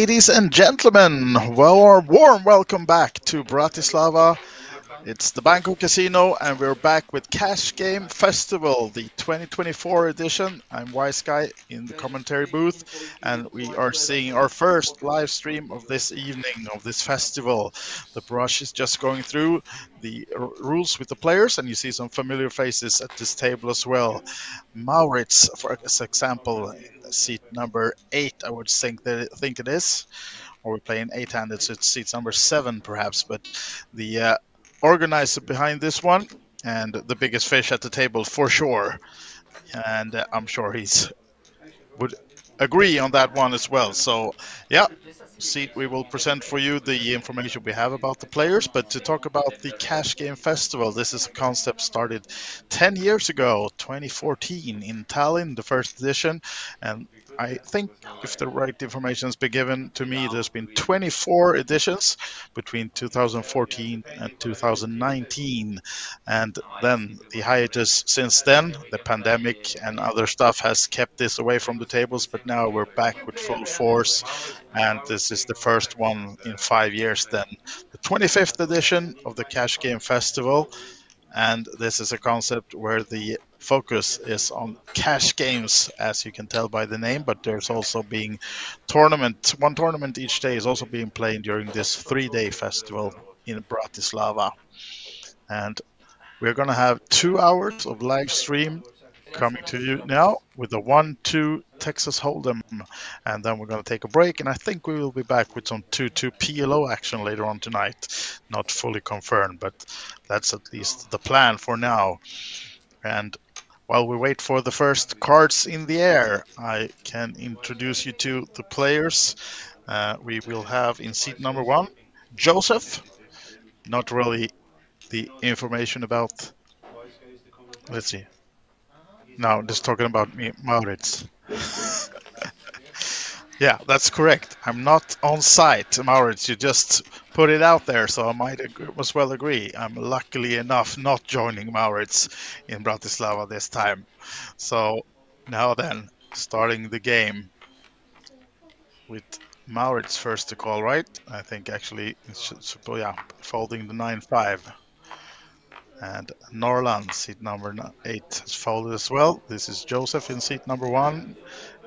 Ladies and gentlemen, well, warm welcome back to Bratislava. It's the Banco Casino, and we're back with Cash Game Festival, the 2024 edition. I'm Wise Guy in the commentary booth, and we are seeing our first live stream of this evening of this festival. The brush is just going through the rules with the players, and you see some familiar faces at this table as well. Maurits, for example, in seat number 8, I would think it is, or we're playing eight-handed, so it's seat number 7 perhaps. But the organizer behind this one, and the biggest fish at the table for sure. And I'm sure he's would agree on that one as well. So, yeah, see, we will present for you the information we have about the players. But to talk about the Cash Game Festival, this is a concept started 10 years ago, 2014, in Tallinn, the first edition. And I think if the right information has been given to me, there's been 24 editions between 2014 and 2019. And then the hiatus since then, the pandemic and other stuff has kept this away from the tables, but now we're back with full force. And this is the first one in 5 years then. The 25th edition of the Cash Game Festival. And this is a concept where the focus is on cash games, as you can tell by the name, but there's also being one tournament each day is also being played during this 3-day festival in Bratislava. And we're going to have 2 hours of live stream coming to you now with the 1-2 Texas Hold'em. And then we're going to take a break. And I think we will be back with some 2-2 PLO action later on tonight. Not fully confirmed, but that's at least the plan for now. And while we wait for the first cards in the air, I can introduce you to the players. We will have in seat number 1, Joseph. Not really the information about. Let's see. No, just talking about me, Maurits. Yeah, that's correct. I'm not on site, Maurits. You just put it out there, so I might as well agree. I'm luckily enough not joining Maurits in Bratislava this time. So now then, starting the game with Maurits first to call, right? I think actually, yeah, folding the 9-5. And Norland, seat number 8, has folded as well. This is Joseph in seat number 1.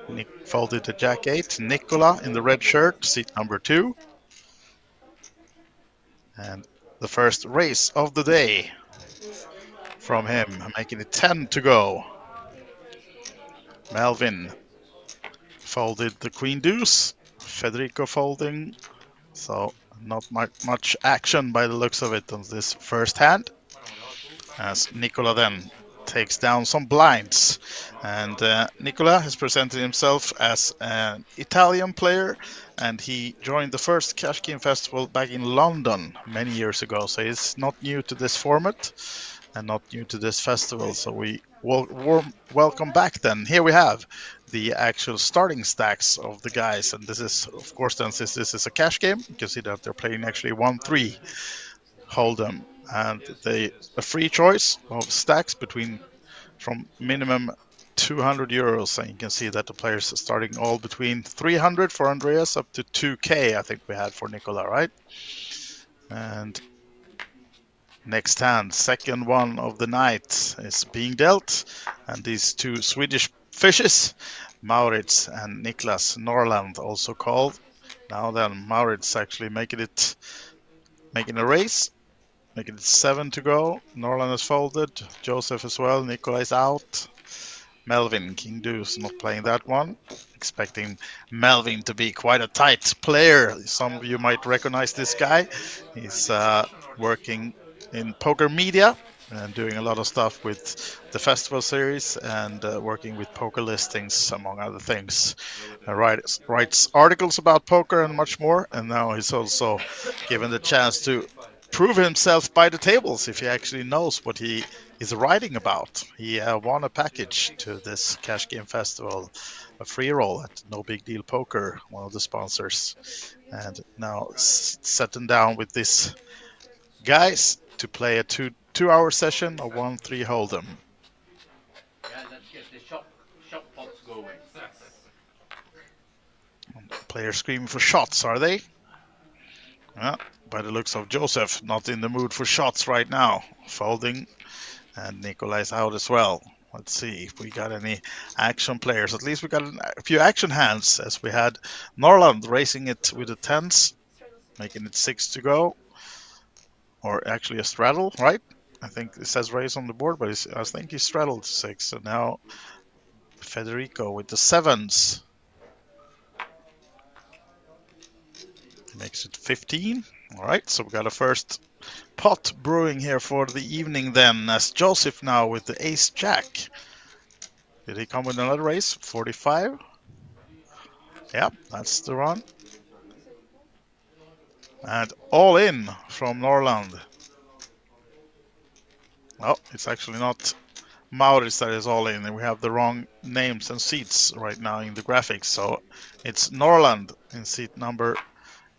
Nick folded to Jack 8. Nicola in the red shirt, seat number 2. And the first race of the day from him, making it 10 to go. Melvin folded the Queen Deuce. Federico folding. So not much action by the looks of it on this first hand. As Nicola then takes down some blinds. And Nicola has presented himself as an Italian player, and he joined the first Cash Game Festival back in London many years ago. So he's not new to this format and not new to this festival. So we warm welcome back then. Here we have the actual starting stacks of the guys. And this is, of course, then since this is a cash game, you can see that they're playing actually 1-3 Hold'em. And a free choice of stacks from minimum 200 euros, and you can see that the players are starting all between 300 for Andreas up to 2k, I think we had for Nicola, right? And next hand, second one of the night, is being dealt, and these two Swedish fishes, Maurits and Niklas Norland, also called. Now then, Maurits actually making a race. Making it 7 to go. Norland has folded. Joseph as well. Nikolai is out. Melvin, King Deuce, not playing that one. Expecting Melvin to be quite a tight player. Some of you might recognize this guy. He's working in poker media and doing a lot of stuff with the festival series and working with poker listings, among other things. Writes articles about poker and much more. And now he's also given the chance to prove himself by the tables if he actually knows what he is writing about. He won a package to this Cash Game Festival, a free roll at No Big Deal Poker, one of the sponsors. And now sitting down with these guys to play a two-hour session of 1-3 Hold'em. Players screaming for shots, are they? Yeah, by the looks of Joseph, not in the mood for shots right now. Folding, and Nikolai's out as well. Let's see if we got any action players. At least we got a few action hands, as we had Norland racing it with the tens, making it 6 to go. Or actually a straddle, right? I think it says race on the board, but I think he straddled 6. So now Federico with the sevens. Makes it 15. All right, so we got a first pot brewing here for the evening then, as Joseph now with the ace jack. Did he come with another race? 45. Yeah, that's the run. And all in from Norland. Oh, it's actually not Maurits that is all in, and we have the wrong names and seats right now in the graphics. So it's Norland in seat number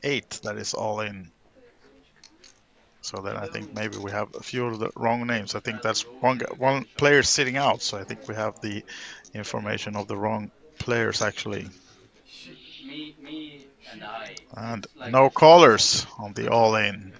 8 that is all in. So then I think maybe we have a few of the wrong names. I think that's one player sitting out. So I think we have the information of the wrong players actually. And no callers on the all in.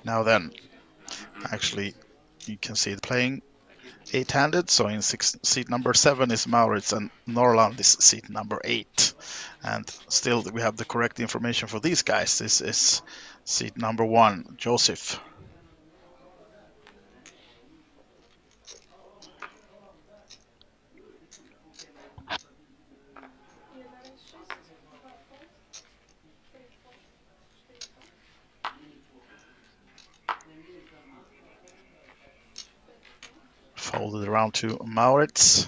Now then, actually, you can see it playing 8-handed. So in seat number 7 is Maurits, and Norland is seat number 8. And still, we have the correct information for these guys. This is seat number 1, Joseph. Folded around to Maurits.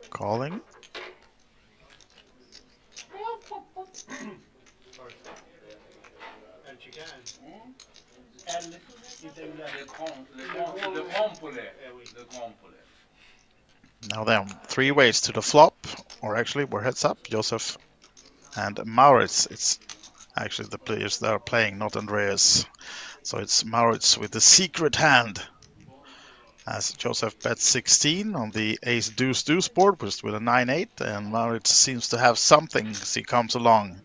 Calling. Now then, 3 ways to the flop, or actually we're heads up, Joseph and Maurits. It's actually the players that are playing, not Andreas. So it's Maurits with the secret hand, as Joseph bets 16 on the ace deuce deuce board, just with a 9-8, and Maurits seems to have something as he comes along.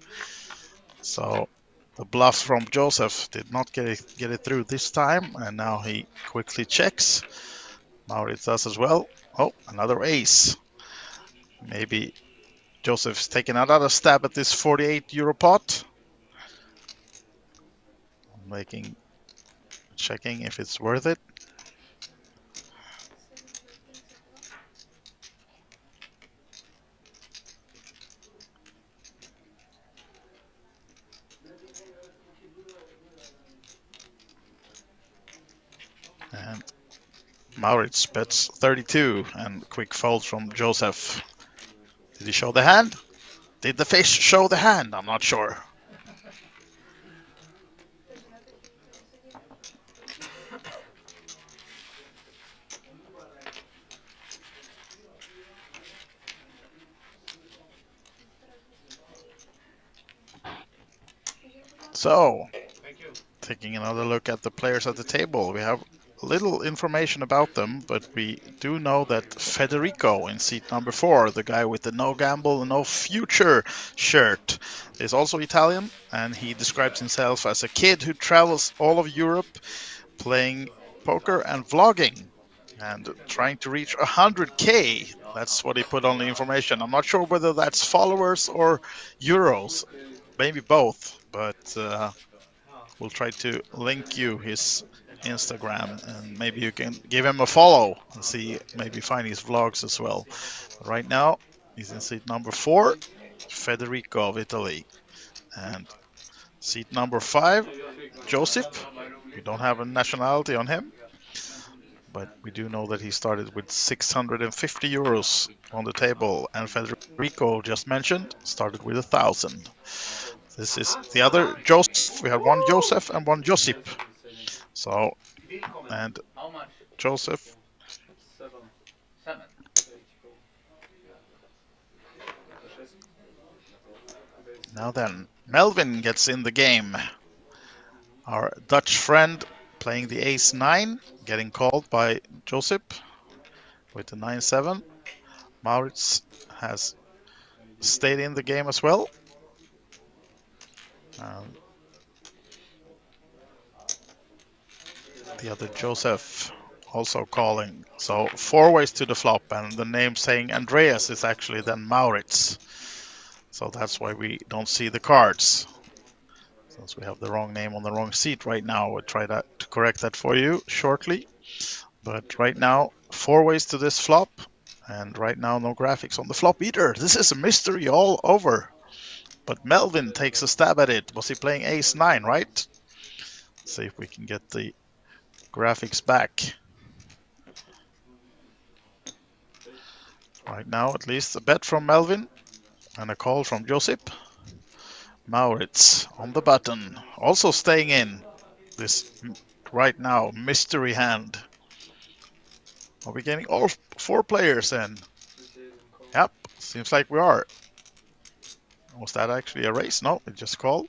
So the bluff from Joseph did not get it through this time, and now he quickly checks. Maurits does as well. Oh, another ace. Maybe Joseph's taking another stab at this 48 euro pot. Checking if it's worth it. And Maurits bets 32, and quick fold from Joseph. Did he show the hand? Did the fish show the hand? I'm not sure. So, taking another look at the players at the table, we have little information about them, but we do know that Federico in seat number 4, the guy with the no gamble, no future shirt, is also Italian, and he describes himself as a kid who travels all of Europe playing poker and vlogging and trying to reach 100k. That's what he put on the information. I'm not sure whether that's followers or euros, maybe both, but we'll try to link you his Instagram, and maybe you can give him a follow and see, maybe find his vlogs as well. Right now, he's in seat number 4, Federico of Italy. And seat number 5, Joseph. We don't have a nationality on him, but we do know that he started with 650 euros on the table, and Federico, just mentioned, started with 1,000. This is the other Joseph. We have one Joseph and one Josip. So, and Joseph. Now then, Melvin gets in the game. Our Dutch friend playing the ace-9, getting called by Josip with the 9-7. Maurits has stayed in the game as well. The other Joseph also calling. So 4 ways to the flop, and the name saying Andreas is actually then Maurits. So that's why we don't see the cards. Since we have the wrong name on the wrong seat right now, we'll try to correct that for you shortly. But right now, 4 ways to this flop, and right now no graphics on the flop either. This is a mystery all over. But Melvin takes a stab at it. Was he playing ace-9, right? Let's see if we can get the graphics back. Right now, at least a bet from Melvin and a call from Josip. Maurits on the button, also staying in this right now mystery hand. Are we getting all 4 players in? Yep, seems like we are. Was that actually a race? No, it just called.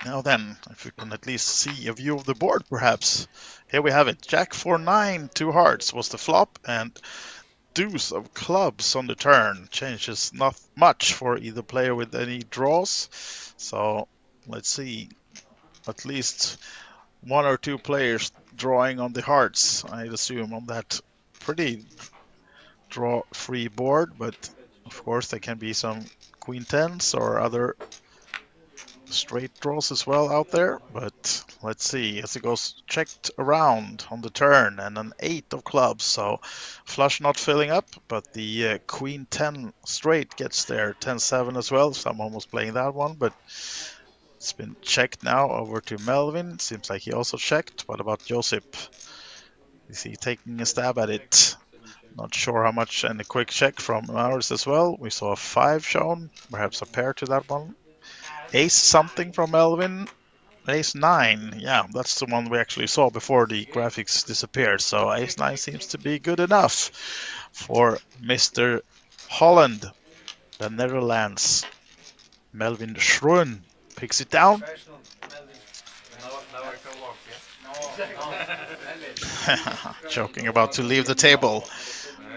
Now then, if we can at least see a view of the board, perhaps. Here we have it. Jack 4-9, 2 hearts was the flop, and deuce of clubs on the turn. Changes not much for either player with any draws. So let's see. At least 1 or 2 players drawing on the hearts, I'd assume, on that pretty draw-free board. But of course, there can be some queen tens or other straight draws as well out there. But let's see, as it goes checked around on the turn, and an 8 of clubs, so flush not filling up, but the queen 10 straight gets there, 10-7 as well. Someone was playing that one, but it's been checked now over to Melvin. Seems like he also checked. What about Josip? Is he taking a stab at it? Not sure how much, and a quick check from ours as well. We saw a 5 shown, perhaps a pair to that one. Ace something from Melvin. Ace-9, yeah, that's the one we actually saw before the graphics disappeared. So Ace-9 seems to be good enough for Mr. Holland, the Netherlands. Melvin Schroen picks it down. Joking about to leave the table.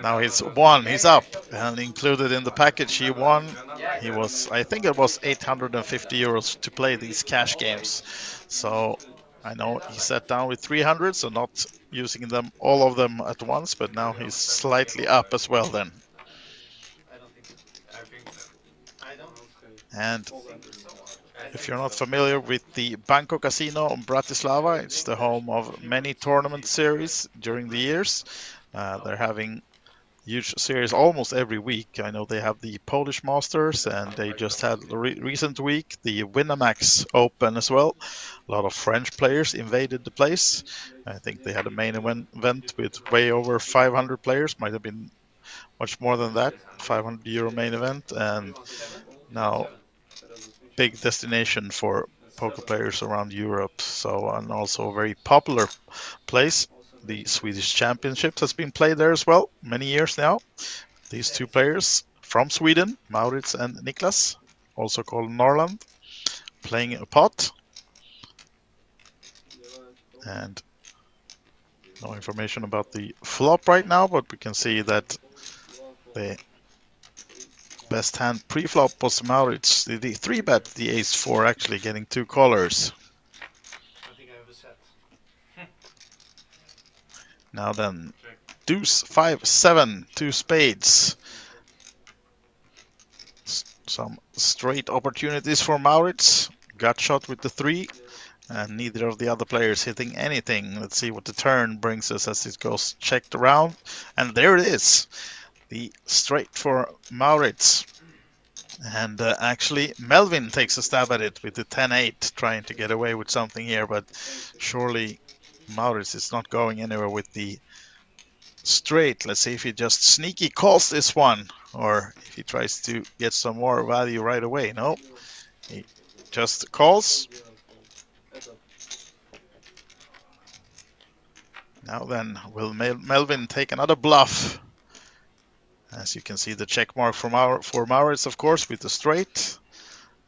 Now he's won, he's up, and included in the package he won. He was, I think it was 850 euros to play these cash games. So I know he sat down with 300, so not using them all of them at once, but now he's slightly up as well then. And if you're not familiar with the Banco Casino Bratislava, it's the home of many tournament series during the years. They're having huge series almost every week. I know they have the Polish Masters, and they just had recent week the Winamax Open as well. A lot of French players invaded the place. I think they had a main event with way over 500 players, might have been much more than that, 500 euro main event, and now big destination for poker players around Europe. So, and also a very popular place. The Swedish Championships has been played there as well, many years now. These 2 players from Sweden, Maurits and Niklas, also called Norland, playing a pot. And no information about the flop right now, but we can see that the best hand pre-flop was Maurits. The 3-bet the ace-4, actually getting 2 callers. Now then, deuce, 5-7, 2 spades. Some straight opportunities for Maurits. Gut shot with the 3, and neither of the other players hitting anything. Let's see what the turn brings us as it goes checked around. And there it is, the straight for Maurits. And actually, Melvin takes a stab at it with the 10-8, trying to get away with something here, but surely Maurits is not going anywhere with the straight. Let's see if he just sneaky calls this one, or if he tries to get some more value right away. No, he just calls. Now then, will Melvin take another bluff? As you can see, the check mark for Maurits, of course, with the straight.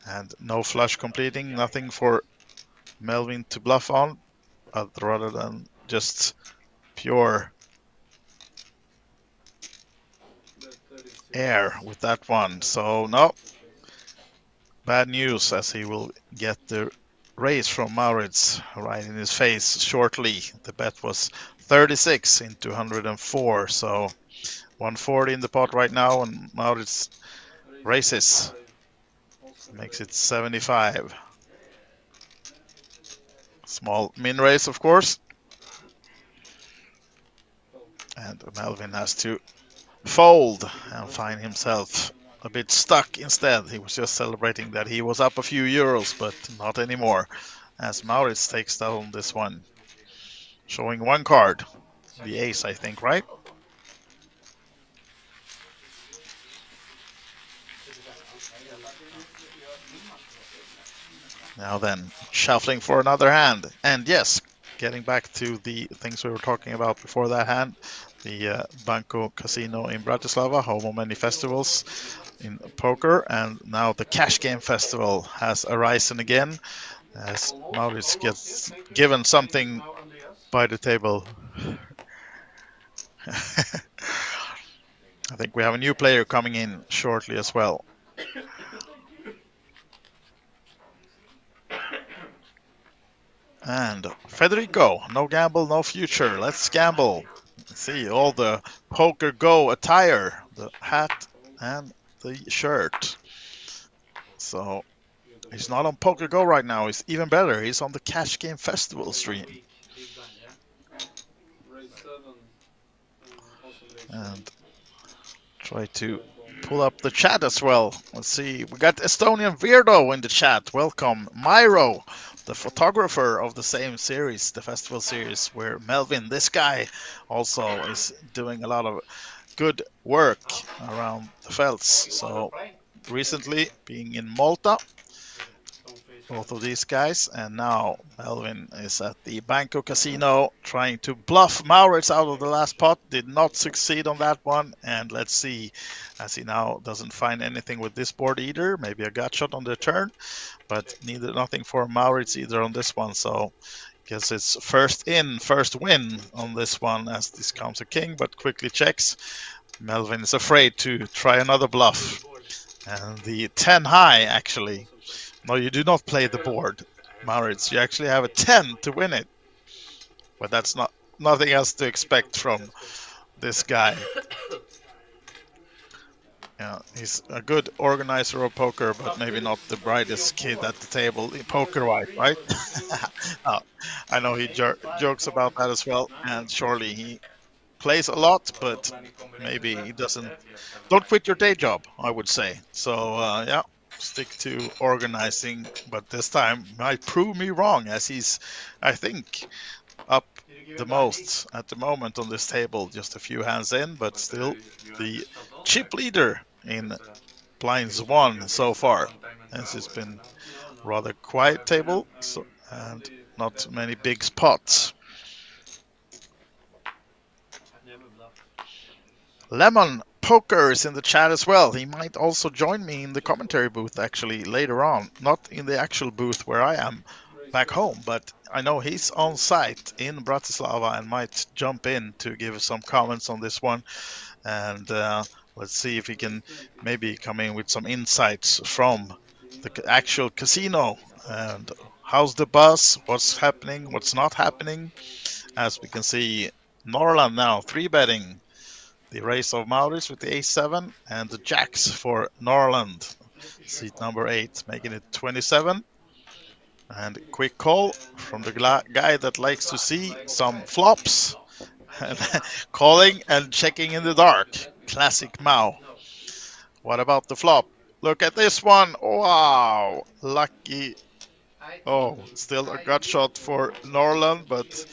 And no flush completing, nothing for Melvin to bluff on, rather than just pure air with that one. So no, bad news, as he will get the raise from Maurits right in his face shortly. The bet was 36 into 104, so 140 in the pot right now, and Maurits raises, makes it 75. Small min raise, of course, and Melvin has to fold and find himself a bit stuck instead. He was just celebrating that he was up a few euros, but not anymore, as Maurits takes down this one, showing one card, the ace, I think, right? Now then, shuffling for another hand, and yes, getting back to the things we were talking about before that hand, the Banco Casino in Bratislava, home of many festivals in poker, and now the Cash Game Festival has arisen again, as Maurits gets given something by the table. I think we have a new player coming in shortly as well. And Federico, no gamble, no future. Let's gamble. See all the poker go attire, the hat and the shirt. So he's not on Poker Go right now. He's even better. He's on the Cash Game Festival stream. And try to pull up the chat as well. Let's see. We got Estonian Weirdo in the chat. Welcome. Myro, the photographer of the same series, the festival series, where Melvin, this guy, also is doing a lot of good work around the felts. So recently being in Malta, both of these guys, and now Melvin is at the Banco Casino trying to bluff Maurits out of the last pot. Did not succeed on that one, and let's see, as he now doesn't find anything with this board either. Maybe a gut shot on the turn, but nothing for Maurits either on this one. So guess it's first in, first win on this one, as this comes a king, but quickly checks. Melvin is afraid to try another bluff, and the 10 high actually. No, you do not play the board, Maurits. You actually have a 10 to win it. But that's nothing else to expect from this guy. Yeah, he's a good organizer of poker, but maybe not the brightest kid at the table, poker-wise, right? No, I know he jokes about that as well, and surely he plays a lot, but maybe he doesn't. Don't quit your day job, I would say. So yeah, stick to organizing, but this time might prove me wrong, as he's, I think, up the most at the moment on this table. Just a few hands in, but still the chip leader in blinds one so far, as it's been rather quiet table, so, and not many big spots. Lemon Poker is in the chat as well. He might also join me in the commentary booth actually later on. Not in the actual booth where I am back home, but I know he's on site in Bratislava and might jump in to give some comments on this one. And let's see if he can maybe come in with some insights from the actual casino. And how's the buzz? What's happening? What's not happening? As we can see, Norland now 3-betting the race of Maurits with the a7 and the jacks for Norland. Seat number 8, making it 27. And quick call from the guy that likes to see some flops. Calling and checking in the dark. Classic Mao. What about the flop? Look at this one. Wow. Lucky Oh, still a gut shot for Norland, but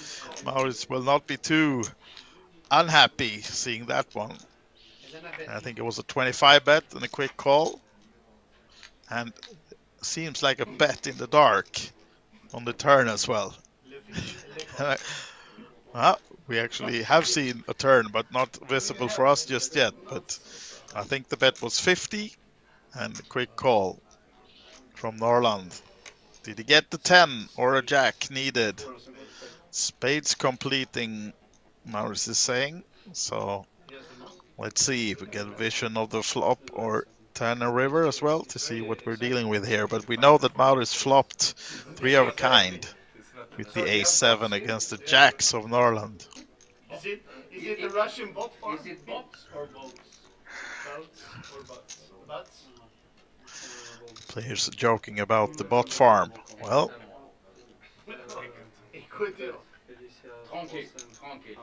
Maurits will not be too unhappy seeing that one. I think it was a 25 bet and a quick call, and seems like a bet in the dark on the turn as well. Uh, we actually have seen a turn, but not visible for us just yet. But I think the bet was 50 and a quick call from Norland. Did he get the 10 or a jack needed? Spades completing, Maurice is saying. So let's see if we get a vision of the flop or turn a river as well to see what we're dealing with here. But we know that Maurice flopped three of a kind with the A7 against the jacks of Norland. Is it a Russian bot farm? Is it bots or boats? Boats or bots? Players joking about the bot farm. Well, Écoute, tranquille, tranquille.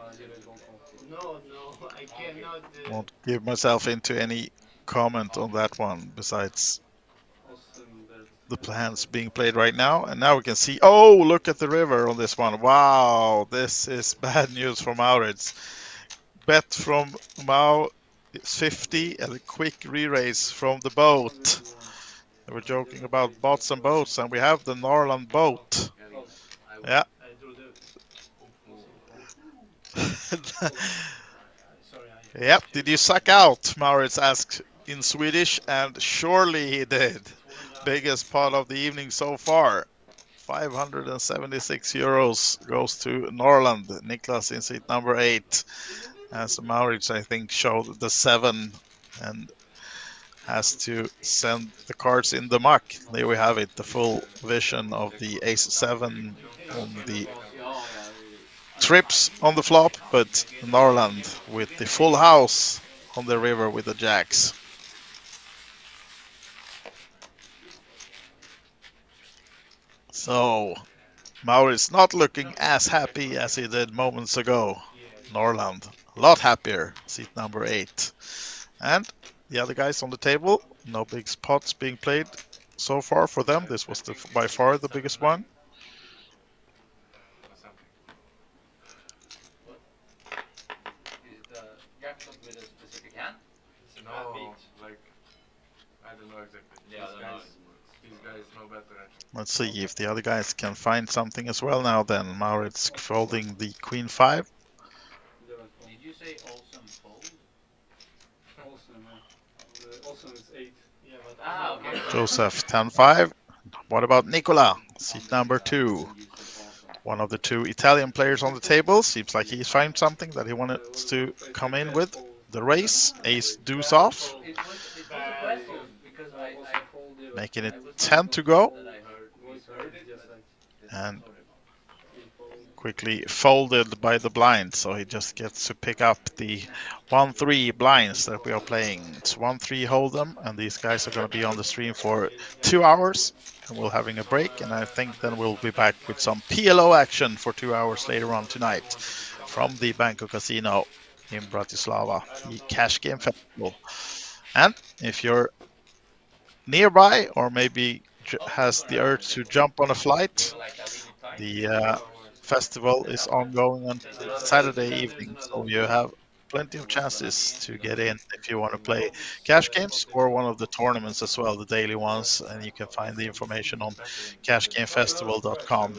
No, no, I cannot. won't give myself into any comment on that one besides the plans being played right now. And now we can see, oh, look at the river on this one. Wow, this is bad news for Maurits. Bet from Mao is 50 and a quick re-raise from the boat. They were joking about bots and boats, and we have the Norland boat. Yeah. Yep, did you suck out? Maurits asked in Swedish, and surely he did. Biggest pot of the evening so far. 576 euros goes to Norland. Niklas in seat number 8. As Maurits, I think, showed the 7 and has to send the cards in the muck. There we have it, the full vision of the ace-7 on the trips on the flop, but Norland with the full house on the river with the jacks. So Maurits not looking as happy as he did moments ago. Norland a lot happier, seat number 8. And the other guys on the table, no big spots being played so far for them. This was by far the biggest one. No, like, I don't know exactly. These guys know better, I think. Let's see if the other guys can find something as well now then. Maurits folding the queen 5. Did you say awesome fold? Awesome is 8. Yeah, but okay. Joseph 10-5. What about Nicola? Seat number 2. One of the 2 Italian players on the table. Seems like he's found something that he wanted to come in with. The race, ace deuce off. It was impressive because I Making it 10 to go. that I heard And quickly folded by the blind, so he just gets to pick up the 1-3 blinds that we are playing. It's 1-3 hold'em, and these guys are going to be on the stream for 2 hours, and we're having a break, and I think then we'll be back with some PLO action for 2 hours later on tonight from the Banco Casino in Bratislava, the Cash Game Festival. And if you're nearby or maybe has the urge to jump on a flight, the festival is ongoing on Saturday evening, so you have plenty of chances to get in if you want to play cash games or one of the tournaments as well, the daily ones, and you can find the information on cashgamefestival.com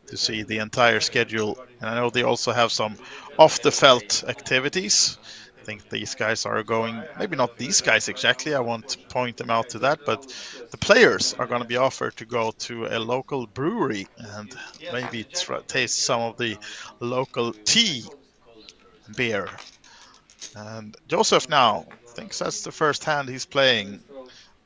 to see the entire schedule. And I know they also have some off the felt activities. I think these guys are going, maybe not these guys exactly, I won't point them out to that, but the players are going to be offered to go to a local brewery and maybe taste some of the local tea beer. And Joseph now thinks that's the first hand he's playing.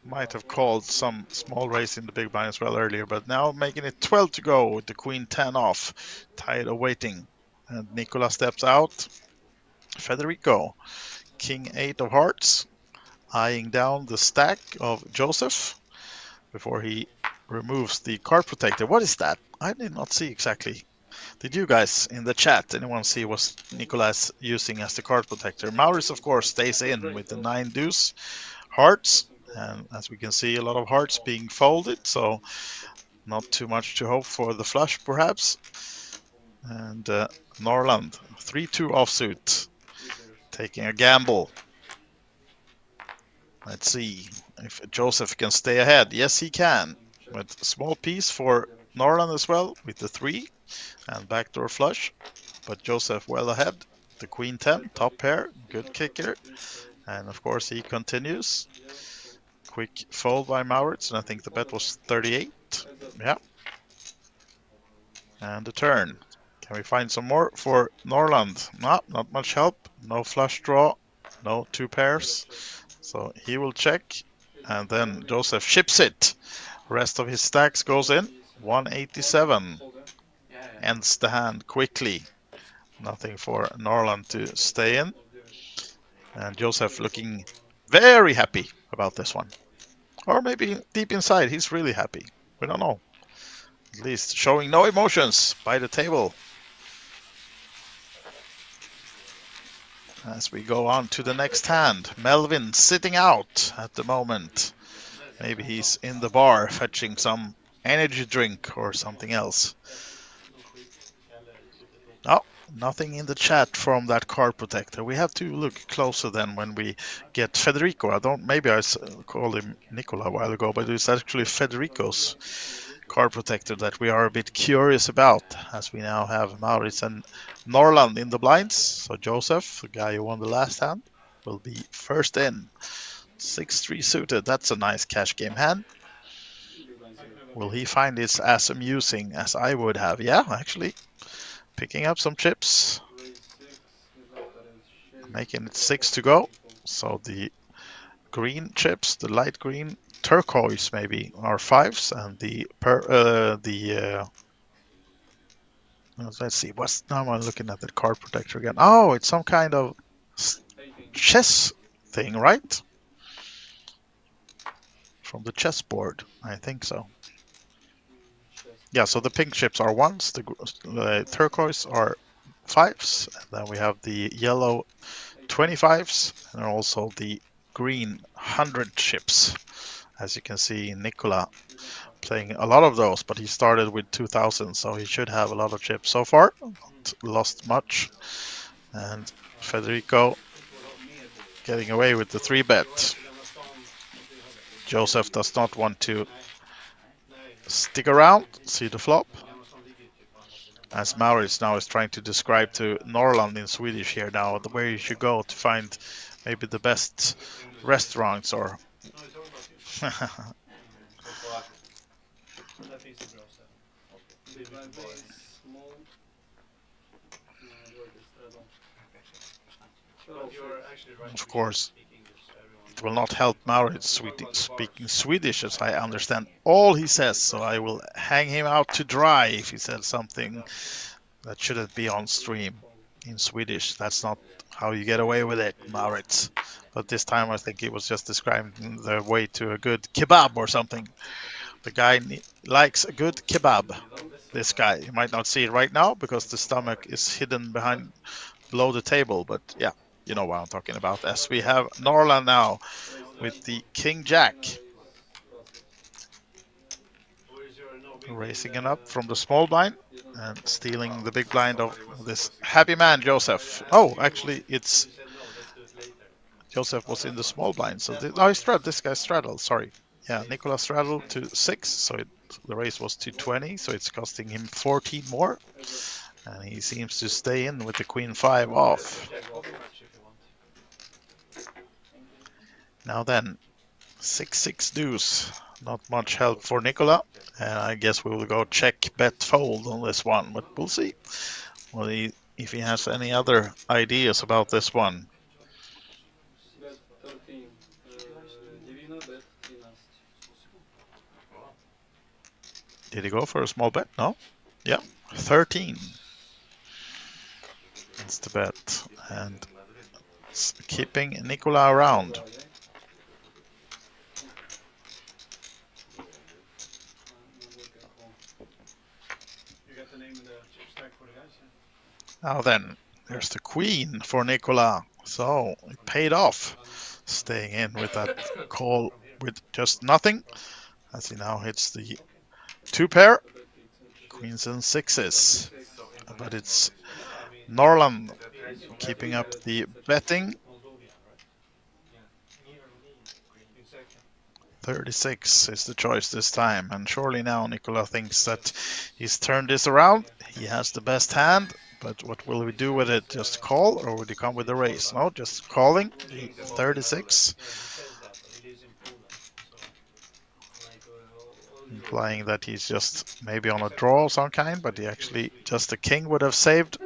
Might have called some small raise in the big blind as well earlier, but now making it 12 to go with the queen 10 off, tied awaiting. And Nicola steps out. Federico, king 8 of hearts, eyeing down the stack of Joseph before he removes the card protector. What is that? I did not see exactly. Did you guys in the chat, anyone see what Nicolas using as the card protector? Maurits, of course, stays in with the 9 deuce hearts, and as we can see, a lot of hearts being folded. So Not too much to hope for the flush, perhaps. And Norland, 3-2 offsuit, taking a gamble. Let's see if Joseph can stay ahead. Yes, he can. With small piece for Norland as well, with the 3 and backdoor flush. But Joseph well ahead. The queen 10, top pair, good kicker. And of course he continues. Quick fold by Maurits, and I think the bet was 38. Yeah. And a turn. Can we find some more for Norland? No, not much help. No flush draw. No 2 pairs. So he will check. And then Joseph chips it. Rest of his stacks goes in. 187. Ends the hand quickly. Nothing for Norland to stay in. And Joseph looking very happy about this one. Or maybe deep inside he's really happy. We don't know. At least showing no emotions by the table. As we go on to the next hand, Melvin sitting out at the moment. Maybe he's in the bar fetching some energy drink or something else. Oh, nothing in the chat from that card protector. We have to look closer then when we get Federico. Maybe I called him Nicola a while ago, but it's actually Federico's card protector that we are a bit curious about, as we now have Maurits and Norland in the blinds. So Joseph, the guy who won the last hand, will be first in. 6-3 suited. That's a nice cash game hand. Will he find this as amusing as I would have? Yeah, actually. Picking up some chips. Making it 6 to go. So the green chips, the light green, turquoise maybe, are 5s, and let's see. Now I'm looking at the card protector again. Oh, it's some kind of chess thing, right? From the chessboard, I think so. Yeah, so the pink chips are 1s, the turquoise are 5s, and then we have the yellow 25s, and also the green 100 chips. As you can see, Nicola playing a lot of those, but he started with 2000, so he should have a lot of chips so far. Not lost much. And Federico getting away with the 3-bet. Joseph does not want to stick around, see the flop. As Maurits now is trying to describe to Norland in Swedish here now where you should go to find maybe the best restaurants or of course it will not help Maurits speaking Swedish, as I understand all he says, so I will hang him out to dry if he said something that shouldn't be on stream in Swedish. That's not how you get away with it, Maurits. But this time I think he was just describing the way to a good kebab or something. The guy likes a good kebab. This guy, you might not see it right now because the stomach is hidden below the table, but yeah, you know what I'm talking about. As we have Norland now with the King Jack. Raising it up from the small blind and stealing the big blind of this happy man, Joseph. Oh, actually, it's Joseph was in the small blind. So this guy straddled, sorry. Yeah, Nicola straddled to 6, so the raise was to 20, so it's costing him 14 more. And he seems to stay in with the queen 5 off. Now then, 6-6 deuce. Not much help for Nicola. And I guess we will go check, bet, fold on this one, but we'll see. Well, if he has any other ideas about this one. Did he go for a small bet? No? Yeah, 13. That's the bet. And it's keeping Nicola around. Now then, there's the queen for Nicola. So it paid off, staying in with that call with just nothing, as he now hits the Two pair, queens and sixes. But it's Norland keeping up the betting. 36 is the choice this time, and surely now Nicola thinks that he's turned this around. He has the best hand, but what will we do with it? Just call, or would he come with a raise? No, just calling. 36, implying that he's just maybe on a draw of some kind, but he actually just a king would have saved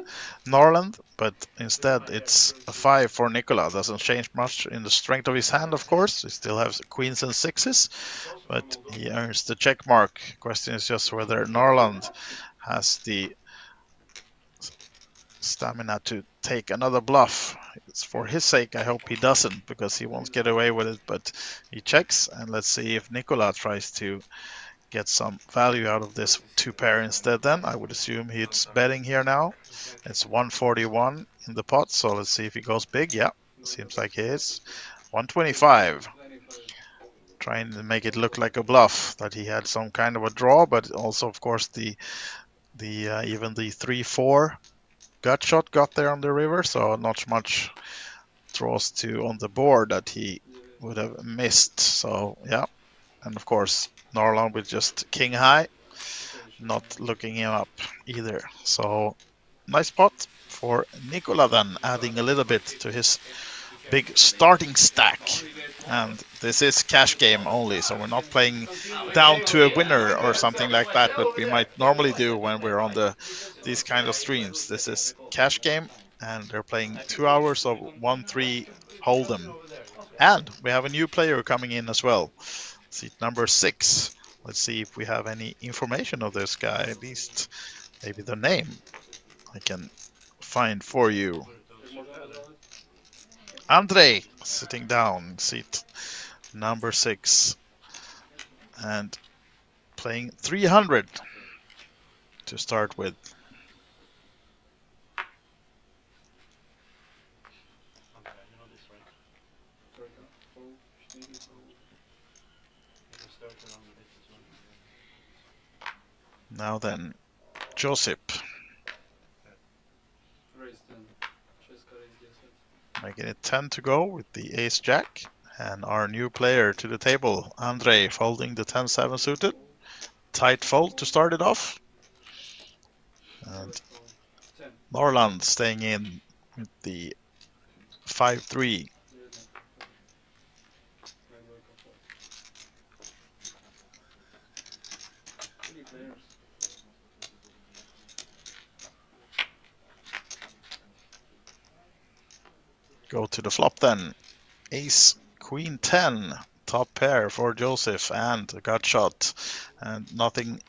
Norland, but instead it's a 5 for Nicola. Doesn't change much in the strength of his hand, of course. He still has queens and sixes, but he earns the check mark. Question is just whether Norland has the stamina to take another bluff. It's for his sake, I hope he doesn't, because he won't get away with it, but he checks, and let's see if Nicola tries to get some value out of this two pair instead. Then I would assume he's betting here now. It's 141 in the pot, so let's see if he goes big. Yeah, seems like he is. 125, trying to make it look like a bluff that he had some kind of a draw, but also of course the even the 3-4 gut shot got there on the river, so not much draws to on the board that he would have missed. So yeah, and of course Norland with just king high, not looking him up either. So nice pot for Nicola then, adding a little bit to his big starting stack. And this is cash game only, so we're not playing down to a winner or something like that, but we might normally do when we're on these kind of streams. This is cash game, and they're playing 2 hours of 1-3 hold'em. And we have a new player coming in as well, seat number 6. Let's see if we have any information of this guy, at least maybe the name I can find for you. Andre sitting down, seat number 6, and playing 300 to start with. Now then, Josip making it 10 to go with the ace jack, and our new player to the table, Andre, folding the 10-7 suited. Tight fold to start it off, and Norland staying in with the 5-3. Go to the flop then. Ace, Queen 10, top pair for Joseph, and a gut shot, and nothing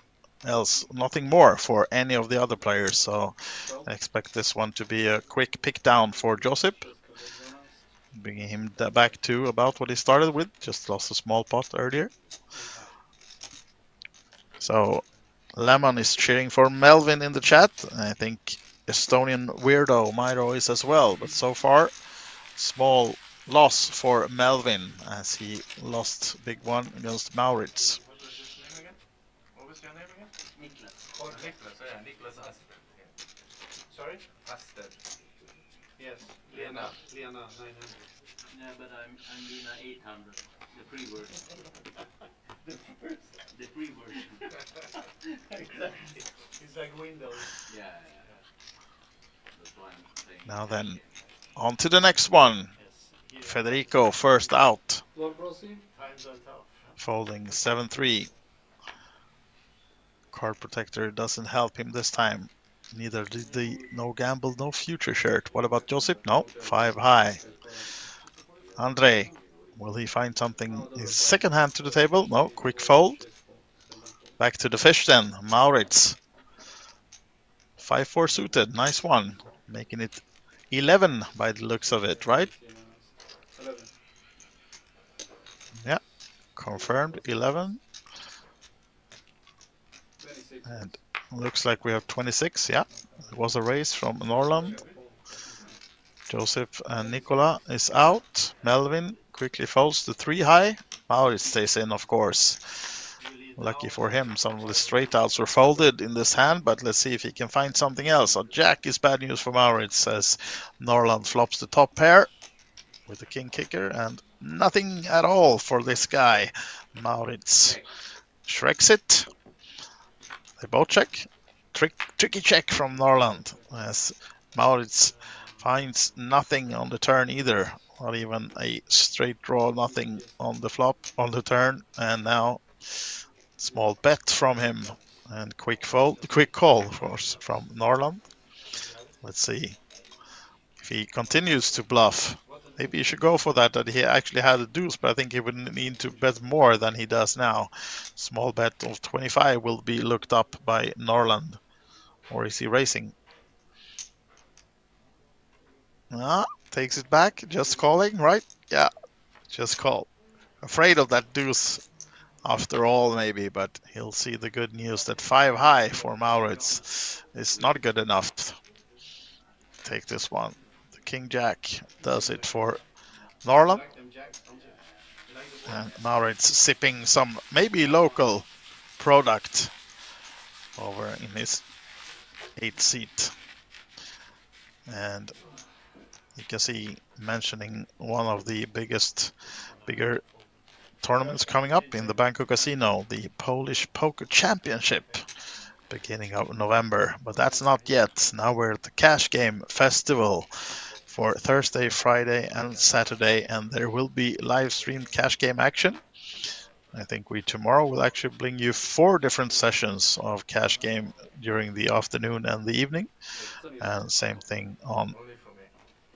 else, nothing more for any of the other players. So I expect this one to be a quick pick down for Joseph, bringing him back to about what he started with. Just lost a small pot earlier. So Lemon is cheering for Melvin in the chat. I think Estonian weirdo Myro is as well, but so far small loss for Melvin as he lost big one against Maurits. What was your name again? Niklas. Oh, Niklas, yeah, Niklas Asted. Sorry? Asted. Yes. Lena. Lena 900. Yeah, but I'm Lena 800. The free version. The free version. Exactly. It's like Windows. Yeah. That's why I'm saying. Now then, on to the next one. Federico first out, Times are tough. folding 7-3. Card protector doesn't help him this time. Neither did the no gamble, no future shirt. What about Joseph? No, 5 high. Andre, will he find something? His second hand to the table? No, quick fold. Back to the fish then. Maurits. 5-4 suited, nice one. Making it 11 by the looks of it, right? Yeah, confirmed 11. And looks like we have 26, yeah. It was a raise from Norland. Joseph and Nicola is out. Melvin quickly folds to 3 high. Maurits stays in, of course. Lucky for him, some of the straight outs were folded in this hand, but let's see if he can find something else. A jack is bad news for Maurits as Norland flops the top pair with the king kicker, and nothing at all for this guy. Maurits shreks it. They both check. Tricky check from Norland as Maurits finds nothing on the turn either. Not even a straight draw, nothing on the flop, on the turn, and now small bet from him and quick call, of course, from Norland. Let's see if he continues to bluff. Maybe he should go for that he actually had a deuce, but I think he would need to bet more than he does now. Small bet of 25 will be looked up by Norland. Or is he racing? Ah, takes it back, just calling, right? Yeah, just call. Afraid of that deuce after all, maybe, but he'll see the good news that 5 high for Maurits is not good enough. Take this one. The King Jack does it for Norland. And Maurits sipping some maybe local product over in his 8th seat. And you can see mentioning one of the bigger tournaments coming up in the Banco Casino, the Polish Poker Championship, beginning of November. But that's not yet. Now we're at the Cash Game Festival for Thursday, Friday, and Saturday, and there will be live streamed cash game action. I think we tomorrow will actually bring you 4 different sessions of cash game during the afternoon and the evening, and same thing on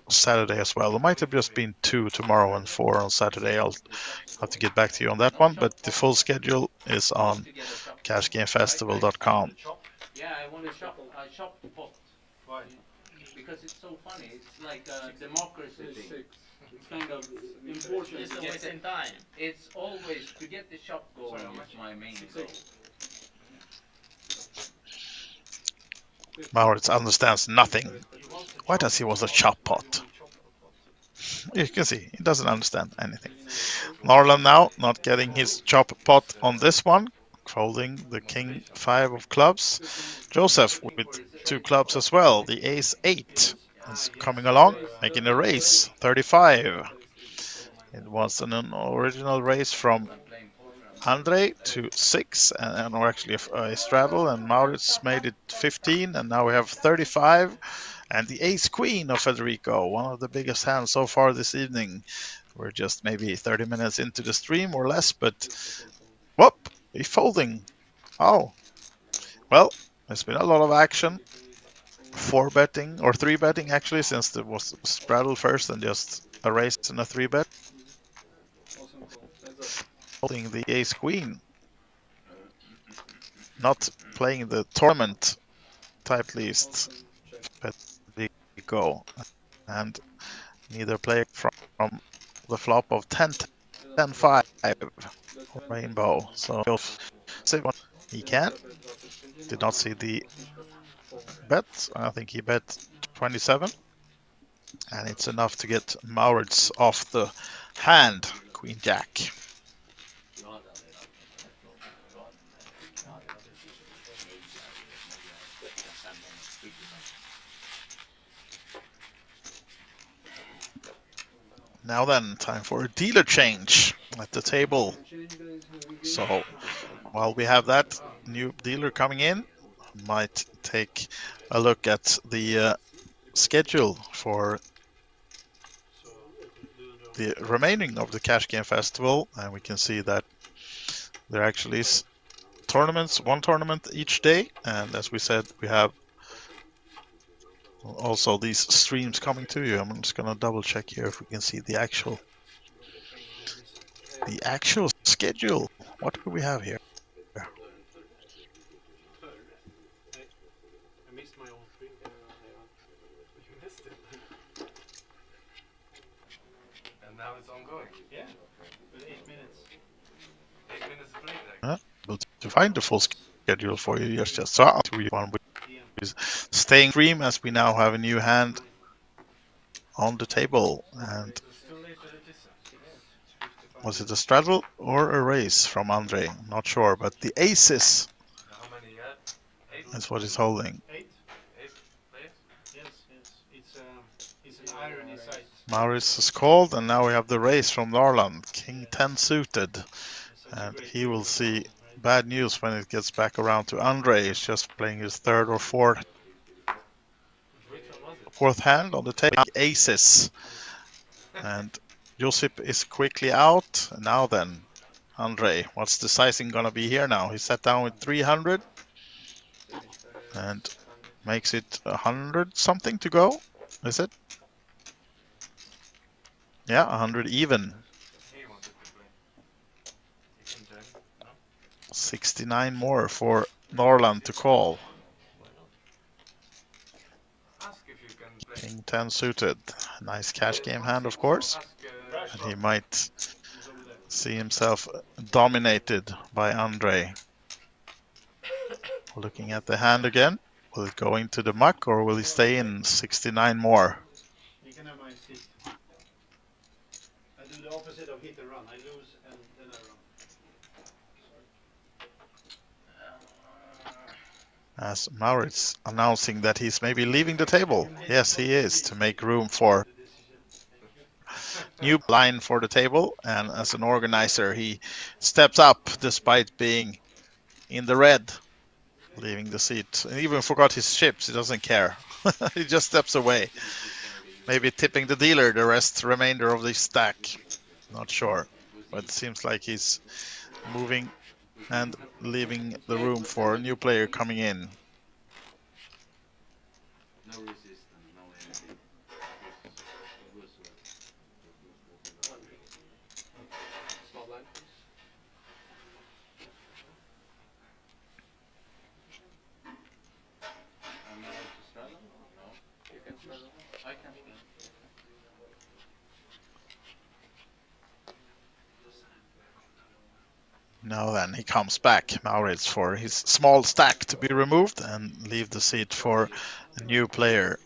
Saturday as well. There might have just been 2 tomorrow and 4 on Saturday. I'll have to get back to you on that one, but the full schedule is on cashgamefestival.com. Yeah, I want to shop the pot. Why? Because it's so funny. It's like a democracy thing. It's kind of important. It's always in time. It's always to get the shop going is my main goal. Maurits understands nothing. Why does he want a chop pot? You can see, he doesn't understand anything. Norland now not getting his chop pot on this one, folding the king 5 of clubs. Joseph with 2 clubs as well. The ace 8 is coming along, making a race, 35. It was an original race from Andre to 6, and or actually a straddle, and Maurits made it 15, and now we have 35. And the ace queen of Federico, one of the biggest hands so far this evening. We're just maybe 30 minutes into the stream or less, but whoop, he's folding. Oh, well, there's been a lot of action. 4 betting or 3 betting actually, since there was straddle first and just a race and a 3 bet. Holding the ace queen, not playing the tournament type list. Go, and neither player from the flop of 10-5 rainbow. So he can. Did not see the bet. I think he bet 27, and it's enough to get Maurits off the hand. Queen Jack. Now then, time for a dealer change at the table. So while we have that new dealer coming in, might take a look at the schedule for the remaining of the Cash Game Festival, and we can see that there actually is tournaments, 1 tournament each day, and as we said, we have also these streams coming to you. I'm just gonna double check here if we can see the actual schedule. What do we have here? I missed my own stream. You missed it. And now it's ongoing. Yeah, with 8 minutes. 8 minutes break. Able to find the full schedule for you. Yes, just saw one with staying stream as we now have a new hand on the table, and Was it a straddle or a raise from Andre? Not sure, but the aces How many he had? 8? is what he's holding. 8? 8 players? Yes. It's an irony site. Maurits is called, and now we have the raise from Norland. King 10 suited. And he will see bad news when it gets back around to Andre. He's just playing his third or fourth Which one was it? fourth hand on the table. Aces. And Josip is quickly out. Now then, Andre, what's the sizing gonna be here now? He sat down with 300 and makes it 100 something to go. Is it? Yeah, 100 even. He wanted to play. He can join. No? 69 more for Norland to call. Why not? Ask if you can play. King 10 suited. Nice cash game hand, of course. Ask, And he might see himself dominated by Andre. Looking at the hand again. Will it go into the muck or will he stay in 69 more? You can have my seat. I do the opposite of hit and run. I lose and then I run. As Maurits announcing that he's maybe leaving the table. Yes, he is, to make room for new line for the table. And as an organizer, he steps up despite being in the red, leaving the seat. And even forgot his chips. He doesn't care. He just steps away. Maybe tipping the dealer the remainder of the stack. Not sure. But it seems like he's moving and leaving the room for a new player coming in. No resistance, no anything. It was Small line, please. Am I allowed to straddle? No. You can straddle. I can straddle. Now then, he comes back, Maurits, for his small stack to be removed and leave the seat for a new player.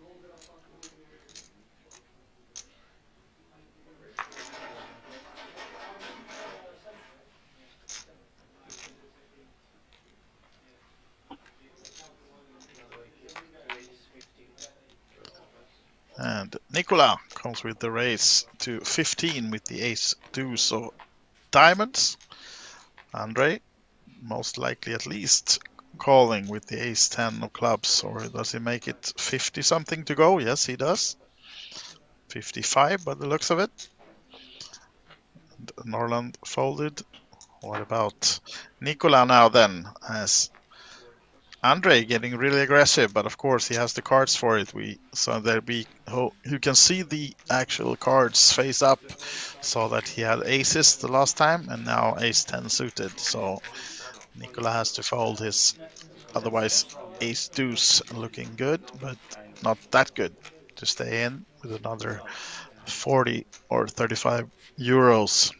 And Nicola comes with the raise to 15 with the ace deuce of diamonds. Andre, most likely at least calling with the ace 10 of clubs, or does he make it 50 something to go? Yes, he does. 55 by the looks of it. And Norland folded. What about Nicola now then, as Andre getting really aggressive, but of course he has the cards for it. So there be who can see the actual cards face up. Saw that he had aces the last time and now ace 10 suited. So Nicola has to fold his otherwise ace deuce looking good, but not that good to stay in with another 40 or 35 euros.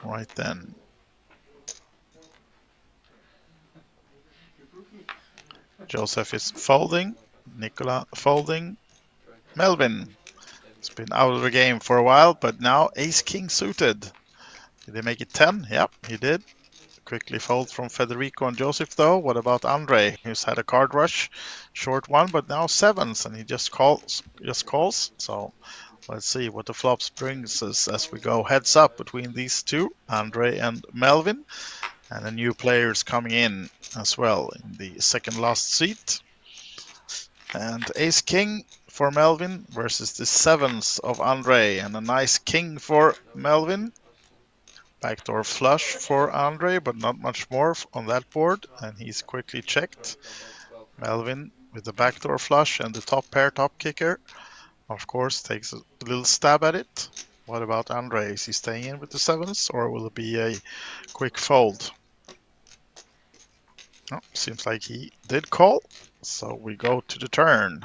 Right then. Joseph is folding. Nicola folding. Melvin has been out of the game for a while, but now ace-king suited. Did he make it 10? Yep, he did. Quickly fold from Federico and Joseph though. What about Andre, who's had a card rush? Short one, but now sevens, and he just calls. So let's see what the flops brings us as we go heads up between these two, Andre and Melvin. And a new player is coming in as well in the second last seat. And ace king for Melvin versus the sevens of Andre, and a nice king for Melvin. Backdoor flush for Andre, but not much more on that board, and he's quickly checked. Melvin with the backdoor flush and the top pair top kicker, of course, takes a little stab at it. What about Andre? Is he staying in with the sevens, or will it be a quick fold? Oh, seems like he did call, so we go to the turn.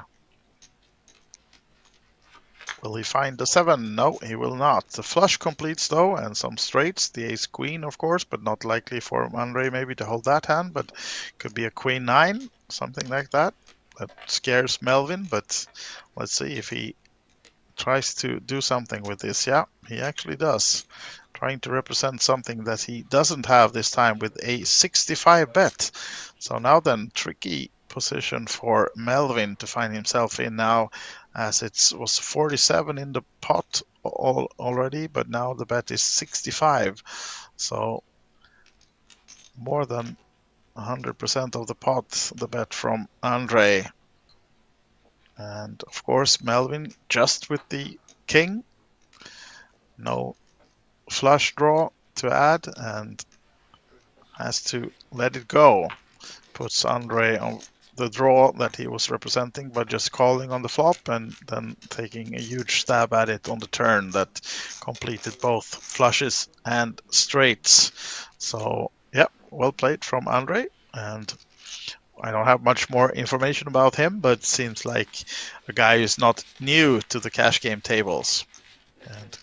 Will he find the 7? No, he will not. The flush completes though, and some straights. The ace queen, of course, but not likely for Andre maybe to hold that hand, but could be a queen 9, something like that. That scares Melvin, but let's see if he tries to do something with this. Yeah, he actually does. Trying to represent something that he doesn't have this time with a 65 bet. So now then, tricky position for Melvin to find himself in now, as it was 47 in the pot already, but now the bet is 65. So more than 100% of the pot, the bet from Andre. And of course, Melvin just with the king. No flush draw to add, and has to let it go. Puts Andre on the draw that he was representing by just calling on the flop and then taking a huge stab at it on the turn that completed both flushes and straights. So, yeah, well played from Andre. And I don't have much more information about him, but seems like a guy who's not new to the cash game tables and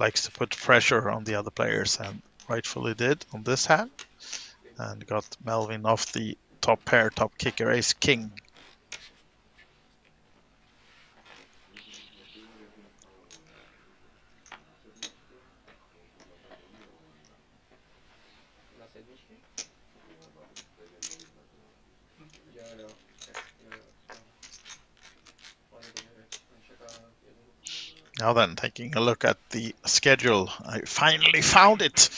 likes to put pressure on the other players, and rightfully did on this hand, and got Melvin off the top pair, top kicker, ace king. Now then, taking a look at the schedule, I finally found it,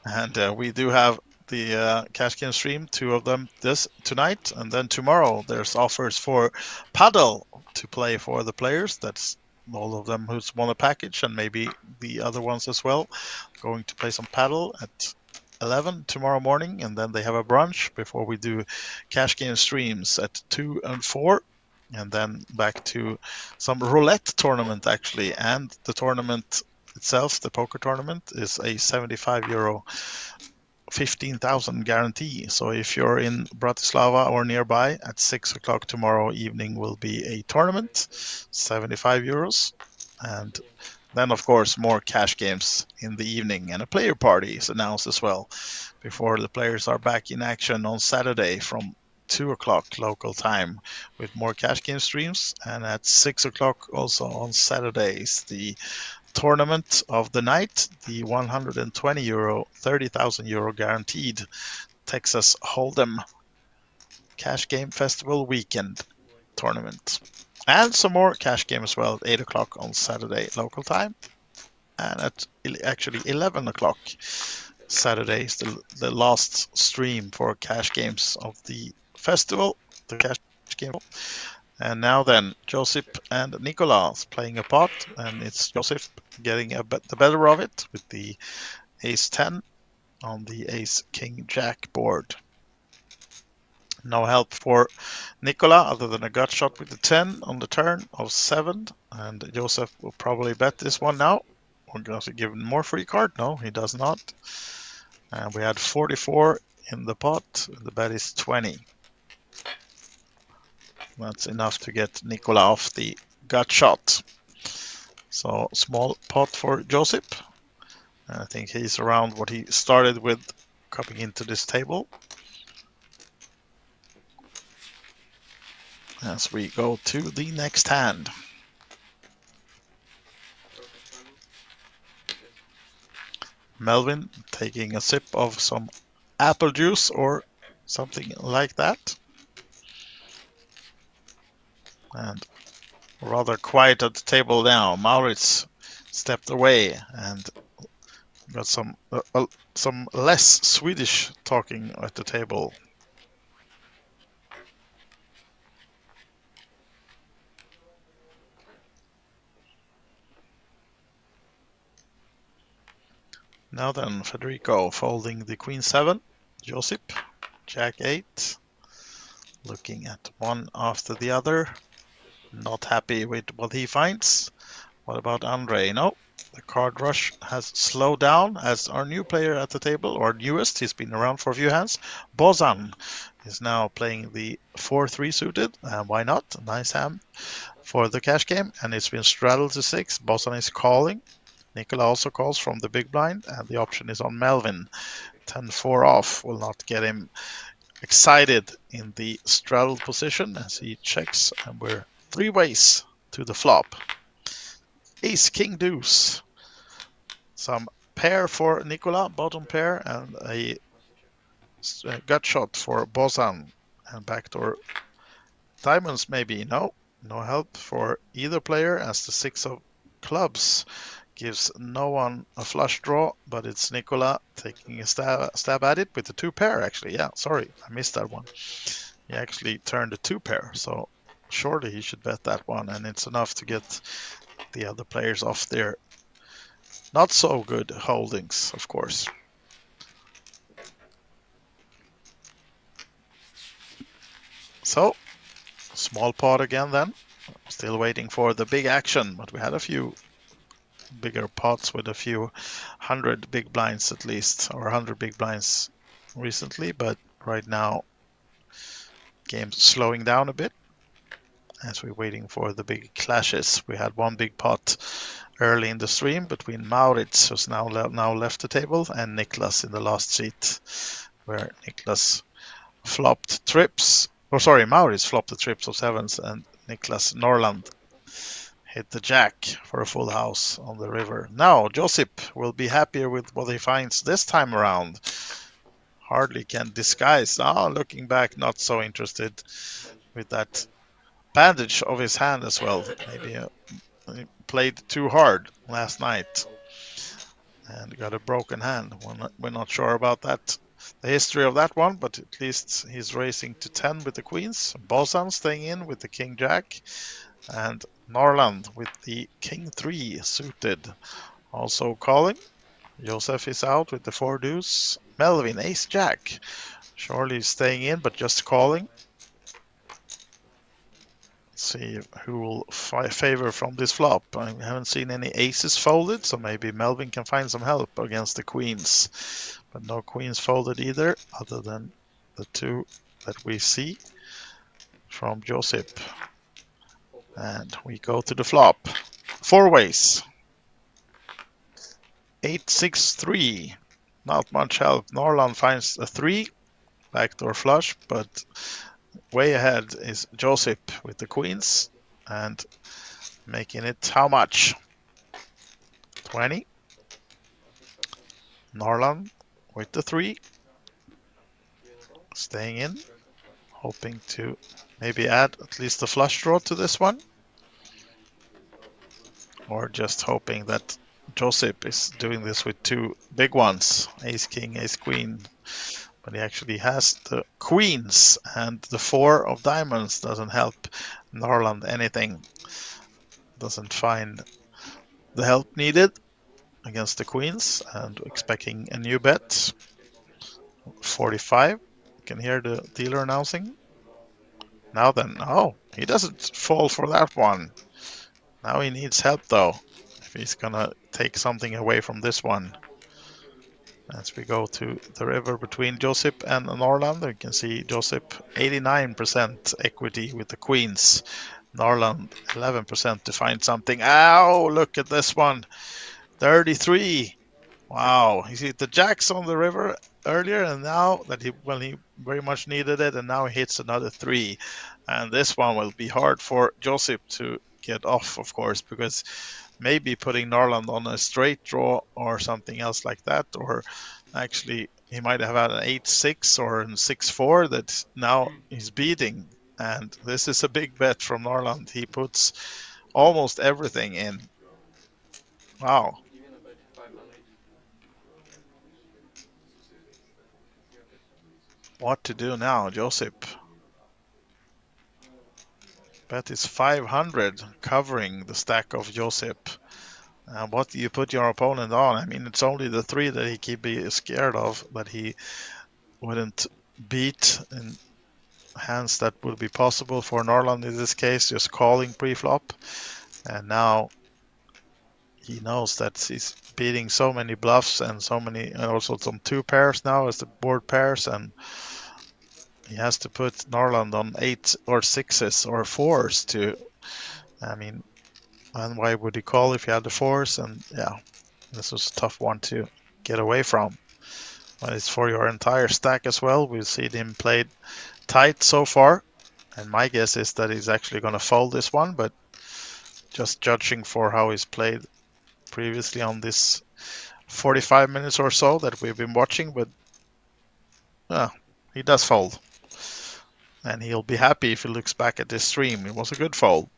and we do have the cash game stream, 2 of them this tonight, and then tomorrow there's offers for paddle to play for the players. That's all of them who's won a package, and maybe the other ones as well, going to play some paddle at 11 tomorrow morning, and then they have a brunch before we do cash game streams at 2 and 4. And then back to some roulette tournament actually, and the tournament itself, the poker tournament, is a 75 euro 15,000 guarantee. So if you're in Bratislava or nearby, at 6 o'clock tomorrow evening will be a tournament, 75 euros. And then, of course, more cash games in the evening, and a player party is announced as well before the players are back in action on Saturday from 2 o'clock local time with more cash game streams. And at 6 o'clock also on Saturdays, the tournament of the night, the 120 euro, 30,000 euro guaranteed Texas Hold'em Cash Game Festival Weekend tournament. And some more cash game as well at 8 o'clock on Saturday local time. And at actually 11 o'clock Saturday is the last stream for cash games of the festival, the cash game. And now then, Joseph and Nicolas playing a pot, and it's Joseph getting the better of it with the ace 10 on the ace king jack board. No help for Nicola other than a gut shot with the 10 on the turn of 7, and Joseph will probably bet this one now. We're going to give him more free card. No, he does not. And we had 44 in the pot. The bet is 20. That's enough to get Nicola off the gut shot. So small pot for Joseph. I think he's around what he started with coming into this table. As we go to the next hand. Melvin taking a sip of some apple juice or something like that. And rather quiet at the table now. Maurits stepped away and got some less Swedish talking at the table. Now then, Federico folding the Queen 7, Josip, Jack 8, looking at one after the other, not happy with what he finds. What about Andre? No, The card rush has slowed down as our new player at the table, or newest, he's been around for a few hands, Bozan, is now playing the 4-3 suited. Why not? Nice hand for the cash game, and it's been straddled to 6. Bozan is calling. Nicola also calls from the big blind, and the option is on Melvin. 10-4 off will not get him excited in the straddled position as he checks, and we're 3 ways to the flop. Ace, King, Deuce. Some pair for Nicola, bottom pair, and a gut shot for Bozan. And backdoor diamonds maybe. No help for either player as the 6 of clubs gives no one a flush draw, but it's Nicola taking a stab at it with the 2 pair actually. Yeah, sorry, I missed that one. He actually turned a 2 pair, so surely he should bet that one, and it's enough to get the other players off their not so good holdings, of course. So, small pot again then. Still waiting for the big action, but we had a few bigger pots with a few 100 big blinds at least, or 100 big blinds recently, but right now game's slowing down a bit as we're waiting for the big clashes. We had one big pot early in the stream between Maurits, who's now left the table, and Niklas in the last seat, where Niklas flopped trips. Oh, sorry, Maurits flopped the trips of 7s, and Niklas Norland hit the jack for a full house on the river. Now, Josip will be happier with what he finds this time around. Hardly can disguise. Looking back, not so interested with that bandage of his hand as well. Maybe he played too hard last night and got a broken hand. We're not sure about that, the history of that one, but at least he's racing to 10 with the queens. Bozan staying in with the king jack, and Norland with the king 3 suited. Also calling. Josef is out with the 4 deuce. Melvin ace jack. Surely staying in, but just calling. See who will favor from this flop. I haven't seen any aces folded, so maybe Melvin can find some help against the queens. But no queens folded either, other than the 2 that we see from Josip. And we go to the flop. 4 ways. 8-6-3. Not much help. Norland finds a 3. Backdoor flush, but way ahead is Josip with the queens and making it how much? 20. Norland with the 3. Staying in, hoping to maybe add at least a flush draw to this one. Or just hoping that Josip is doing this with 2 big ones, ace king, ace queen. But he actually has the queens, and the 4 of diamonds doesn't help Norland anything. Doesn't find the help needed against the queens, and expecting a new bet. 45. You can hear the dealer announcing. Now then, he doesn't fall for that one. Now he needs help though, if he's gonna take something away from this one. As we go to the river between Josip and Norland, you can see Josip 89% equity with the queens. Norland 11% to find something. Ow, look at this one. 33. Wow, he see the jacks on the river earlier, and now that he very much needed it, and now he hits another 3. And this one will be hard for Josip to get off, of course, because maybe putting Norland on a straight draw or something else like that, or actually he might have had an 8-6 or an 6-4 that now he's beating. And this is a big bet from Norland. He puts almost everything in. Wow. What to do now, Josip? Bet is 500, covering the stack of Josip. What do you put your opponent on? I mean, it's only the 3 that he keep be scared of, that he wouldn't beat in hands that would be possible for Norland in this case, just calling pre-flop. And now he knows that he's beating so many bluffs and so many, and also some 2 pairs now as the board pairs, and he has to put Norland on 8 or 6s or 4s to, I mean, and why would he call if he had the 4s? And yeah, this was a tough one to get away from. But it's for your entire stack as well. We've seen him played tight so far, and my guess is that he's actually going to fold this one, but just judging for how he's played previously on this 45 minutes or so that we've been watching, but he does fold. And he'll be happy if he looks back at this stream. It was a good fold.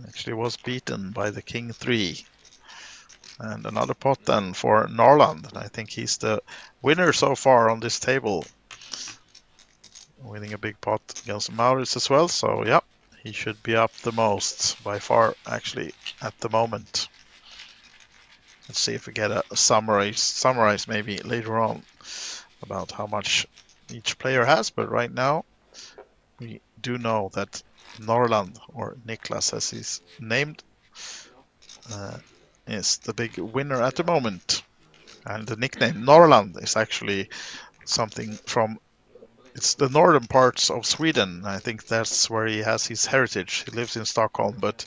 Actually was beaten by the King 3. And another pot then for Norland. I think he's the winner so far on this table. Winning a big pot against Maurits as well. So yeah, he should be up the most by far actually at the moment. Let's see if we get a summarize maybe later on about how much each player has. But right now we do know that Norland, or Niklas as he's named, is the big winner at the moment. And the nickname Norrland is actually something from, it's the northern parts of Sweden. I think that's where he has his heritage. He lives in Stockholm, but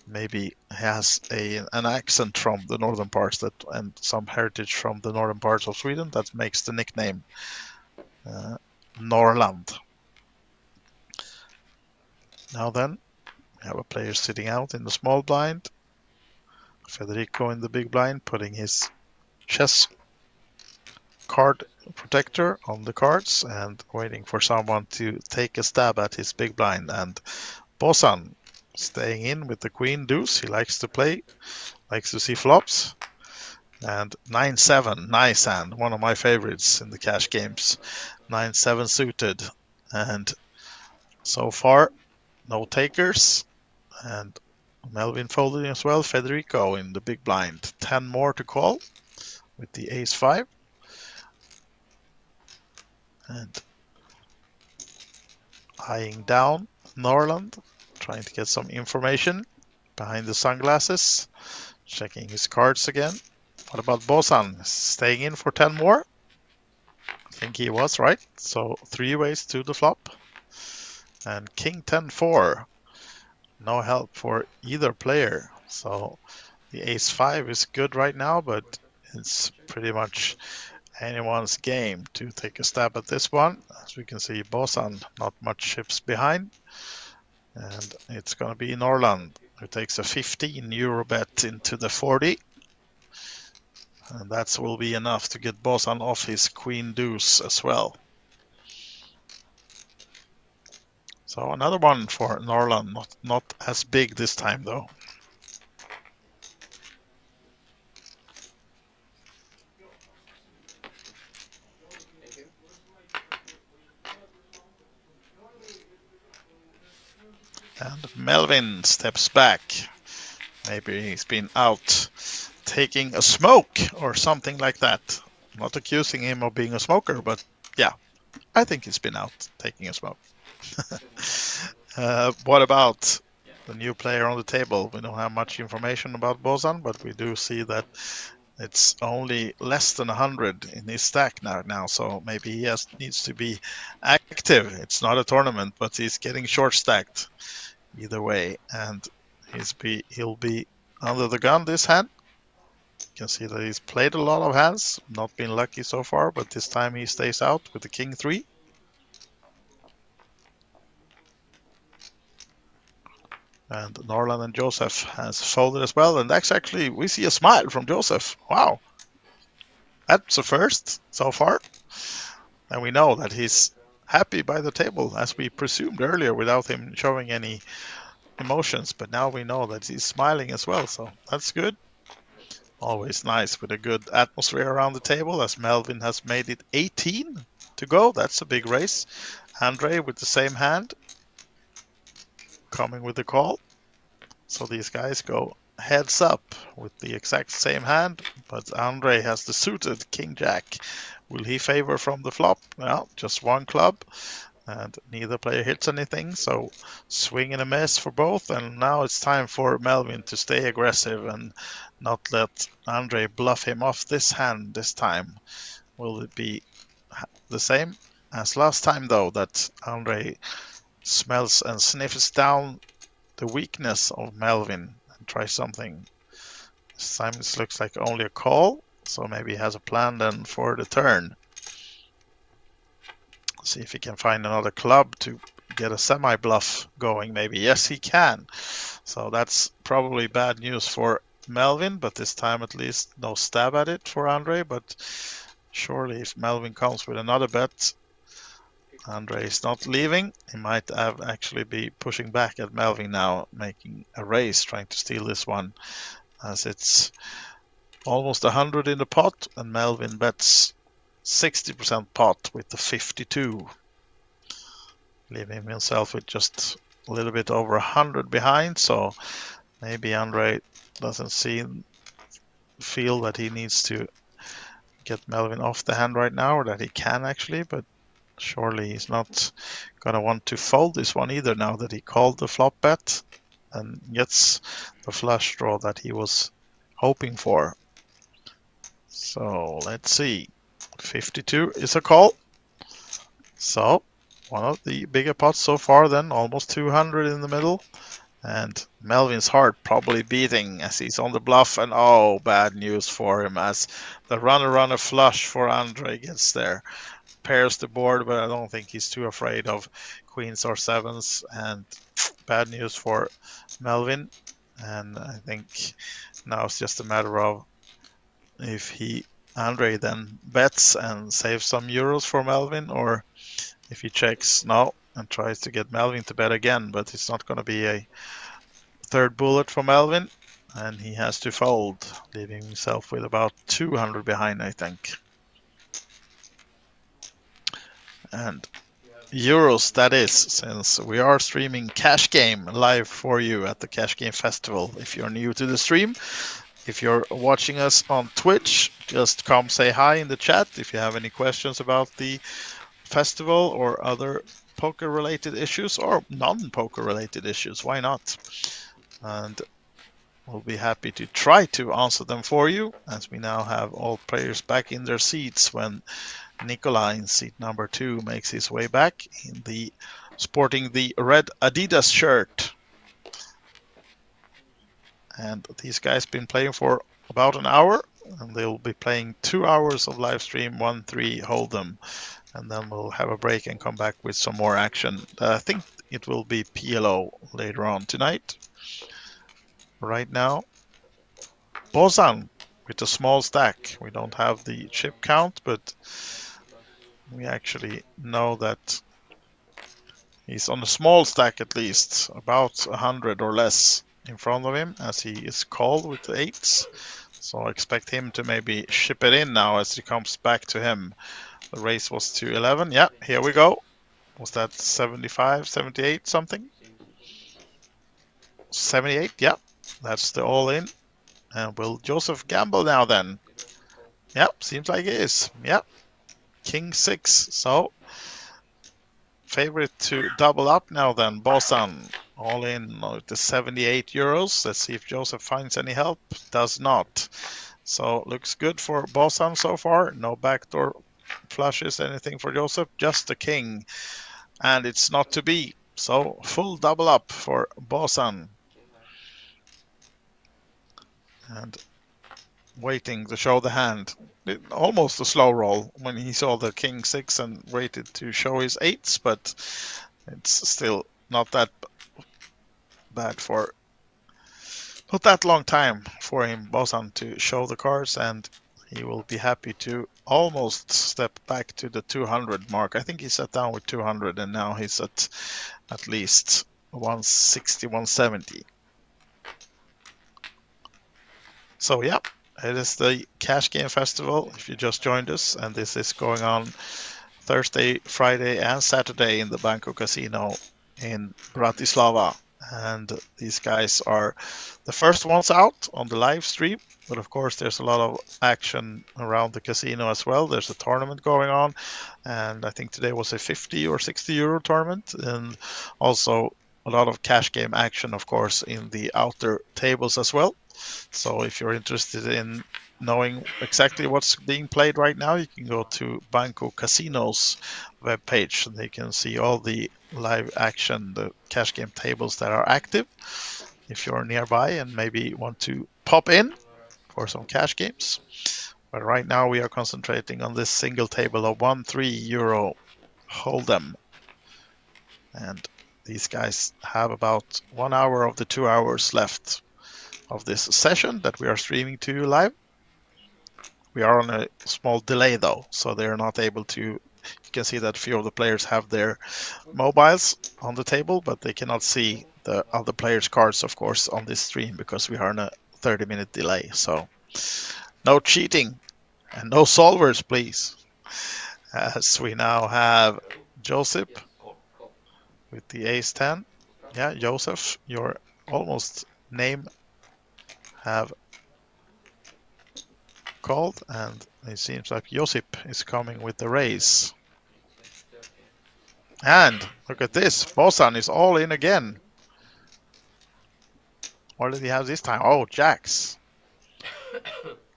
maybe has an accent from the northern parts and some heritage from the northern parts of Sweden that makes the nickname Norrland. Now then, we have a player sitting out in the small blind. Federico in the big blind, putting his chess card protector on the cards and waiting for someone to take a stab at his big blind. And Bosan staying in with the queen deuce. He likes to play, likes to see flops. And 9-7, nice hand, one of my favorites in the cash games. 9-7 suited. And so far, no takers. And Melvin folding as well. Federico in the big blind. 10 more to call with the ace-5. And eyeing down Norland, trying to get some information behind the sunglasses. Checking his cards again. What about Bosan? Staying in for 10 more? I think he was right. So 3 ways to the flop. And King 10-4. No help for either player. So the ace-5 is good right now, but it's pretty much anyone's game to take a stab at this one. As we can see, Bosan not much chips behind. And it's going to be Norland who takes a 15 euro bet into the 40. And that will be enough to get Bosan off his queen deuce as well. So another one for Norland, not as big this time though. And Melvin steps back. Maybe he's been out taking a smoke or something like that. I'm not accusing him of being a smoker, but yeah, I think he's been out taking a smoke. What about the new player on the table? We don't have much information about Bosan, but we do see that it's only less than 100 in his stack now, so maybe he needs to be active. It's not a tournament, but he's getting short stacked either way, and he'll be under the gun this hand. You can see that he's played a lot of hands, not been lucky so far, but this time he stays out with the King 3. And Norland and Joseph has folded as well, and that's actually, we see a smile from Joseph. Wow, that's a first so far. And we know that he's happy by the table, as we presumed earlier, without him showing any emotions. But now we know that he's smiling as well, so that's good. Always nice with a good atmosphere around the table, as Melvin has made it 18 to go. That's a big race. Andre with the same hand, coming with the call. So these guys go heads up with the exact same hand, but Andre has the suited King Jack. Will he favor from the flop? Well, just one club. and neither player hits anything, so swing and a miss for both. And now it's time for Melvin to stay aggressive and not let Andre bluff him off this hand this time. Will it be the same as last time, though, that Andre smells and sniffs down the weakness of Melvin and tries something? This time this looks like only a call, so maybe he has a plan then for the turn. See if he can find another club to get a semi-bluff going, maybe. Yes, he can. So that's probably bad news for Melvin, but this time at least no stab at it for Andre. But surely if Melvin comes with another bet, Andre is not leaving. He might have actually be pushing back at Melvin now, making a race, trying to steal this one, as it's almost 100 in the pot, and Melvin bets 60% pot with the 52, leaving himself with just a little bit over 100 behind. So maybe Andre doesn't feel that he needs to get Melvin off the hand right now, or that he can actually, but surely he's not gonna want to fold this one either now that he called the flop bet and gets the flush draw that he was hoping for. So let's see. 52 is a call. So one of the bigger pots so far then, almost 200 in the middle. And Melvin's heart probably beating as he's on the bluff, and oh, bad news for him as the runner flush for Andre gets there. Pairs the board, but I don't think he's too afraid of queens or sevens, and bad news for Melvin. And I think now it's just a matter of if Andre then bets and saves some euros for Melvin, or if he checks now and tries to get Melvin to bet again, but it's not going to be a third bullet for Melvin, and he has to fold, leaving himself with about 200 behind, I think. And euros that is, since we are streaming Cash Game live for you at the Cash Game Festival. If you're new to the stream, if you're watching us on Twitch, just come say hi in the chat if you have any questions about the festival or other poker related issues, or non-poker related issues. Why not? And we'll be happy to try to answer them for you, as we now have all players back in their seats when Nikolai in seat number 2 makes his way back sporting the red Adidas shirt. And these guys been playing for about an hour, and they'll be playing 2 hours of live stream 1-3 Hold'em, and then we'll have a break and come back with some more action. I think it will be PLO later on tonight. Right now, Bozan with a small stack. We don't have the chip count, but we actually know that he's on a small stack, at least about 100 or less in front of him, as he is called with the 8s. So I expect him to maybe ship it in now as he comes back to him. The race was to 11. Yeah, here we go. Was that 75, 78 something? 78, yeah. That's the all-in. And will Joseph gamble now then? Yep, seems like it is. Yep. King 6. So, favorite to double up now then. Bosan all in with the 78 euros. Let's see if Joseph finds any help. Does not. So, looks good for Bosan so far. No backdoor flushes, anything for Joseph. Just the king. And it's not to be. So, full double up for Bosan. And waiting to show the hand. Almost a slow roll when he saw the king 6 and waited to show his 8s, but it's still not that bad for not that long time for him, Bosan, to show the cards, and he will be happy to almost step back to the 200 mark. I think he sat down with 200 and now he's at least 160, 170. So yeah, it is the Cash Game Festival, if you just joined us, and this is going on Thursday, Friday, and Saturday in the Banco Casino in Bratislava. And these guys are the first ones out on the live stream. But of course, there's a lot of action around the casino as well. There's a tournament going on, and I think today was a 50 or 60 euro tournament, and also a lot of cash game action, of course, in the outer tables as well. So if you're interested in knowing exactly what's being played right now, you can go to Banco Casino's webpage, and they can see all the live action, the cash game tables that are active. If you're nearby and maybe want to pop in for some cash games. But right now we are concentrating on this single table of 1-3 euro hold'em. And these guys have about 1 hour of the 2 hours left of this session that we are streaming to you live. We are on a small delay though, so they're not able to. You can see that a few of the players have their mobiles on the table, but they cannot see the other players' cards, of course, on this stream because we are on a 30-minute delay. So no cheating and no solvers, please. As we now have Joseph with the ace 10. Yeah, Joseph, your almost name have called, and it seems like Josip is coming with the raise. And look at this, Bosan is all in again. What did he have this time? Oh, jacks.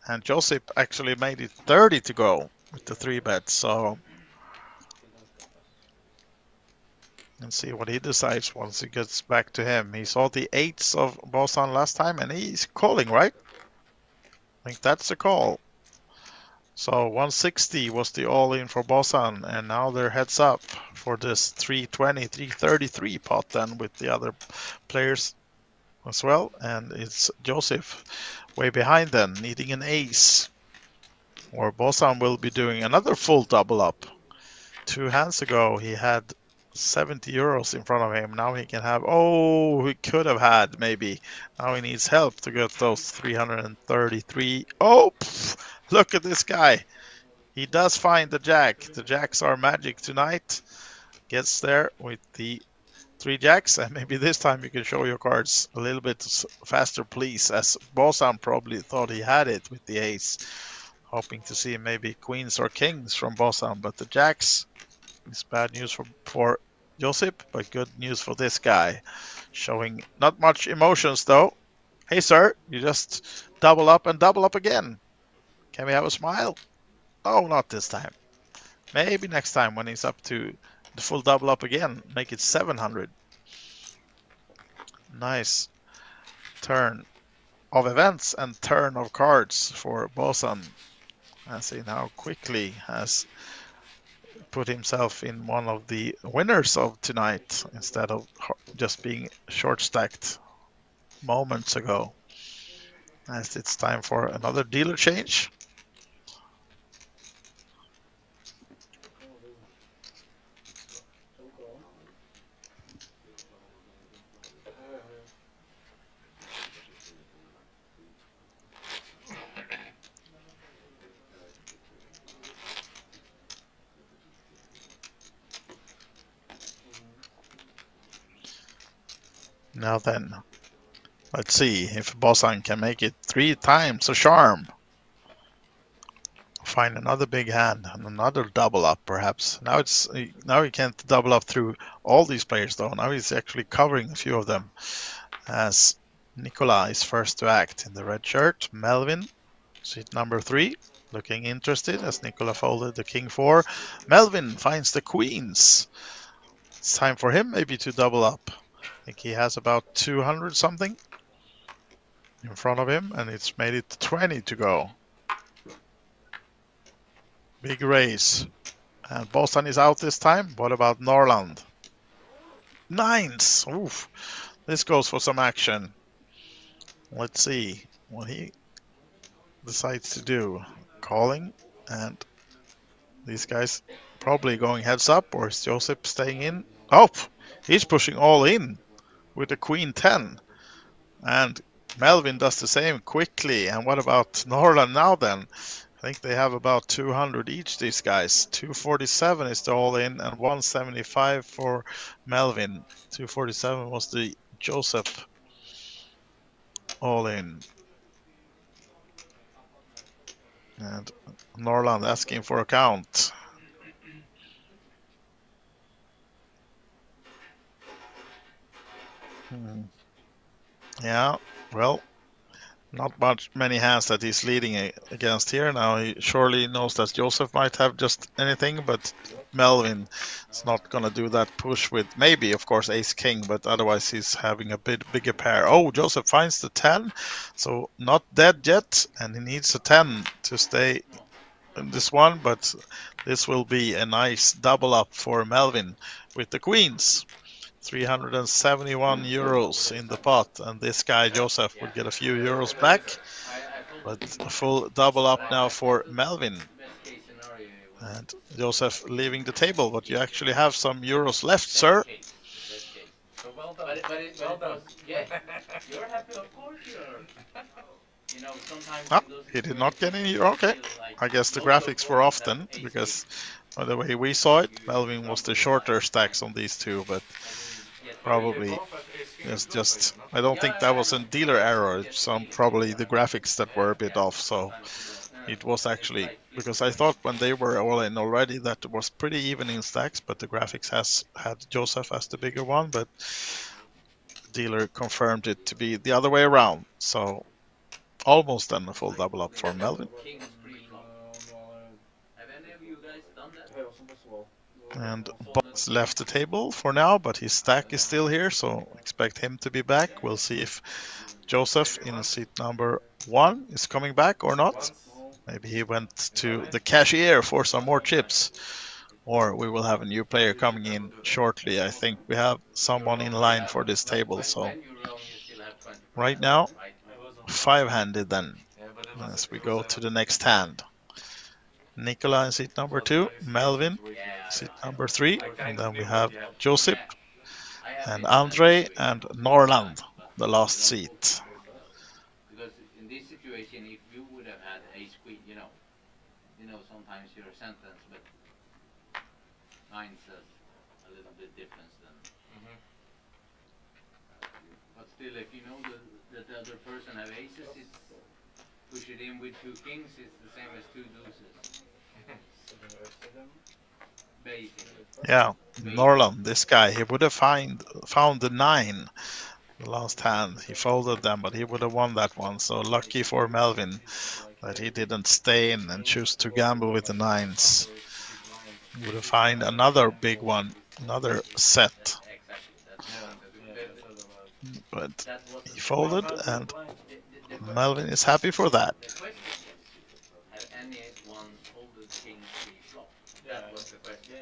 And Josip actually made it 30 to go with the 3-bet, so let's see what he decides once it gets back to him. He saw the 8s of Bosan last time, and he's calling, right? I think that's the call. So 160 was the all-in for Bosan, and now they're heads up for this 320, 333 pot then with the other players as well. And it's Joseph way behind then, needing an ace. Or Bosan will be doing another full double up. 2 hands ago he had 70 euros in front of him. Now he can have, oh, he could have had maybe. Now he needs help to get those 333. Oh, look at this guy. He does find the jack. The jacks are magic tonight. Gets there with the 3 jacks, and maybe this time you can show your cards a little bit faster, please, as Bosan probably thought he had it with the ace. Hoping to see maybe queens or kings from Bosan, but the jacks is bad news for Josip, but good news for this guy. Showing not much emotions though. Hey sir, you just double up and double up again. Can we have a smile? Oh, not this time. Maybe next time when he's up to the full double up again, make it 700. Nice turn of events and turn of cards for Bosan, as he now quickly has put himself in one of the winners of tonight instead of just being short stacked moments ago. As it's time for another dealer change. Now then, let's see if Bosan can make it 3 times a charm. Find another big hand and another double up, perhaps. Now he can't double up through all these players though. Now he's actually covering a few of them. As Nicola is first to act in the red shirt. Melvin, seat number 3, looking interested as Nicola folded the king 4. Melvin finds the queens. It's time for him maybe to double up. I think he has about 200 something in front of him, and it's made it 20 to go. Big race. And Bosan is out this time. What about Norland? 9s. Oof. This goes for some action. Let's see what he decides to do. Calling, and these guys probably going heads up, or is Joseph staying in? Oh, he's pushing all in with the queen 10. And Melvin does the same quickly. And what about Norland now then? I think they have about 200 each, these guys. 247 is the all-in and 175 for Melvin. 247 was the Joseph all in. And Norland asking for a count. Yeah, well, not many hands that he's leading against here. Now he surely knows that Joseph might have just anything, but Melvin is not going to do that push with maybe, of course, ace king, but otherwise he's having a bit bigger pair. Oh, Joseph finds the 10, so not dead yet, and he needs a 10 to stay in this one, but this will be a nice double up for Melvin with the queens. 371 euros in the pot, and this guy Joseph would get a few euros back, but a full double up now for Melvin. And Joseph leaving the table, but you actually have some euros left, sir. So well done. But it was, yeah, you're happy, of course you're. You know, sometimes Ah, in those he did not get any. situations, Okay, you feel like I guess the most of graphics were off have then, ace because queen. by the way we saw it, Melvin was the shorter stacks on these two, but probably it's just, I don't think that was a dealer error. It's probably the graphics that were a bit off. So it was actually, because I thought when they were all in already that it was pretty even in stacks, but the graphics has had Joseph as the bigger one, but dealer confirmed it to be the other way around. So almost then a full double up for Melvin. Have any of you guys done that? And Boss left the table for now, but his stack is still here, so expect him to be back. We'll see if Joseph in seat number 1 is coming back or not. Maybe he went to the cashier for some more chips, or we will have a new player coming in shortly. I think we have someone in line for this table, so When you're wrong, you still have 20%. right now, Right? 5-handed then, as we go to the next hand. Nicola in seat number 2, Melvin seat number 3, and then we have Josip and Andre and Norland, the last seat. Because in this situation, if you would have had ace queen, sometimes you're sentenced, but nine says a little bit different than. But still, if you know that the other person have aces, it's push it in with two kings. It's the same as two deuces. Basically. Yeah, Norland, this guy, he would have found the 9 the last hand. He folded them, but he would have won that one. So lucky for Melvin that he didn't stay in and choose to gamble with the 9s. He would have found another big one, another set. But he folded, and Melvin is happy for that. The question is, have anyone folded king pre-flop? That was the question.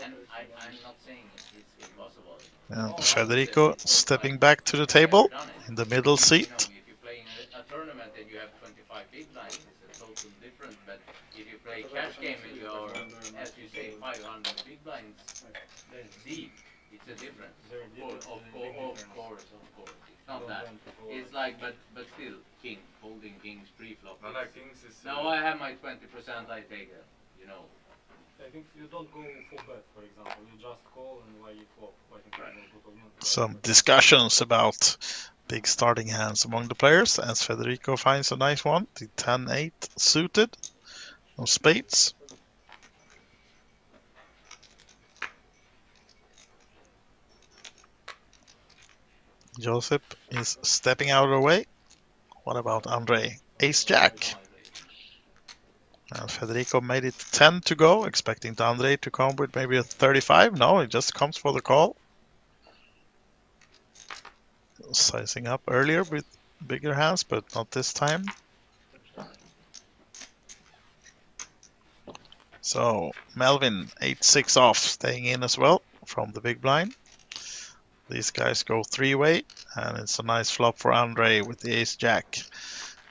And I'm not saying it's impossible. And Federico stepping back to the table in the middle seat. If you're playing a tournament and you have 25 big blinds, it's a total different. But if you play cash game and you are, as you say, 500 big blinds deep, it's a difference. Of course. It's not that. It's like, but still, king, folding kings pre-flop. No, like kings is. Now I have my 20%, I take it, I think you don't go for bet, for example. You just call and why you flop. I think Some discussions about big starting hands among the players, as Federico finds a nice one, the 10-8 suited of spades. Joseph is stepping out of the way. What about Andre? Ace-Jack. And Federico made it 10 to go, expecting Andre to come with maybe a 35. No, it just comes for the call. Sizing up earlier with bigger hands, but not this time. So Melvin 8-6 off, staying in as well from the big blind. These guys go 3-way, and it's a nice flop for Andre with the ace-jack.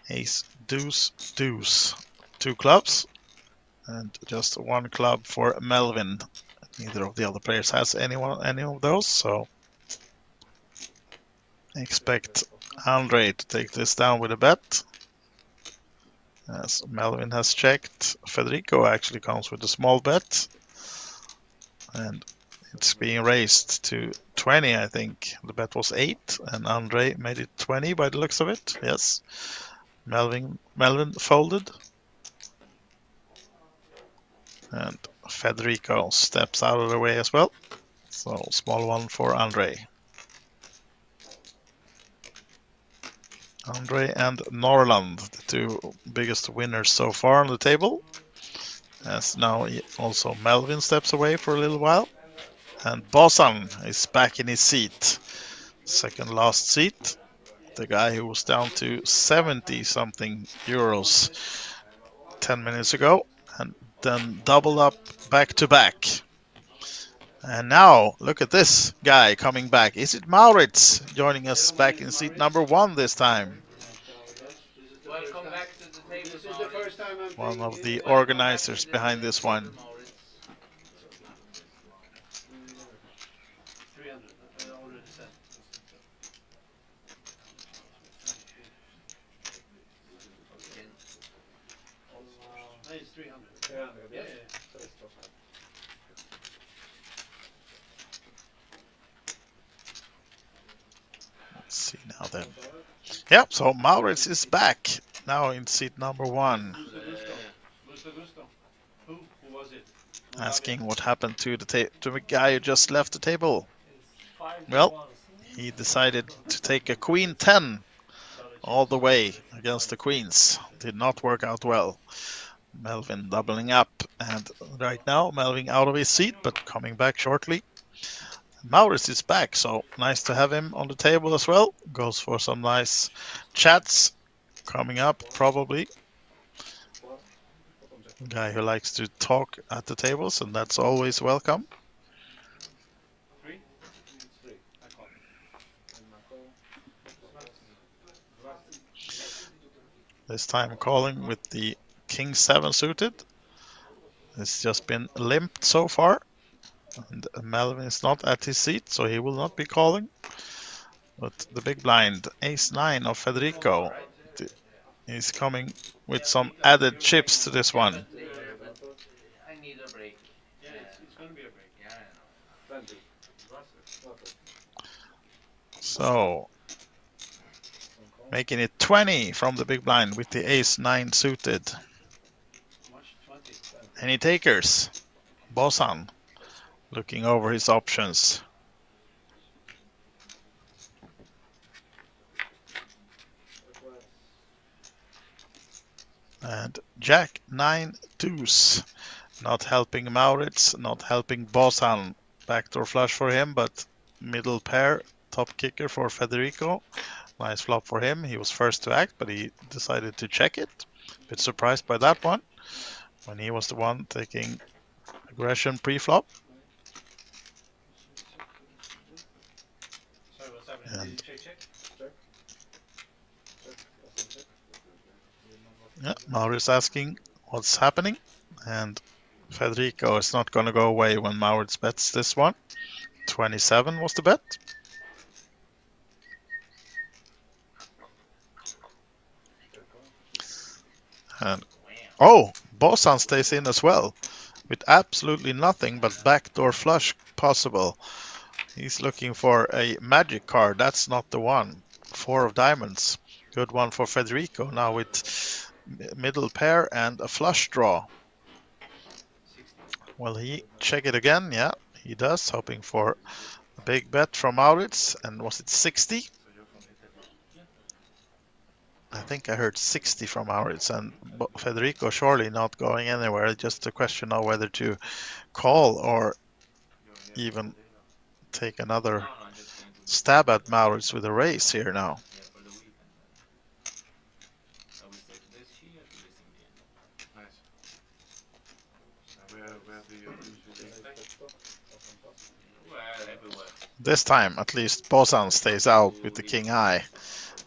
Ace, deuce, deuce. 2 clubs, and just 1 club for Melvin. Neither of the other players has any of those, so expect Andre to take this down with a bet. As Melvin has checked, Federico actually comes with a small bet, and it's being raised to 20, I think. The bet was 8, and Andre made it 20 by the looks of it. Yes. Melvin folded. And Federico steps out of the way as well. So small one for Andre. Andre and Norland, the two biggest winners so far on the table. As now also Melvin steps away for a little while. And Bosan is back in his seat. Second last seat. The guy who was down to 70 something euros 10 minutes ago. And then doubled up back to back. And now, look at this guy coming back. Is it Maurits joining us back in seat number 1 this time? Welcome back to the table, This is the first time I'm One playing of the against organizers behind this one. 300. I already said. No, it's 300. Yeah. Let's see now then. Yep, so Maurits is back now in seat number 1. Gusto. Who was it? Asking what happened to the guy who just left the table. Well, he decided to take a queen 10 all the way against the queens. Did not work out well. Melvin doubling up, and right now Melvin out of his seat, but coming back shortly. Maurits is back, so nice to have him on the table as well. Goes for some nice chats coming up, probably. A guy who likes to talk at the tables, and that's always welcome. This time calling with the King 7 suited. It's just been limped so far. And Melvin is not at his seat, so he will not be calling. But the big blind, Ace 9 of Federico, is coming with some added chips to this one. I need a break. Yeah, it's going to be a break. Yeah, I know. So, making it 20 from the big blind with the Ace 9 suited. Any takers? Bosan looking over his options. And Jack 9 deuce. Not helping Maurits, not helping Bosan. Backdoor flush for him, but middle pair, top kicker for Federico. Nice flop for him. He was first to act, but he decided to check it. Bit surprised by that one, when he was the one taking aggression pre-flop. Sorry, what's happening? And Check. yeah, Maurits asking what's happening, and Federico is not going to go away when Maurits bets this one. 27 was the bet. And oh, Bosan stays in as well, with absolutely nothing but backdoor flush possible. He's looking for a magic card. That's not the one. 4 of diamonds. Good one for Federico now with middle pair and a flush draw. Will he check it again? Yeah, he does, hoping for a big bet from Maurits. And was it 60? I think I heard 60 from Maurits, and Federico surely not going anywhere. Just a question of whether to call or even take another stab at Maurits with a raise here now. Nice. Where do you usually stay? Well, everywhere. This time, at least, Bosan stays out with the king high,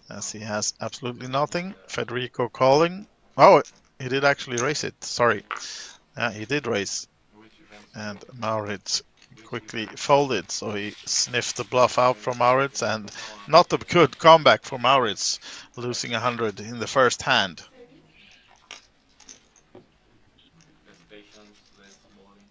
as he has absolutely nothing. Federico calling. Oh, he did actually raise it. Sorry. Yeah, he did raise. Which events? And Maurits quickly folded, so he sniffed the bluff out from Maurits, and not a good comeback for Maurits, losing 100 in the first hand. Less patience, less balling.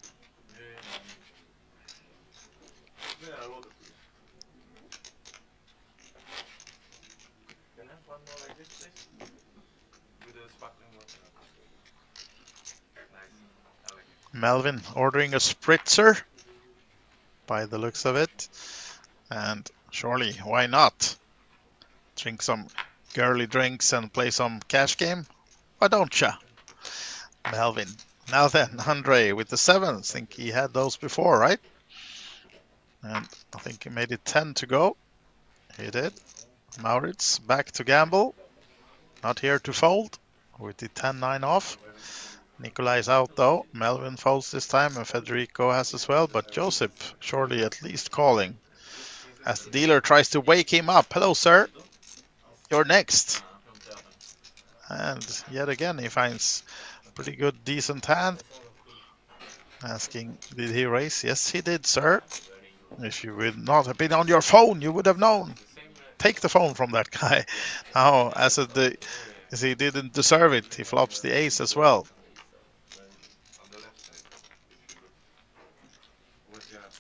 Melvin ordering a spritzer by the looks of it. And surely, why not? Drink some girly drinks and play some cash game? Why don't ya? Melvin. Now then, Andre with the 7. Think he had those before, right? And I think he made it 10 to go. He did. Maurits back to gamble. Not here to fold. With the 10-9 off. Nikolai is out though. Melvin folds this time and Federico has as well. But Joseph surely at least calling. As the dealer tries to wake him up. Hello, sir. You're next. And yet again he finds pretty good, decent hand. Asking, did he raise? Yes, he did, sir. If you would not have been on your phone, you would have known. Take the phone from that guy. Now, as he didn't deserve it, he flops the ace as well. On the left side, if you look. What you have,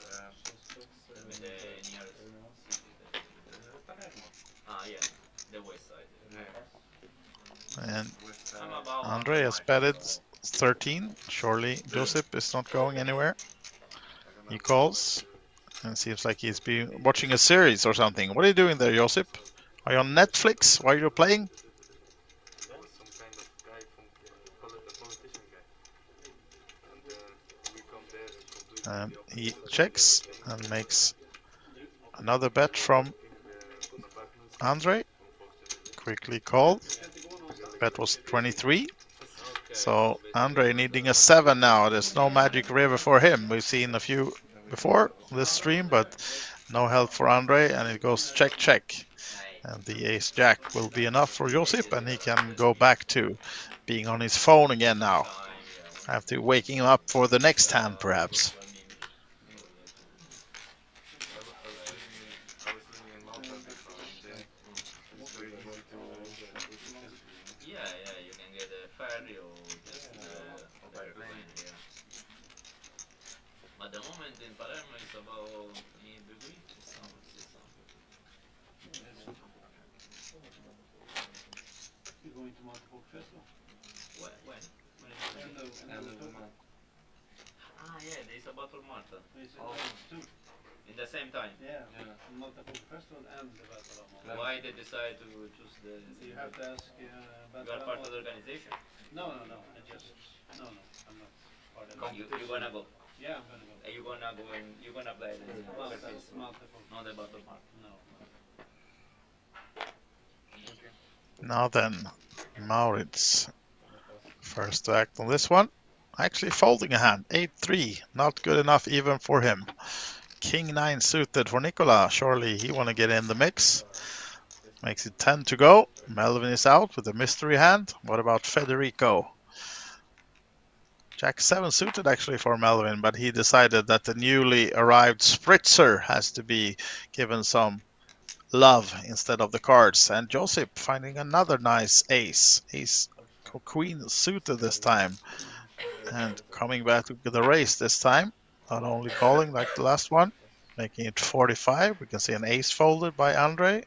the Palermo. The west side. And West I'm side. about Andre has betted 13. Surely Joseph is not going anywhere. He calls. And seems like he's been watching a series or something. What are you doing there, Josip? Are you on Netflix while you're playing? Some kind of guy from the politician guy. And we come there completely And the he opposite. checks and makes another bet from Andre. Quickly called. Bet was 23. So Andre needing a 7 now. There's no magic river for him. We've seen a few before this stream, but no help for Andre, and it goes check, check. And the ace jack will be enough for Josip, and he can go back to being on his phone again now. After waking him up for the next hand, perhaps. I was living in Malta before, and it's very easy to Yeah, you can get a ferry or just or by plane. But the moment in Palermo is about 8 degrees. You're going to Multiple Festival? When? End of the month. There's a Battle Marta. It's Oh. two. In the same time. Yeah, Multiple Festival and the Battle of Malta. Why they decide to choose the... You have to ask You Battle are of part of Malta. the organization. No, I'm not part of it. You're gonna go. Yeah, I'm gonna go. You're gonna play this. Multiple. Not the Battle Marta. No. Now then, Maurits. First to act on this one. Actually folding a hand. 8-3. Not good enough even for him. King 9 suited for Nicola. Surely he want to get in the mix. Makes it 10 to go. Melvin is out with a mystery hand. What about Federico? Jack 7 suited actually for Melvin, but he decided that the newly arrived spritzer has to be given some love instead of the cards. And Josip finding another nice ace. Ace queen suited this time. And coming back to the race this time. Not only calling like the last one. Making it 45. We can see an ace folded by Andre.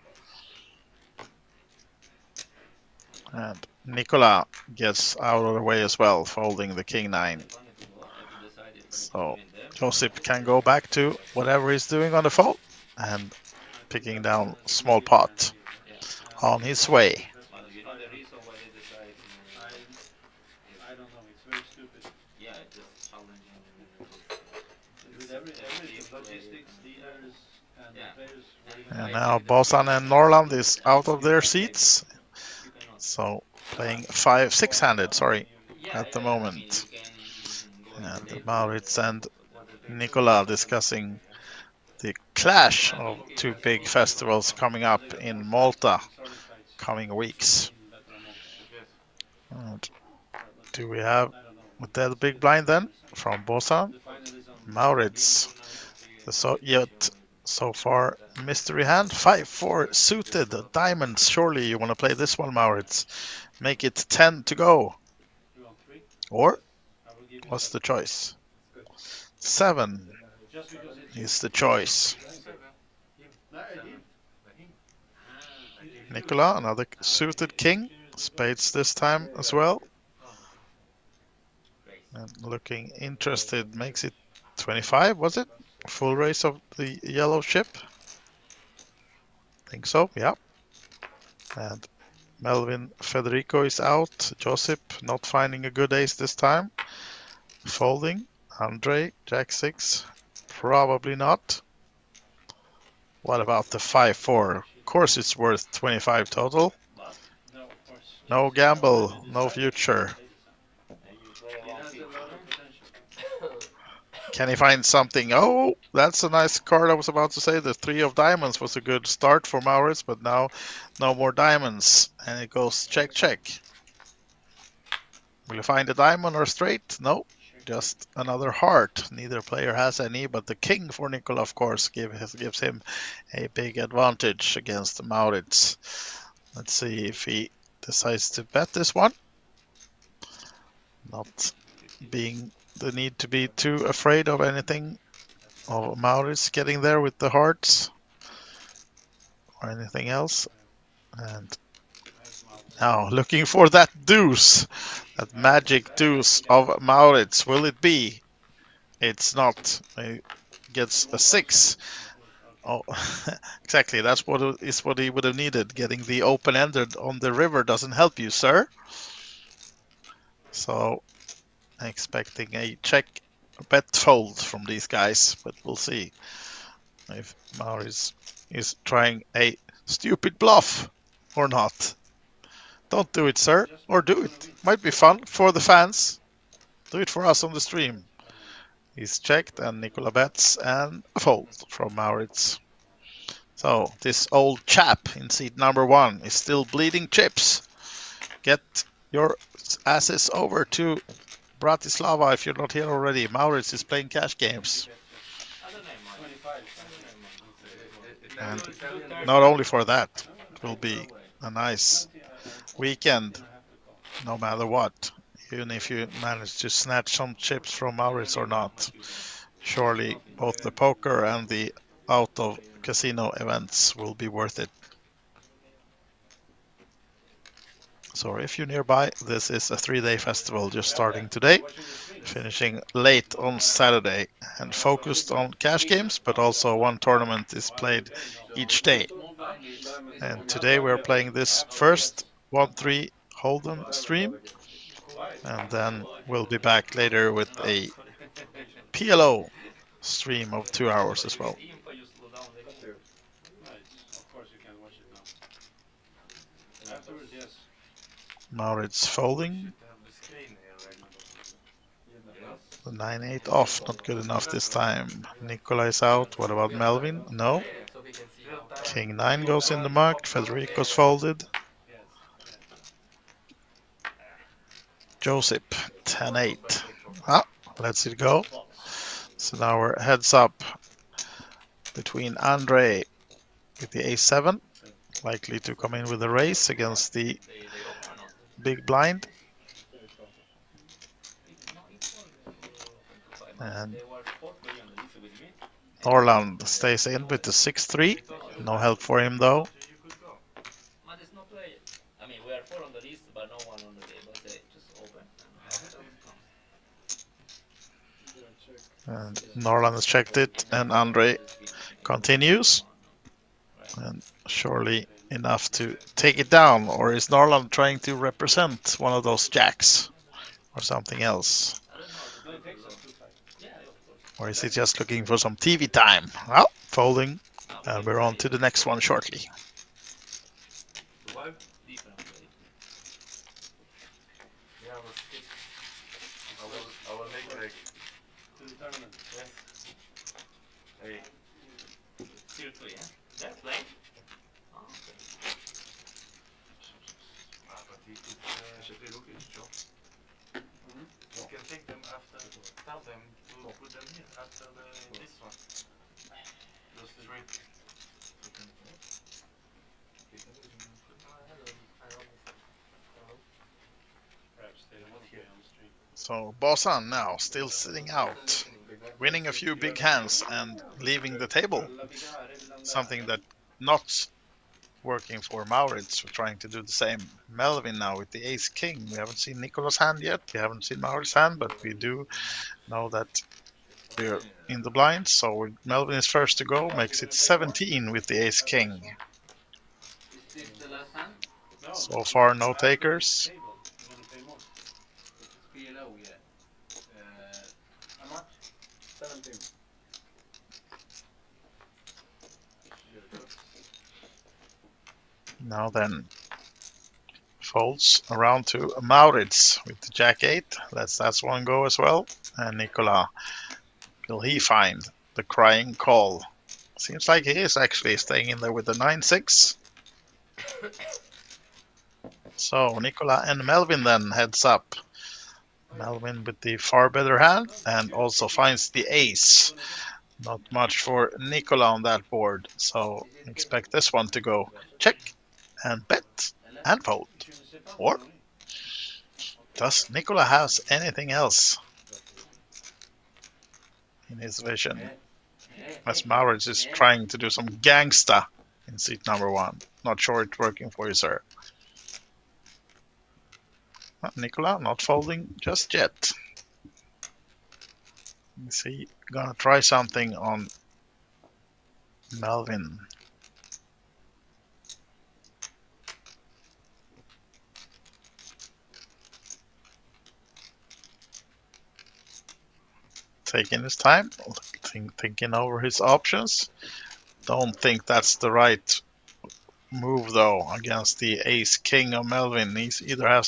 And Nicola gets out of the way as well, folding the king 9. So Josip can go back to whatever he's doing on the phone and picking down small pot on his way. You know the reason why they decide I don't know. It's very stupid. it's just challenging. With every logistics, dealers, and Yeah. players. And now Bosan and Norland is out of their seats. So playing 6-handed, at the moment. And Maurits and Nicola discussing the clash of two big festivals coming up in Malta coming weeks. And do we have a dead big blind then from Bosan? Maurits, so far mystery hand. 5-4 suited diamonds. Surely you want to play this one, Maurits. Make it 10 to go. Or what's the choice? 7 is the choice. Nicola, another suited king. Spades this time as well. And looking interested, makes it 25, was it? Full race of the yellow ship? Think so, yeah. And Melvin Federico is out. Josip not finding a good ace this time. Folding. Andre, Jack 6. Probably not. What about the 5-4? Of course it's worth 25 total. No, of course. No gamble, no future. It has a lot of potential. Can he find something? Oh, that's a nice card I was about to say. The 3 of diamonds was a good start for Maurits, but now no more diamonds. And it goes check, check. Will he find a diamond or straight? No, just another heart. Neither player has any, but the king for Nicola, of course, gives him a big advantage against Maurits. Let's see if he decides to bet this one. Not being the need to be too afraid of anything of Maurits getting there with the hearts or anything else. And now looking for that deuce, that magic deuce of Maurits. Will it be? It's not. He gets a 6. Oh, exactly. That's what he would have needed. Getting the open-ended on the river doesn't help you, sir. So expecting a check bet fold from these guys, but we'll see if Maurits is trying a stupid bluff or not. Don't do it, sir, or do it. Might be fun for the fans. Do it for us on the stream. He's checked and Nicola bets and a fold from Maurits. So this old chap in seat number 1 is still bleeding chips. Get your asses over to Bratislava if you're not here already. Maurits is playing cash games. And not only for that, it will be a nice weekend no matter what. Even if you manage to snatch some chips from Maurits or not. Surely both the poker and the out of casino events will be worth it. So if you're nearby, this is a 3-day festival just starting today, finishing late on Saturday, and focused on cash games, but also one tournament is played each day. And today we're playing this first 1-3 Hold'em stream, and then we'll be back later with a PLO stream of 2 hours as well. Of course you can watch it now. Afterwards, yes. Maurits folding. The 9-8 off, not good enough this time. Nicola is out. What about Melvin? No. King 9 goes in the muck. Federico's folded. Josip 10-8. Ah, lets it go. So now we're heads up between Andre with the A7, likely to come in with a race against the big blind. And Norland stays in with the 6-3. No help for him though. I mean, we are 4 on the list, but no one on the table. Say, just open. And Norland has checked it, and Andre continues. And surely enough to take it down, or is Norland trying to represent one of those jacks or something else? Or is he just looking for some TV time? Well, folding, and we're on to the next one shortly. I will make like To the tournament. hey. Seriously, yeah? That's playing? Oh, okay. But he could actually look at job. You can take them after, tell them to put them here after this one. Just straight. Perhaps they don't want to be on the stream. So Bosan now still sitting out, winning a few big hands and leaving the table. Something that not working for Maurits. We're trying to do the same. Melvin now with the ace king. We haven't seen Nicola's hand yet. We haven't seen Maurits' hand, but we do know that we're in the blinds. So Melvin is first to go. Makes it 17 with the ace king. Is this the last hand? So far, no takers. It's PLO, yeah. How much? 17. Now then, folds around to Maurits with the jack 8. Let's that one go as well. And Nicola, will he find the crying call? Seems like he is actually staying in there with the 9-6. So Nicola and Melvin then heads up. Melvin with the far better hand and also finds the ace. Not much for Nicola on that board, so expect this one to go check and bet and fold. Or does Nicola have anything else in his vision? As Maurits is trying to do some gangsta in seat number 1. Not sure it's working for you, sir. Nicola not folding just yet. Is he gonna try something on Melvin? Taking his time, thinking over his options. Don't think that's the right move though against the ace king of Melvin. He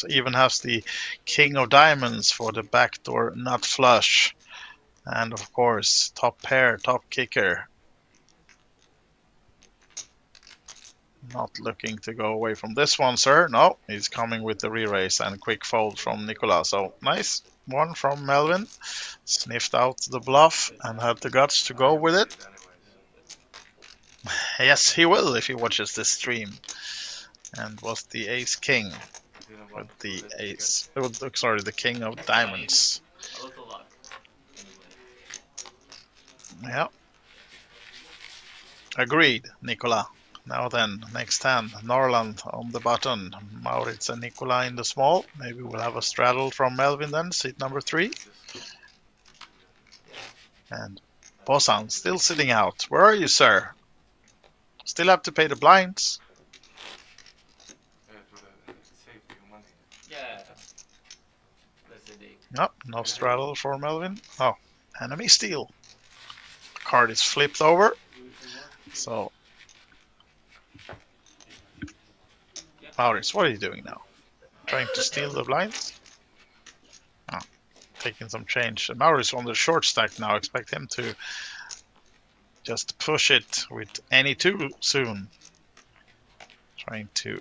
even has the king of diamonds for the backdoor nut flush, and of course top pair, top kicker. Not looking to go away from this one, sir. No, he's coming with the re-raise and quick fold from Nicola. So nice one from Melvin. Sniffed out the bluff and had the guts to go with it. Yes, he will if he watches this stream. And was the ace king with the ace. Sorry, the king of diamonds. A lot of luck. Yeah. Agreed, Nicola. Now then, next hand, Norland on the button, Maurits and Nicola in the small. Maybe we'll have a straddle from Melvin then, seat number 3. And Bosan still sitting out. Where are you, sir? Still have to pay the blinds. Yeah. That's a dig. No straddle for Melvin. Oh, enemy steal. The card is flipped over. So, Maurits, what are you doing now? Trying to steal the blinds? Oh, taking some change. And Maurits on the short stack now. Expect him to just push it with any 2 soon. Trying to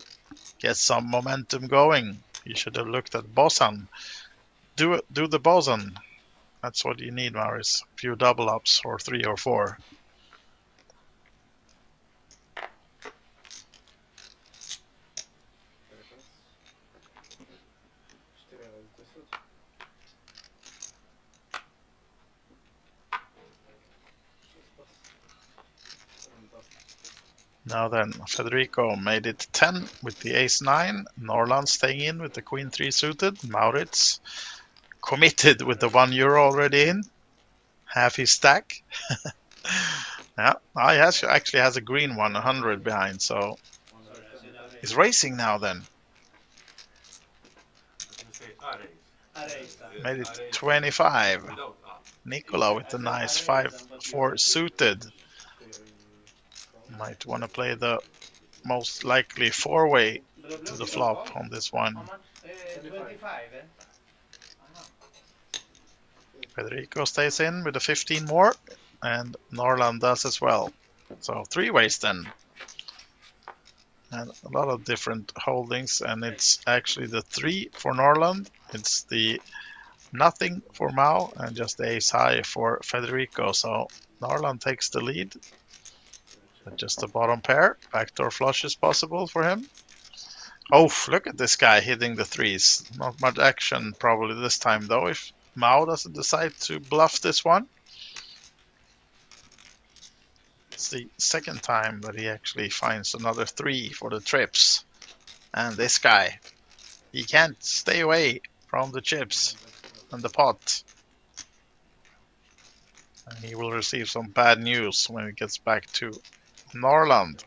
get some momentum going. You should have looked at Bosan. Do the Bosan. That's what you need, Maurits. A few double ups or 3 or 4. Now then, Federico made it 10 with the ace-9. Norland staying in with the queen-3 suited. Maurits committed with the €1 already in. Half his stack. Yeah, he actually has a green one, 100 behind, so he's racing now then. Made it 25. Nicola with the nice 5-4 suited. Might want to play the most likely 4-way to the flop on this one. 25, Federico stays in with the 15 more, and Norland does as well. So 3 ways then. And a lot of different holdings, and it's actually the 3 for Norland. It's the nothing for Mao, and just the ace high for Federico. So Norland takes the lead. But just the bottom pair. Backdoor flush is possible for him. Oh, look at this guy hitting the 3s. Not much action probably this time though, if Mao doesn't decide to bluff this one. It's the second time that he actually finds another 3 for the trips. And this guy, he can't stay away from the chips and the pot. And he will receive some bad news when he gets back to Norrland.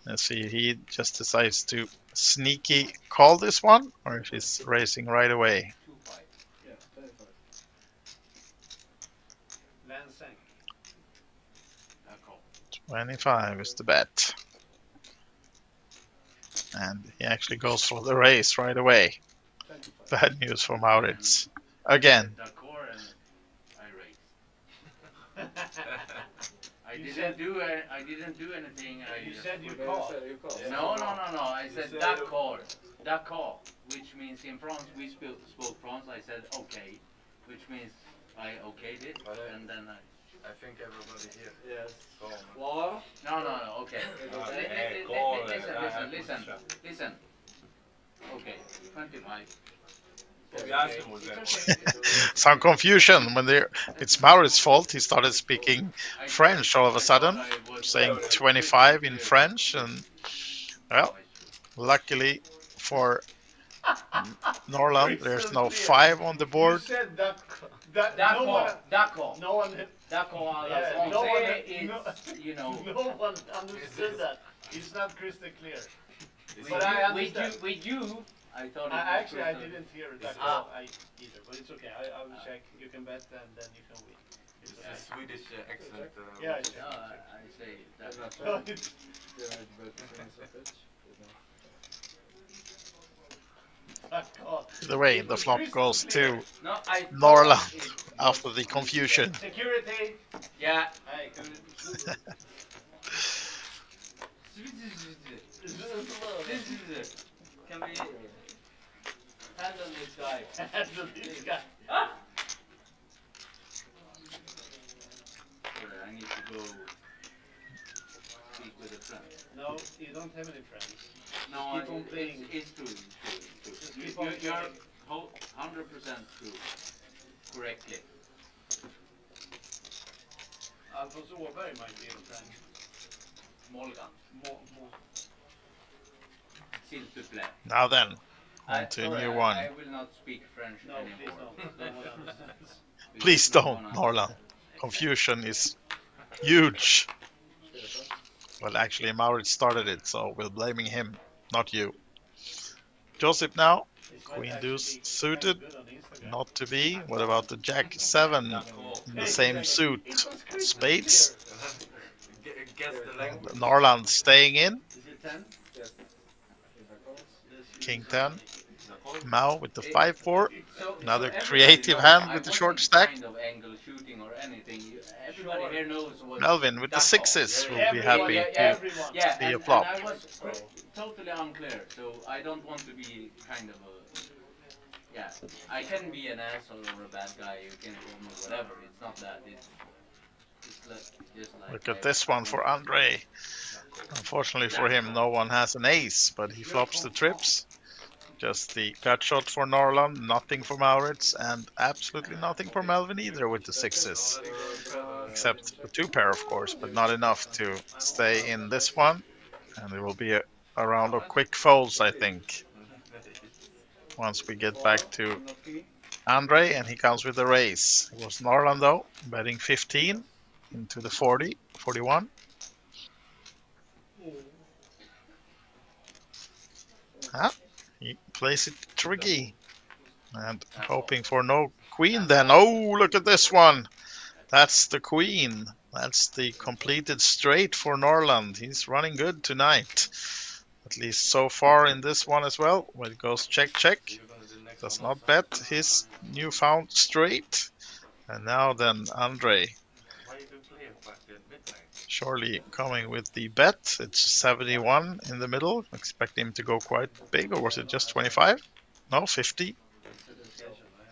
Let's see, he just decides to sneaky call this one, or if he's racing right away. 2-5. Yeah, 25. Lansing. 25 is the bet. And he actually goes for the race right away. 25. Bad news for Maurits. Again. D'accord, and I raced. I You didn't said- do I didn't do anything. You I said you called. no. I said said- d'accord, which means in France we spoke France. I said okay, which means I okayed it, and then I think everybody here. Yes. Call. no. Okay. Listen. Okay, 25. Some confusion when it's Maurits' fault. He started speaking French all of a sudden, saying 25 in French, and well, luckily for Norrland, there's no 5 on the You board. said that no one, D'accord. no one, D'accord à la Yeah, no one- français, no- it's, you know, no one understood that. It's not crystal clear. with But you, I with understand. you, with you, I thought it was Actually, I crystal- didn't hear that Ah. call either, but it's okay. I will check. You can bet, and then you can win. It's It's okay. a Swedish accent. Yeah, No, I say that. No, it's, that call. Either way, the flop goes to No, I Norrland thought it- after the confusion. Security. Yeah. Hey, Can we handle this guy? handle this guy. Sorry, I need to go speak with a friend. No, you don't have any friends. No, Keep on playing. it's true. Just You, keep on you're playing. 100% true. Correctly. Alfons Åberg might be a friend. Molgan. More. S'il te plaît. Now then, on to a Sorry, new one. I will not speak French No, please anymore. don't. No one understands. Because Please no don't, one Norrland. understands. Confusion is huge. Well, actually, Maurits started it, so we're blaming him, not you. Joseph now, This might Queen actually Deuce be suited, good on Instagram. not to be. What about the Jack 7 in the same suit? It was crystal Spades. Guess the language. Norrland staying in. Is it 10? King 10. Mao with the 5-4. So Another everybody creative knows hand I with the wasn't short stack. Kind of angle shooting or anything. Everybody here knows what. Melvin with the that's 6s all. will be happy to Everyone. Yeah, see a and flop. I was totally unclear, so I don't want to be kind of a. Yeah, I can be an asshole or a bad guy. You can call me whatever. It's not that. It's like, just like. Look at this one for Andre. Unfortunately for him, no one has an ace, but he flops the trips. Just the gut shot for Norrland, nothing for Maurits, and absolutely nothing for Melvin either with the 6s. Except a 2-pair, of course, but not enough to stay in this one. And it will be a round of quick folds, I think, once we get back to Andre, and he comes with a raise. It was Norrland, though, betting 15 into the 40, 41. He plays it tricky and hoping for no queen then. Oh, look at this one. That's the queen. That's the completed straight for Norrland. He's running good tonight. At least so far in this one as well. When it goes check, check. Does not bet his newfound straight. And now then, Andre. Why you don't play back at midnight? Surely coming with the bet. It's 71 in the middle. Expect him to go quite big, or was it just 25? No, 50.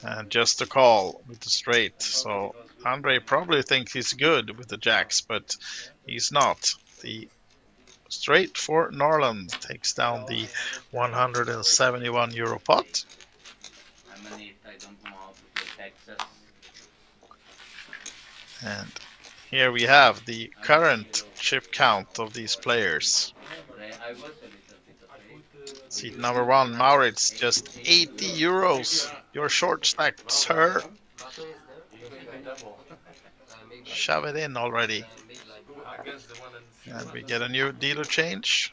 And just a call with the straight. So Andre probably thinks he's good with the jacks, but he's not. The straight for Norrland takes down the 171 euro pot. I'm an it. I don't know how to play Texas. And Here we have the current chip count of these players. I was a little bit afraid. Seat number 1, Maurits, just 80 euros. Your short stack, sir. You need a double. Shove it in already. Against the one and And we get a new dealer change.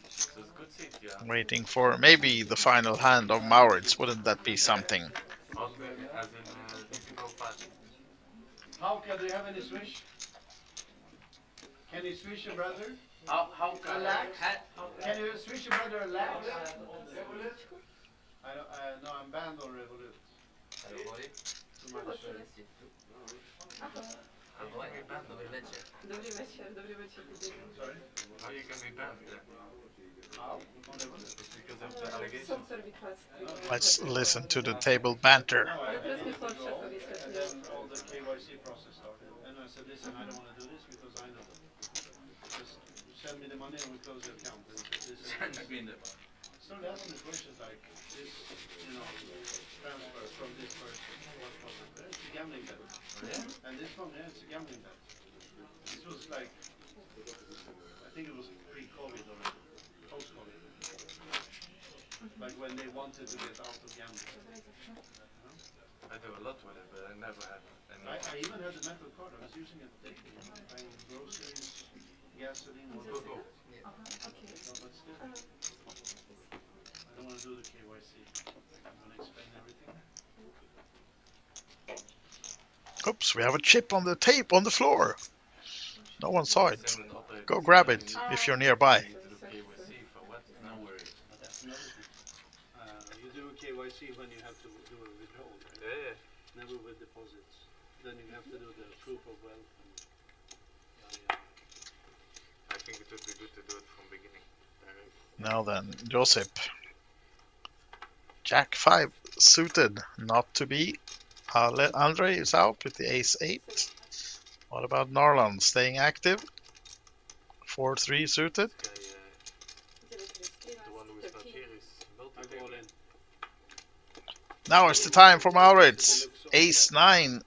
so it's good seat, yeah. Waiting for maybe the final hand of Maurits. Wouldn't that be something? As in, you can go fast. How can you have any swish? Can you swish your brother? How can Relax. Can you swish your brother a lax? I don't, no, I'm banned on Revolut. Too much. Sorry? How you can be banned there? How? On Revolut? Because of the allegations? Let's listen to the table banter. No, I didn't go, and then all the KYC process started. And I said, listen, I don't want to do this because I know. Just send me the money and we close the account. And started asking the questions like this, transfer from this person. What problem? It's a gambling bet. And this one, it's a gambling bet. This was like, I think it was pre-COVID or post-COVID. Like when they wanted to get out of gambling. I do a lot with it, but I never had any. I even had the metal card. I was using it daily, buying groceries, gasoline, whatever. But still, I don't want to do the KYC. I'm going to explain everything. Oops, we have a chip on the tape on the floor. No one saw it. Go grab it if you're nearby. KYC for what? No worries. You do a KYC when you have to do a withdrawal, right? Yeah. Never with deposits. Then you have to do the proof of wealth. I think it would be good to do it from beginning. Now then, Josip. Jack 5 suited, not to be. Andre is out with the ace 8. What about Norland staying active? 4-3 suited. The one who is not here is multi All in. Now it's the time for Maurits. Ace 9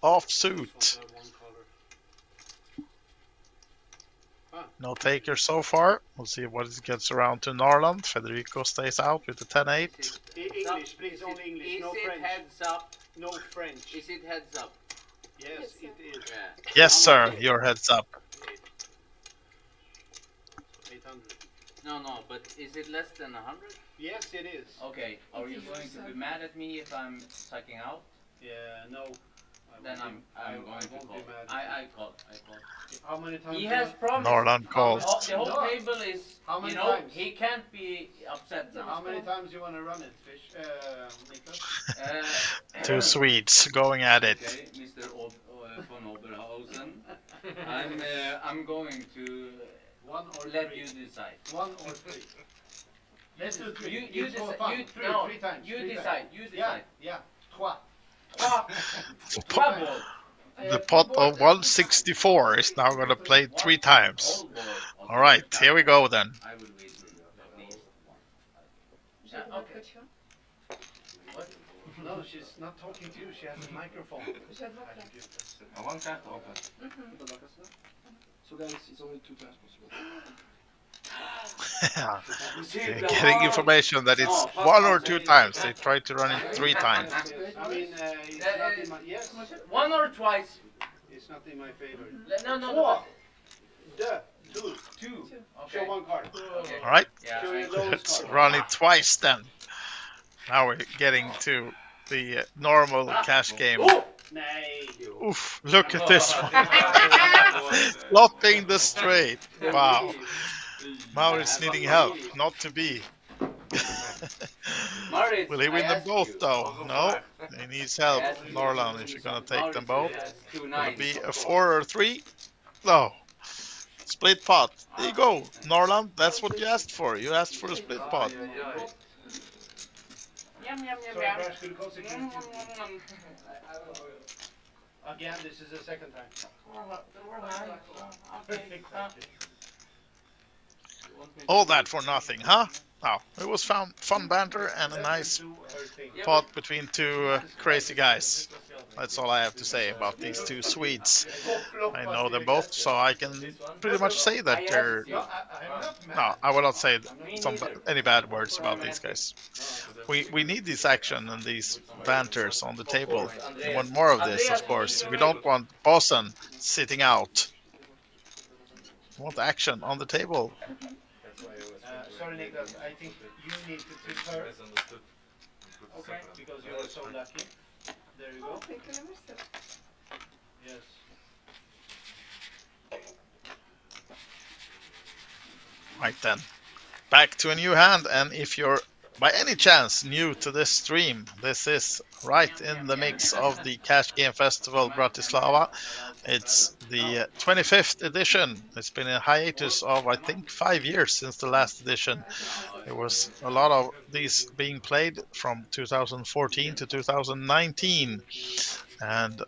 offsuit. No taker so far. We'll see what it gets around to Norland. Federico stays out with the 10-8. English, please, only English, no French. Heads up? No French. Is it heads up? Yes, it is. Yeah. Yes, sir. Your heads up. 800. No, but is it less than 100? Yes, it is. Okay, are you going to be mad at me if I'm sucking out? Yeah, no. Then I'm going to won't call. be mad. I call. How many times? He you has want- promised. Norland calls. The whole table is, How many you know, times? he can't be upset now. How many times you want to run it, Fish? Niklas? Two Swedes going at it. Okay, Mr. von Oberhausen. I'm going to One or let three? you decide. One or three? Let's do three. You It's for decide. fun. You, Three, no, three times. you three decide. times. You Yeah, decide. yeah. Trois. Trois balls. The pot of 164 is now going to play 3 times. All balls. Alright, here we go then. I will win at least one. Yeah, okay. What? No, she's not talking to you. She has a microphone. One card open. So guys, it's only 2 times possible. Getting information that it's 1 or 2 times. They tried to run it 3 times. I mean, it's not in my... Yes, One or twice? it's not in my favor. No. Two. Two. Show Okay. one card. Okay. Alright, Yeah. Show your lowest let's card. run it twice then. Now we're getting to the normal cash game. Nay. Oof, look at this one. Flopping the straight. Wow. Maurits needing help, not to be. Maurits, Will he win I them asked both you. though? No, he needs help. Norland, if you're gonna take them both. Will it be a 4 or 3? No. Split pot. There you go. Norland, that's what you asked for. You asked for a split pot. Yum, yum, Sorry, Crash, could you call security? Again, this is the second time. All that for nothing, huh? Oh, it was fun banter and a Let him nice do her thing. Yeah, pot between two This is crazy guys. This was the other one. That's all I have to say about these two Swedes. What flop I was know the them both, guess? so I can This one? pretty much say I that asked they're. you. No, I am not No, mad. I will not say Me some neither. any bad words That's why about I'm these asking. guys. No, We need this action and these banters on the Of table. course, We want Andreas. more of this, of Andreas, you need course. to We make. don't want Bossen sitting out. We want action on the table. that's why I was sorry, Niklas. I think you need to tip her. misunderstood. Okay. Because you were so lucky. There you go. Yes. Right then. Back to a new hand, and if you're by any chance new to this stream, this is right in the mix of the Cash Game Festival Bratislava. It's the 25th edition. It's been a hiatus of, I think, 5 years since the last edition. There was a lot of these being played from 2014 to 2019, and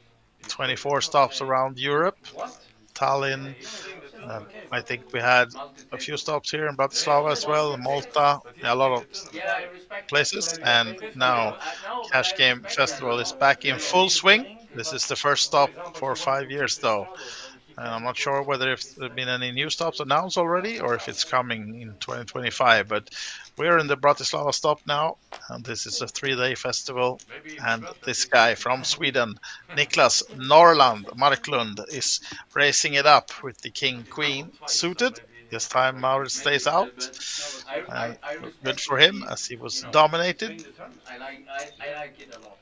24 stops around Europe, What? Tallinn, He's playing the and tournament. I think we had a few Multi-tip. stops here in Bratislava as well, Malta, But he's a lot playing the of tournament. Yeah, I respect that. places. So you're And playing the now tournament? No, but Cash I Game respect that. Festival is back in full swing. This is the first For stop example, for he wants to 5 years, keep his though. shadows and he And can't I'm not because sure of whether his there have been any new stops announced already or if it's coming in 2025. But we're in the Bratislava stop now, and this is a 3-day festival. Maybe he And forgot that this he's guy losing. from Sweden, Niklas Norland Marklund, is racing it up with the King Queen Twice, so suited. maybe he This has to time avoid Maurits it. stays Maybe, out, but No, but and I good respect for that him he, as he was you know, dominated. playing the tournament. I like it a lot.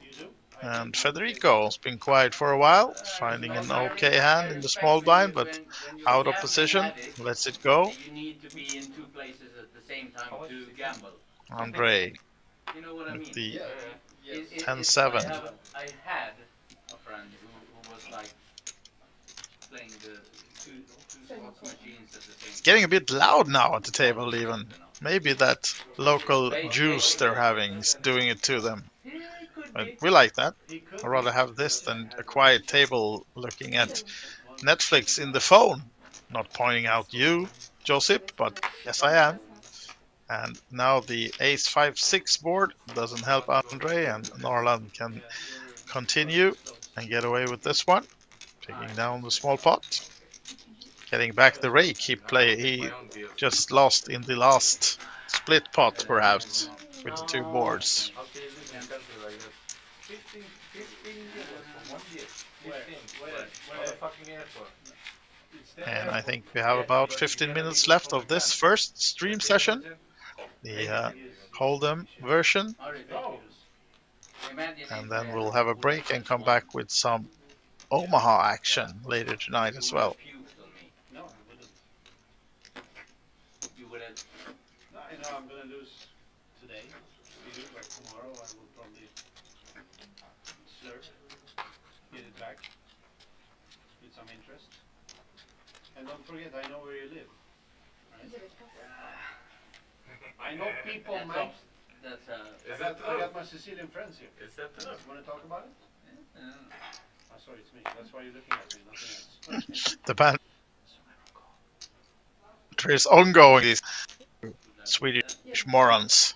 You do? And Federico's been quiet for a while, I finding respect, an I, okay res- I hand in the respect small when blind, you but when you're out of gambling position, addict lets it go. and you need to be in two places at the same time to gamble. Andre You know what I with mean? the It, 10-7. I had a friend who was like playing the two slots machines at the same It's time. getting a bit loud now at the table, even. You know. Maybe that local juice they're having is doing it to them. But we like that. He could I'd rather be. have this than a quiet table looking at Netflix in the phone. Not pointing out you, Joseph, but yes, I am. And now the ace 5-6 board doesn't help Andre, and Norland can continue and get away with this one. Taking down the small pot. Getting back the rake he just lost in the last split pot, perhaps, with the two boards. Okay, you live in a country like that. 15 euros for 1 year. 15. Where? On the fucking airport. It's the And I airport. think we have about 15 minutes left of this first stream session, the Hold'em version, No. and then we'll have a break and come back with some Omaha action later tonight as well. No, I wouldn't. You would have. No, I know I'm gonna lose today. You do, but tomorrow I will probably slurp, get it back with some interest. And don't forget, I know where you live. Right? I know people That's might. That's Is that I true? got my Sicilian friends here. Is that true? You want to talk about it? uh, Oh, sorry, it's me. That's why you're looking at me, nothing else. The banter is ongoing. These Swedish morons,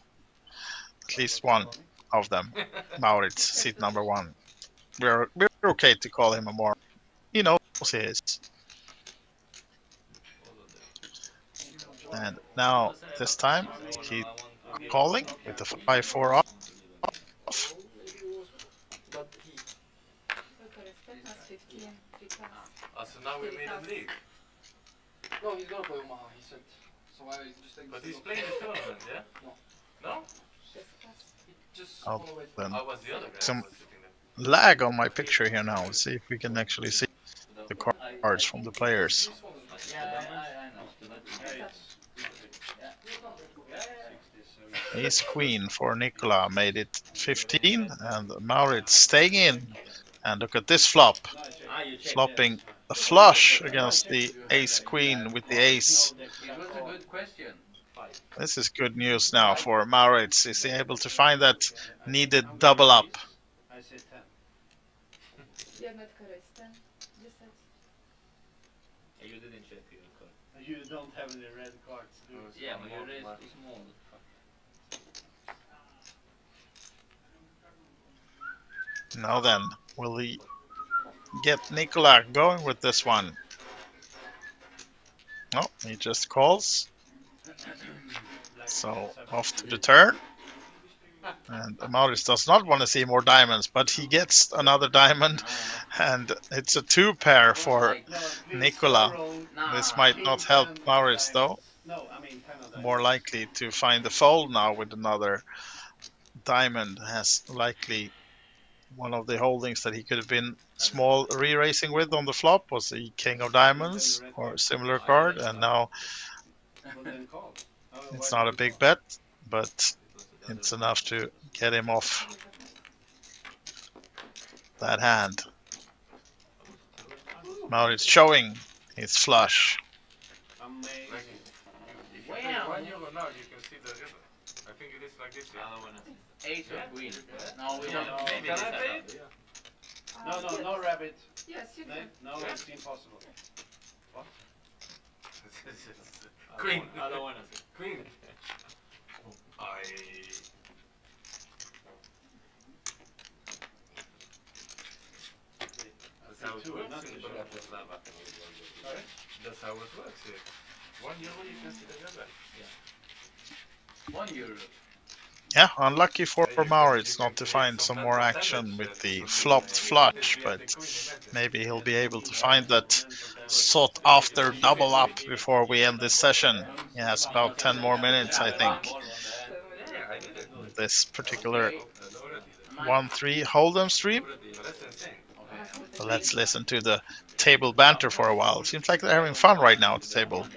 at least one of them, Maurits, seat number one. We're okay to call him a moron. He knows he is. And now this time he's calling with the 5-4 off. So now we made him leave. No, he's gonna play Omaha, he said. So I just think. But he's playing the tournament, yeah? No. No? He just Oh, wanna wait. then How was the other guy some who was sitting there? lag on my picture here now. Let's see if we can actually see the cards from the players. This one is yeah, I know. But, Yeah, it's Ace Queen for Nicola made it 15, and Maurits staying in. And look at this flop, flopping a flush against the Ace Queen with the ace. it was a good question. This is good news now for Maurits. Is he able to find that needed double up? I say 10. Jedna tka jest ten, 10. You didn't check your card. You don't have any red cards, do you? Yeah, but your is too small. Now then, will he get Nikola going with this one? No, he just calls. So off to the turn. And Maurits does not want to see more diamonds, but he gets another diamond. And it's a 2-pair for Nikola. This might not help Maurits though. No, I mean 10 of diamonds. More likely to find the fold now with another diamond. Has likely one of the holdings that he could have been small re-racing with on the flop was the King of Diamonds or similar card, and now it's not a big bet, but it's enough to get him off that hand. Maurits showing his flush. Amazing. If you pay €1 now, you can see the river. I think it is like this. Yeah. Ace or queen. No, we don't. Maybe Can this I is pay up. it? No rabbit. Yes, you can. No, it's impossible. Queen. I don't want to see. Queen. That's how it works in Bratislava. That's how it works here. €1 you can see the river. €1. Yeah, unlucky for Maurits not to find some more action with the flopped flush, but maybe he'll be able to find that sought after double up before we end this session. He has about 10 more minutes, I think. Yeah, I did it. This particular I already did. 1-3 Hold'em stream. But that's insane. So let's listen to the table banter for a while. Seems like they're having fun right now at the table.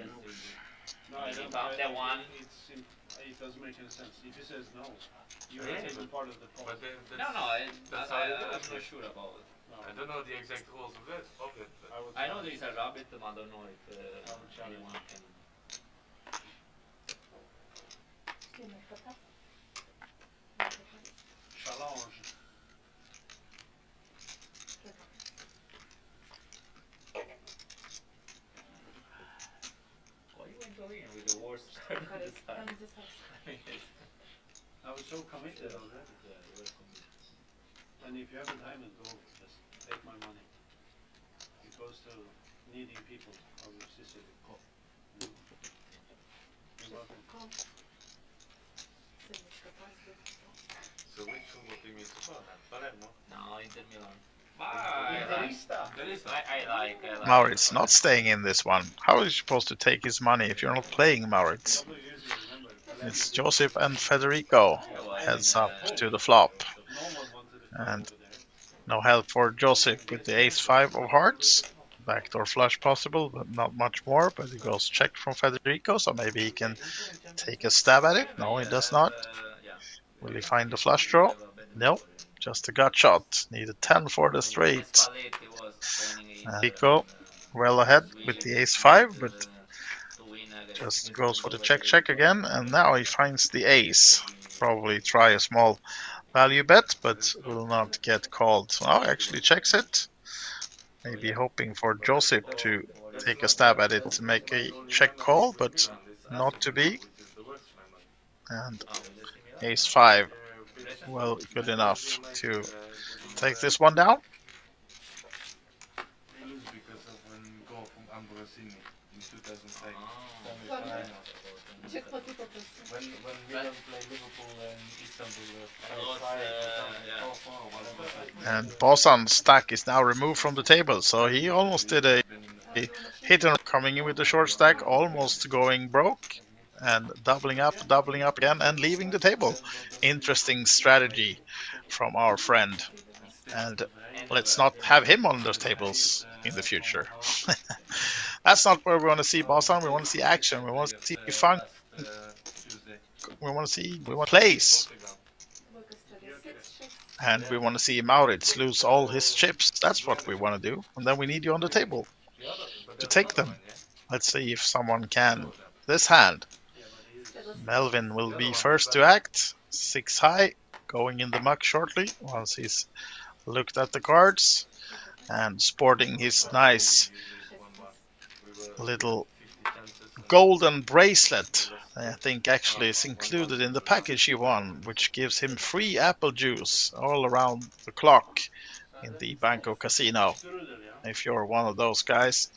No, I don't. That one. It doesn't make any sense. If he says no, you're not even part of the problem. But then No, that's, that's how they do I'm it. not sure about it. I don't know the exact rules of it. But I know there is a rabbit, but I don't know if anyone can. Challenge. Why you went all in with the worst start this time? I was so committed already. And if you have a diamond, go just take my money. It goes to needy people of Sicily. You're welcome. so which one would you mean to call that? Palermo? No, Inter Milan. I like. Maurits not staying in this one. How are you supposed to take his money if you're not playing Maurits? Couple of years you remember. It's Josip and Federico heads up to the flop. No one wanted to come And over there. no help for Josip with the ace-5 of hearts. Backdoor flush possible, but not much more. But he goes checked from Federico, so maybe he can take a stab at it. No, he does not. Will he find the flush draw? No, just a gut shot. Need a 10 for the straight. Federico well ahead with the ace-5, but just goes for the check again. And now he finds the ace. Probably try a small value bet, but will not get called. Oh, actually checks it. Maybe hoping for Josip to take a stab at it to make a check call, but not to be. And ace-5, well, good enough to take this one down. They lose because of an goal from Ambrosini in 2005. When Milan played Liverpool and Istanbul, And Bosan's stack is now removed from the table, so he almost did a hit and coming in with the short stack, almost going broke, and doubling up again, and leaving the table. Interesting strategy from our friend. And let's not have him on those tables in the future. That's not where we want to see Bosan. We want to see action. We want to see fun. We want to plays. And we want to see Maurits lose all his chips. That's what we want to do. And then we need you on the table to take them. Let's see if someone can. This hand. Melvin will be first to act. 6 high. Going in the muck shortly once he's looked at the cards. And sporting his nice little golden bracelet. I think actually is included in the package he won, which gives him free apple juice all around the clock in the Banco Casino. If you're one of those guys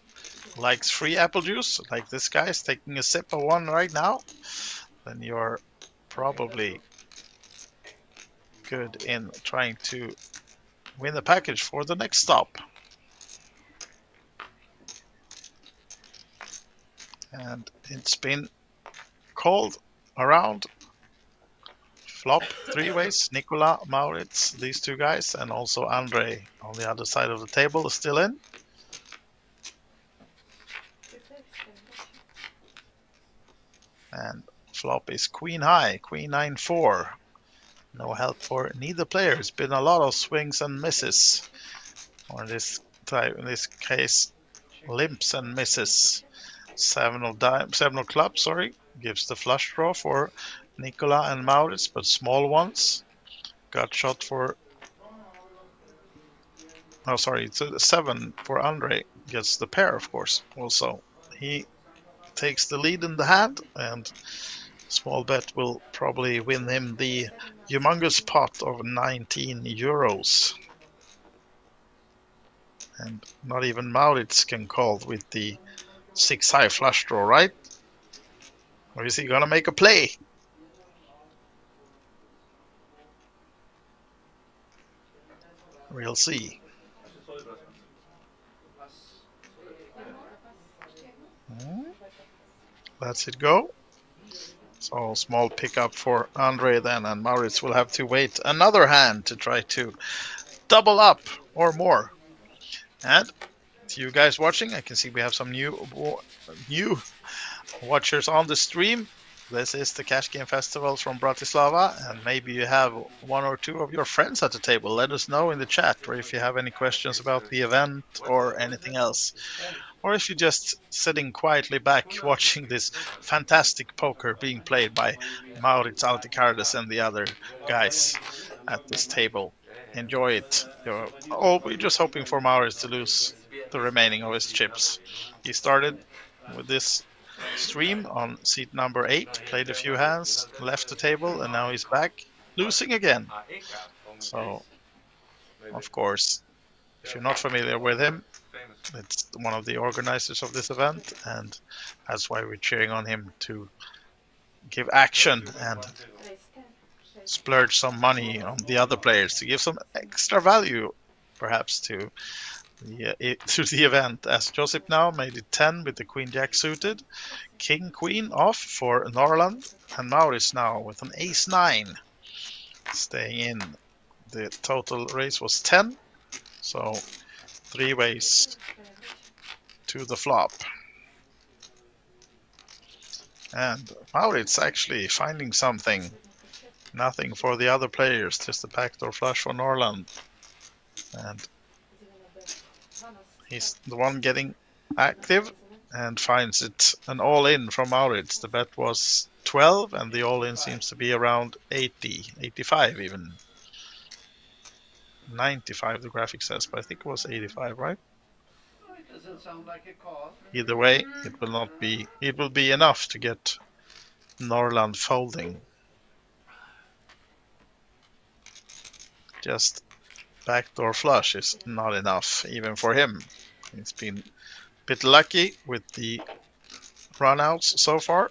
who likes free apple juice, like this guy's taking a sip of one right now, then you're probably good in trying to win the package for the next stop. And it's been called around. Flop three ways. Nicola, Maurits, these two guys, and also Andre on the other side of the table is still in. And flop is Queen High, Queen 9-4. No help for neither player. It's been a lot of swings and misses. Or in this case, limps and misses. Seven of clubs, gives the flush draw for Nicola and Maurits, but small ones. Got shot for. Oh, sorry, it's a 7 for Andre. Gets the pair, of course. Also, he takes the lead in the hand, and small bet will probably win him the humongous pot of 19 euros. And not even Maurits can call with the 6 high flush draw, right? Or is he gonna make a play? We'll see. Lets it go. So small pickup for Andre then, and Maurits will have to wait another hand to try to double up or more. And to you guys watching, I can see we have some new watchers on the stream. This is the Cash Game Festival from Bratislava, and maybe you have one or two of your friends at the table. Let us know in the chat, or if you have any questions about the event or anything else. Or if you're just sitting quietly back watching this fantastic poker being played by Maurits Altikardes and the other guys at this table. Enjoy it. We're just hoping for Maurits to lose the remaining of his chips. He started with this stream on seat number 8, played a few hands, left the table, and now he's back, losing again. So, of course, if you're not familiar with him, it's one of the organizers of this event, and that's why we're cheering on him to give action and splurge some money on the other players to give some extra value, perhaps, to the event. As Josip now made it 10 with the Queen Jack suited, King Queen off for Norland, and Maurits now with an Ace 9 staying in. The total raise was 10, so 3 ways to the flop. And Maurits actually finding something. Nothing for the other players, just a backdoor flush for Norland. And he's the one getting active and finds it an all-in from Maurits. The bet was 12 and the all-in seems to be around 80, 85 even. 95 the graphic says, but I think it was 85, right? It doesn't sound like a call. Either way, it will be enough to get Norland folding. Just backdoor flush is not enough, even for him. He's been a bit lucky with the runouts so far,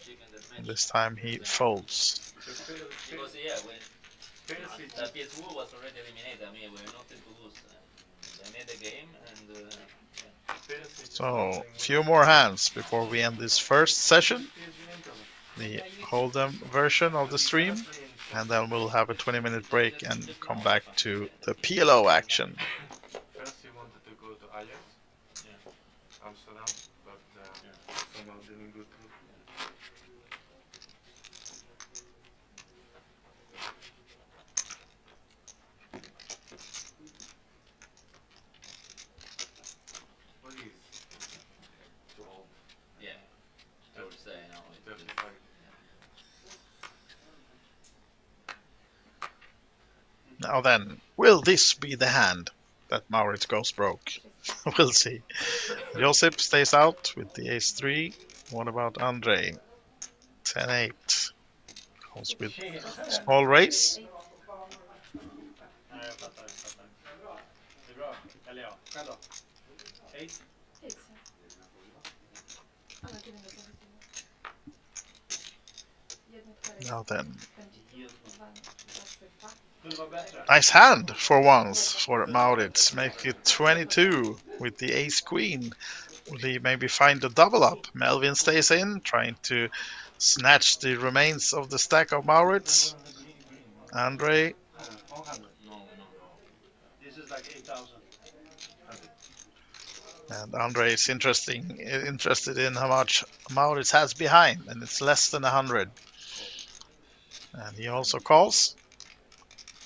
and this time he folds. Because the PS2 was already eliminated. I mean, we're nothing to lose. They made the game, and So, a few more hands before we end this first session, the Hold'em version of the stream, and then we'll have a 20-minute break and come back to the PLO action. First he wanted to go to Ajax, Amsterdam, but somehow didn't go through. What is too old? yeah, I would say now. 35. Now then, will this be the hand that Maurits goes broke? We'll see. Josip stays out with the Ace 3, What about Andre? 10-8. Goes with small raise. Nej, jag fattar. Det är bra. Eller ja. Själv då? 8? Now then. Kunde vara bättre. Nice hand for once for Maurits. Make it 22 with the ace queen. Will he maybe find a double up? Melvin stays in, trying to snatch the remains of the stack of Maurits. Andre. No. This is like 8,000. And Andre is interested in how much Maurits has behind, and it's less than 100. And he also calls.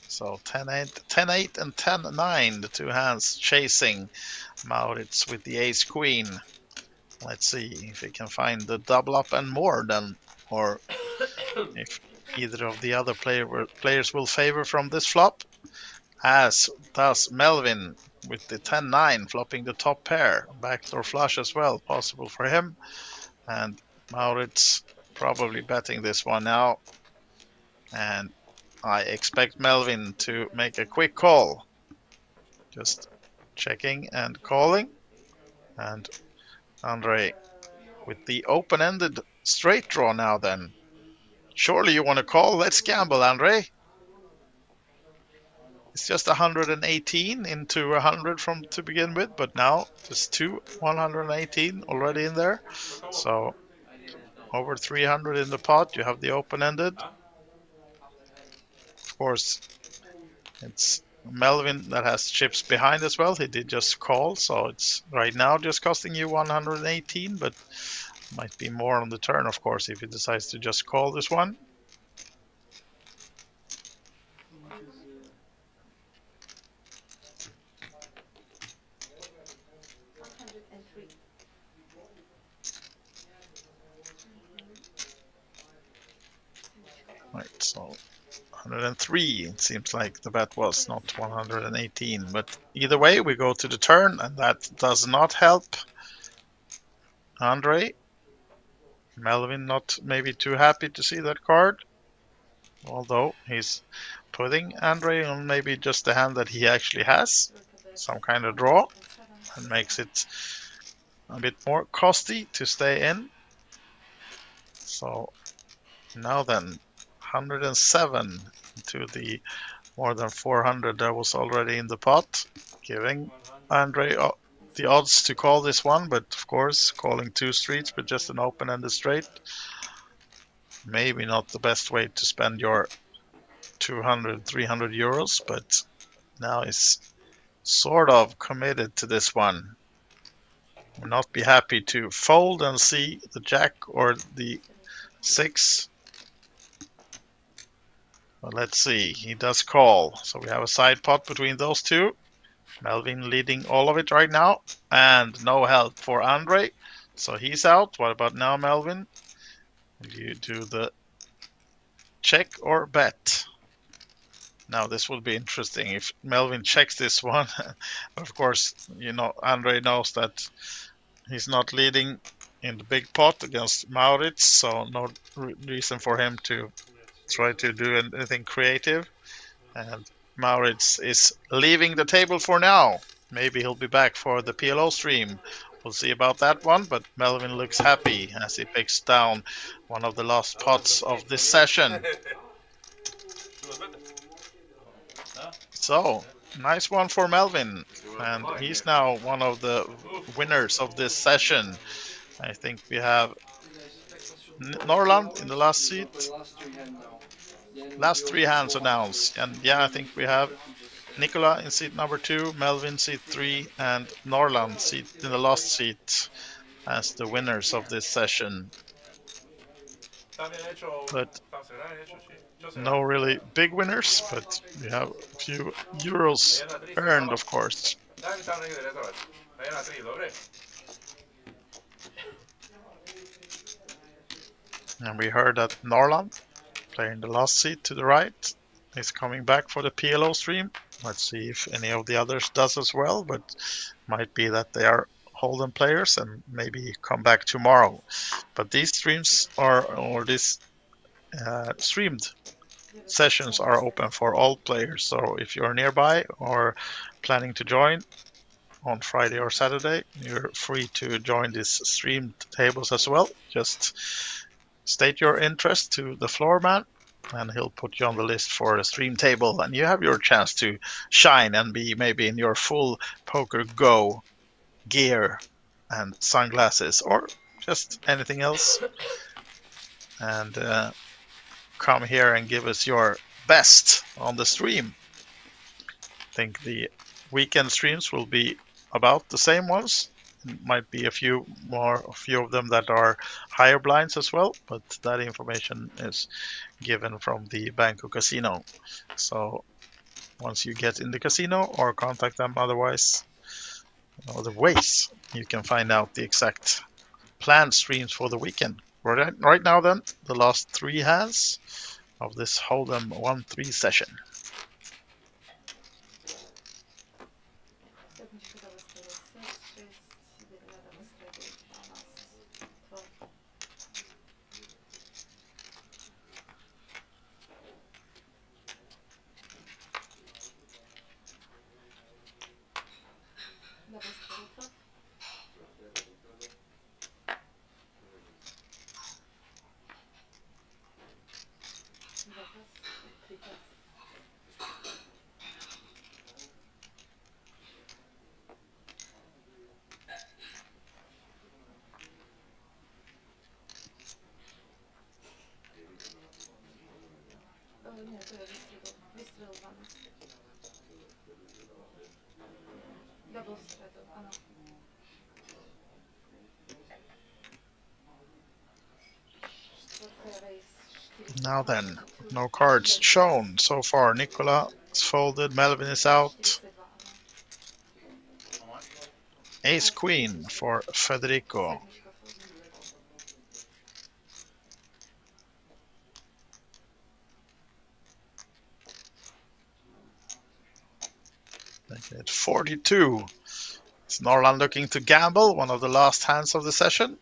So 10-8 and 10-9, the two hands chasing Maurits with the ace queen. Let's see if he can find the double up and more then, or if either of the other players will favor from this flop. As does Melvin with the 10-9 flopping the top pair. Backdoor flush as well, possible for him. And Maurits probably betting this one now. And I expect Melvin to make a quick call. Just checking and calling. And Andre with the open-ended straight draw now then. Surely you want to call? Let's gamble, Andre. It's just 118 into 100 from to begin with, but now there's 118 already in there. So over 300 in the pot. You have the open-ended. Of course, it's Melvin that has chips behind as well. He did just call, so it's right now just costing you 118, but might be more on the turn, of course, if he decides to just call this one. Right, so 103, it seems like the bet was, not 118. But either way, we go to the turn, and that does not help Andre. Melvin not maybe too happy to see that card, although he's putting Andre on maybe just the hand that he actually has, some kind of draw, and makes it a bit more costly to stay in. So now then, 107 to the more than 400 that was already in the pot, giving Andre the odds to call this one, but of course calling two streets with just an open-ended straight, maybe not the best way to spend your 200, 300 euros, but now he's sort of committed to this one. Will not be happy to fold and see the jack or the 6. But let's see, he does call. So we have a side pot between those two. Melvin leading all of it right now. And no help for Andre. So he's out. What about now, Melvin? Will you do the check or bet? Now this will be interesting if Melvin checks this one. Of course, you know, Andre knows that he's not leading in the big pot against Maurits, so no reason for him to try to do anything creative. And Maurits is leaving the table for now. Maybe he'll be back for the PLO stream. We'll see about that one, but Melvin looks happy as he picks down one of the last pots of this session. So, nice one for Melvin, and he's now one of the winners of this session. I think we have Norland in the last seat. Last three hands announced, and yeah, I think we have Nicola in seat number 2, Melvin seat 3, and Norland seat in the last seat as the winners of this session. But no really big winners, but we have a few euros earned, of course. And we heard that Norland, playing the last seat to the right, is coming back for the PLO stream. Let's see if any of the others does as well, but might be that they are Holden players and maybe come back tomorrow. But these streams or these streamed sessions are open for all players. So if you're nearby or planning to join on Friday or Saturday, you're free to join these streamed tables as well. Just state your interest to the floor man, and he'll put you on the list for a stream table, and you have your chance to shine and be maybe in your full Poker Go gear and sunglasses or just anything else, and come here and give us your best on the stream. I think the weekend streams will be about the same ones. Might be a few of them that are higher blinds as well, but that information is given from the Banco Casino. So once you get in the casino or contact them otherwise, the ways you can find out the exact planned streams for the weekend. Right now then, the last 3 hands of this Hold'em 1-3 session. Now then, no cards shown so far. Nicola is folded, Melvin is out. Ace Queen for Federico. At 42. It's Norland looking to gamble, one of the last hands of the session.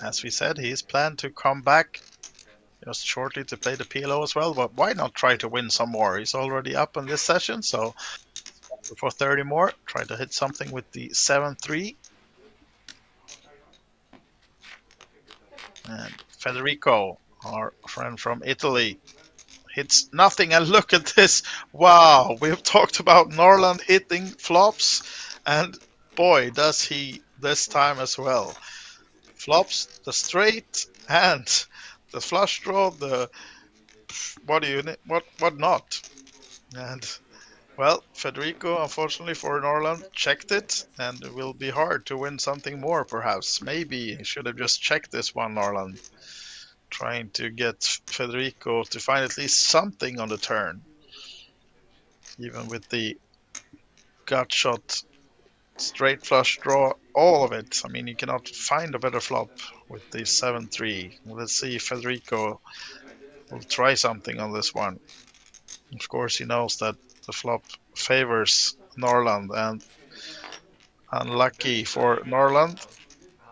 As we said, he's planned to come back just shortly to play the PLO as well, but why not try to win some more? He's already up in this session, so for 30 more, try to hit something with the 7-3. And Federico, our friend from Italy, hits nothing, and look at this. Wow, we've talked about Norland hitting flops, and boy, does he this time as well. Flops, the straight, and the flush draw, the what not. And well, Federico, unfortunately for Norland, checked it, and it will be hard to win something more perhaps. Maybe he should have just checked this one, Norland. Trying to get Federico to find at least something on the turn. Even with the gut shot, straight flush draw, all of it. I mean, you cannot find a better flop with the 7-3. Let's see if Federico will try something on this one. Of course, he knows that the flop favors Norland, and unlucky for Norland.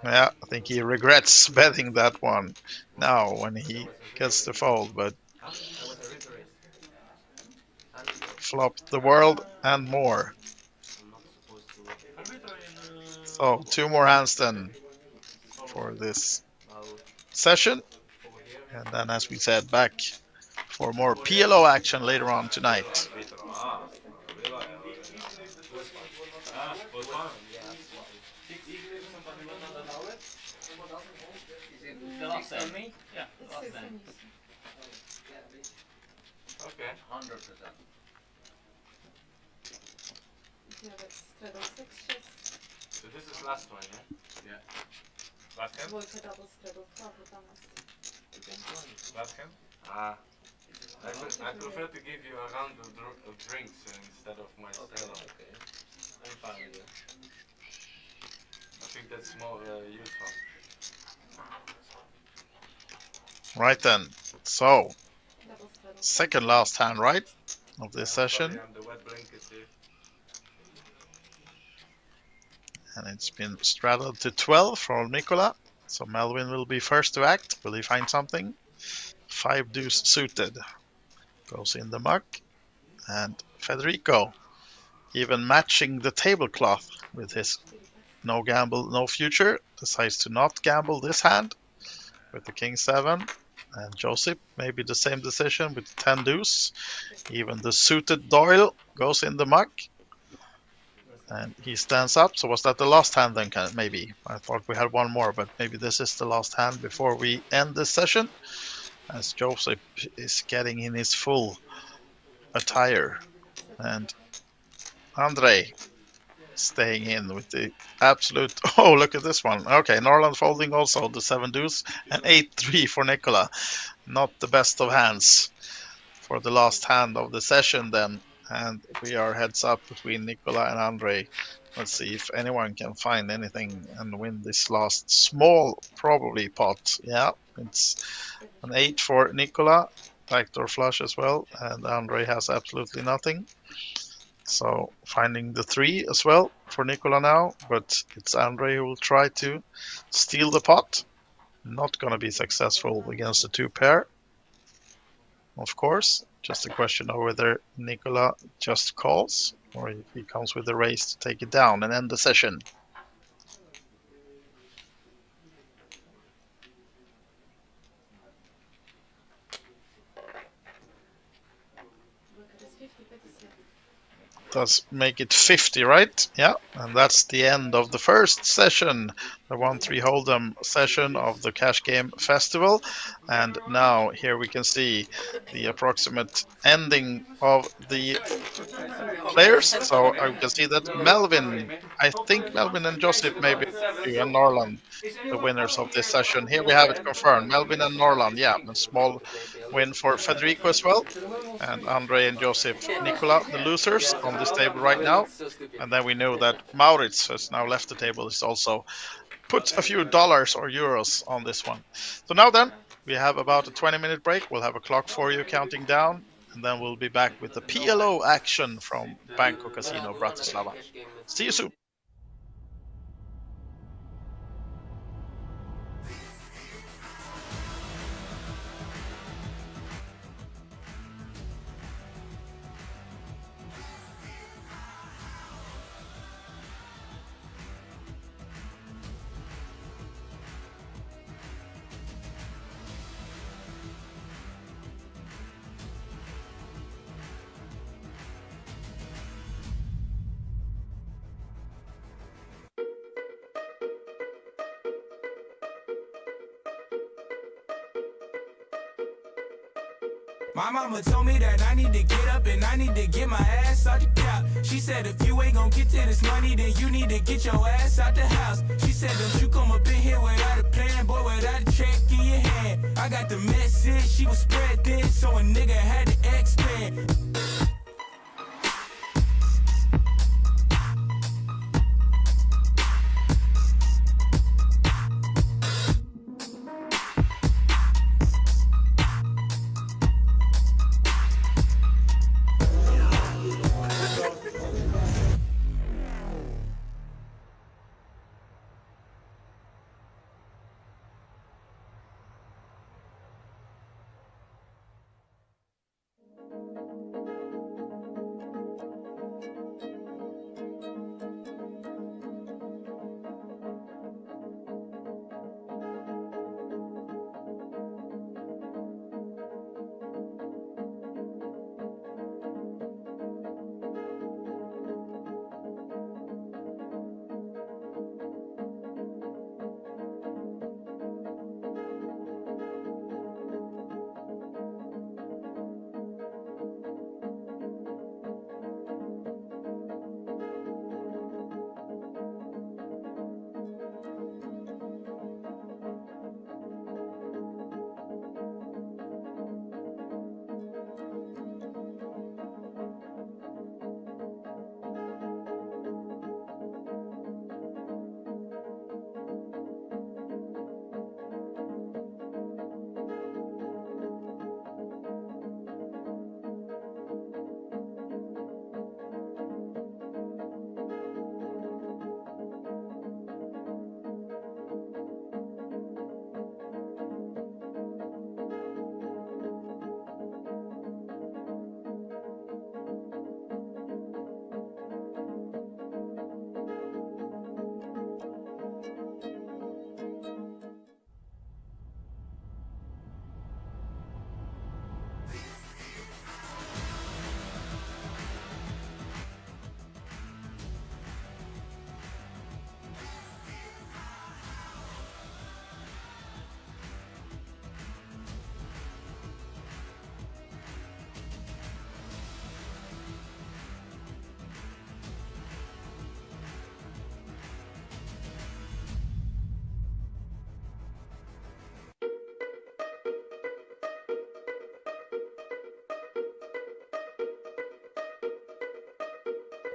Yeah, I think he regrets betting that one now when he gets the fold, but flopped the world and more. So 2 more hands then for this session, and then, as we said, back for more PLO action later on tonight. The last time? Yeah, the last time. Okay. 100%. So this is last one, yeah? Last hand? Last hand? Ah. I prefer to give you a round of drinks instead of my straddle. Okay. I'm fine with you. I think that's more useful. Right then, so second last hand, right, of this session. Sorry, I'm the wet blanket here. And it's been straddled to 12 from Nicola. So Melvin will be first to act. Will he find something? 5 deuce suited. Goes in the muck. And Federico, even matching the tablecloth with his no gamble, no future, decides to not gamble this hand with the king 7. And Joseph, maybe the same decision with 10 deuce. Even the suited Doyle goes in the muck. And he stands up. So was that the last hand then? Maybe. I thought we had one more, but maybe this is the last hand before we end this session. As Joseph is getting in his full attire. And Andre staying in with the absolute. Oh, look at this one. Okay, Norland folding also the 7 deuce and 8-3 for Nicola. Not the best of hands for the last hand of the session then. And we are heads up between Nicola and Andre. Let's see if anyone can find anything and win this last small, probably pot. Yeah, it's an 8 for Nicola, backdoor flush as well, and Andre has absolutely nothing. So finding the 3 as well for Nicola now, but it's Andre who will try to steal the pot. Not going to be successful against the 2 pair, of course. Just a question of whether Nicola just calls or if he comes with a raise to take it down and end the session. Does make it 50, right? Yeah, and that's the end of the first session, the 1-3 Hold'em session of the Cash Game Festival. And now here we can see the approximate ending of the players. So I can see that Melvin, I think Melvin and Joseph maybe you and Norland, the winners of this session. Here we have it confirmed. Melvin and Norland, yeah, a small win for Federico as well. And Andre and Joseph Nicola, the losers on this table right now. And then we know that Maurits has now left the table. He's also put a few dollars or euros on this one. So now then, we have about a 20-minute break. We'll have a clock for you counting down. And then we'll be back with the PLO action from Banco Casino Bratislava. See you soon. My mama told me that I need to get up and I need to get my ass out the couch. She said if you ain't gonna get to this money, then you need to get your ass out the house. She said don't you come up in here without a plan, boy, without a check in your hand. I got the message, she was spread thin, so a nigga had to expand.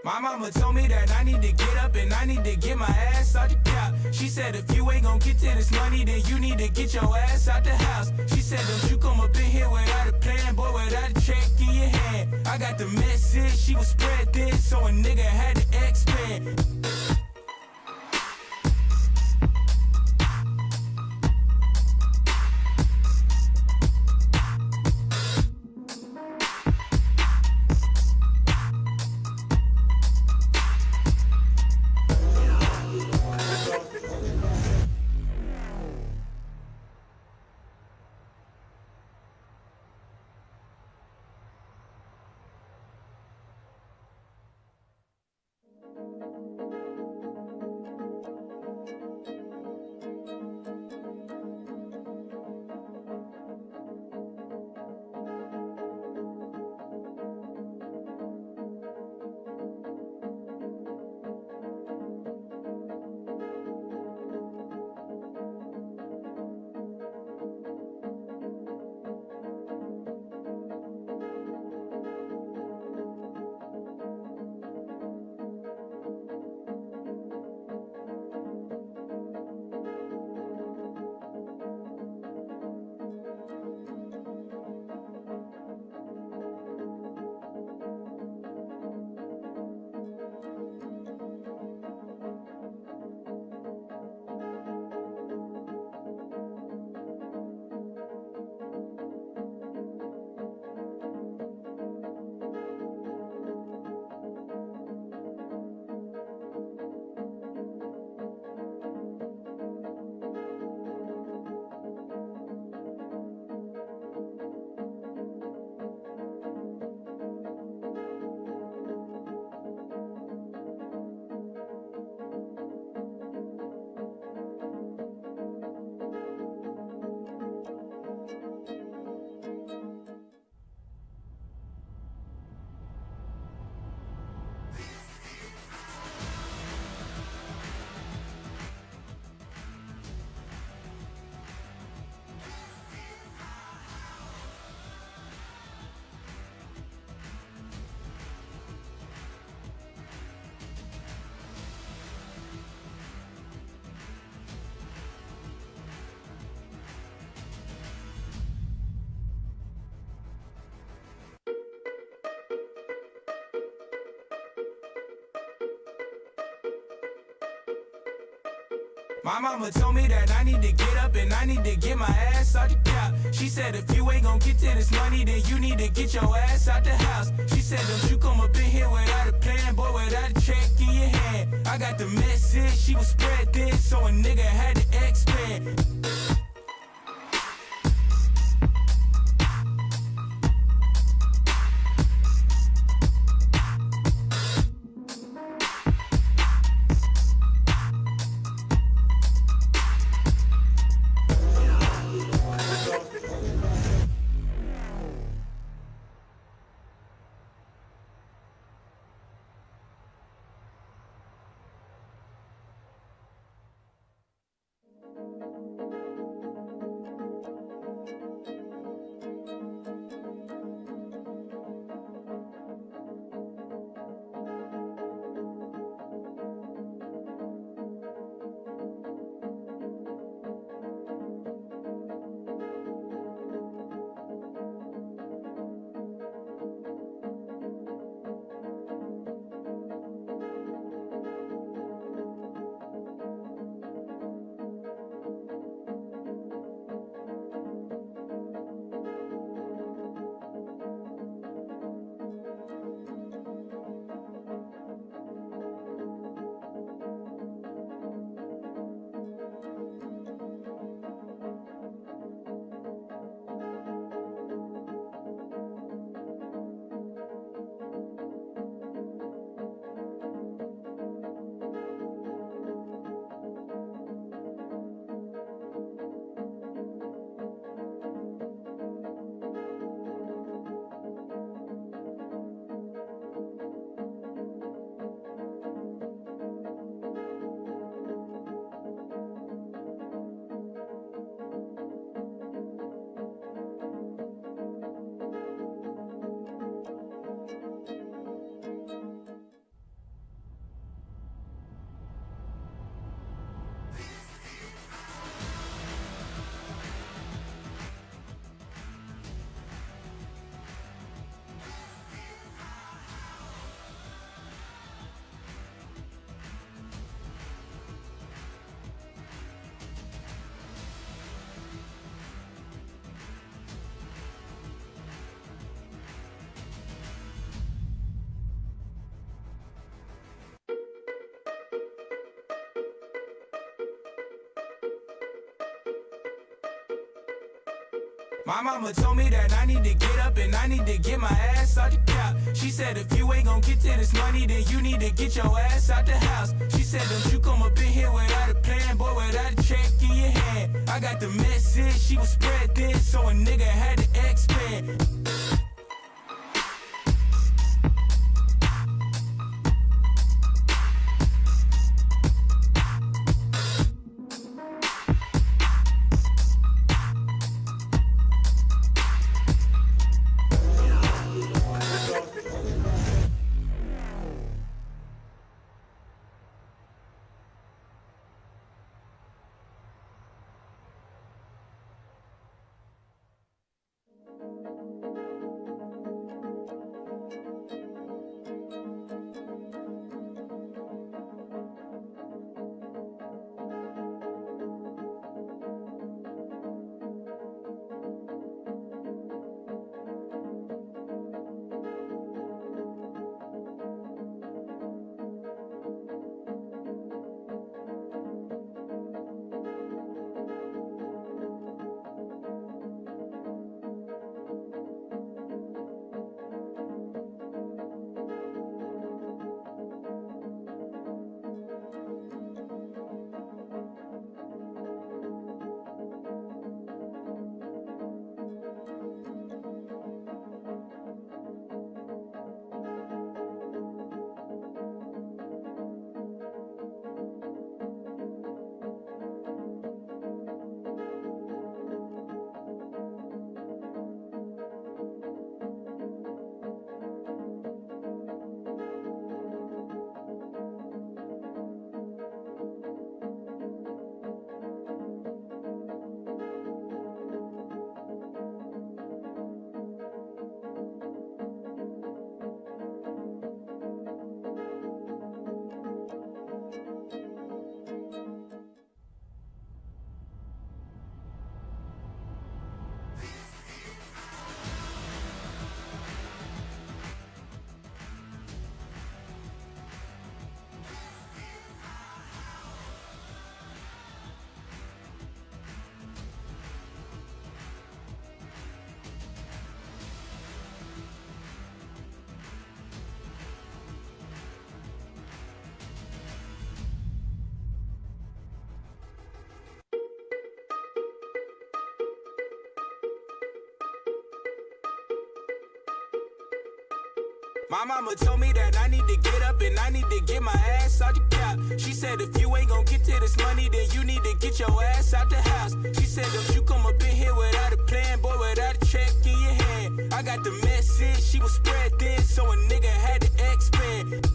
My mama told me that I need to get up and I need to get my ass out the couch. She said if you ain't gon' get to this money, then you need to get your ass out the house. She said don't you come up in here without a plan, boy, without a check in your hand. I got the message, she was spread thin, so a nigga had to expand. My mama told me that I need to get up and I need to get my ass out the couch. She said if you ain't gon' get to this money, then you need to get your ass out the house. She said don't you come up in here without a plan, boy, without a check in your hand. I got the message, she was spread thin, so a nigga had to expand. My mama told me that I need to get up and I need to get my ass out the couch. She said if you ain't gon' get to this money, then you need to get your ass out the house. She said don't you come up in here without a plan, boy, without a check in your hand. I got the message, she was spread thin, so a nigga had to expand. My mama told me that I need to get up and I need to get my ass out the couch. She said if you ain't gon' get to this money, then you need to get your ass out the house. She said don't you come up in here without a plan, boy, without a check in your hand. I got the message, she was spread thin, so a nigga had to expand.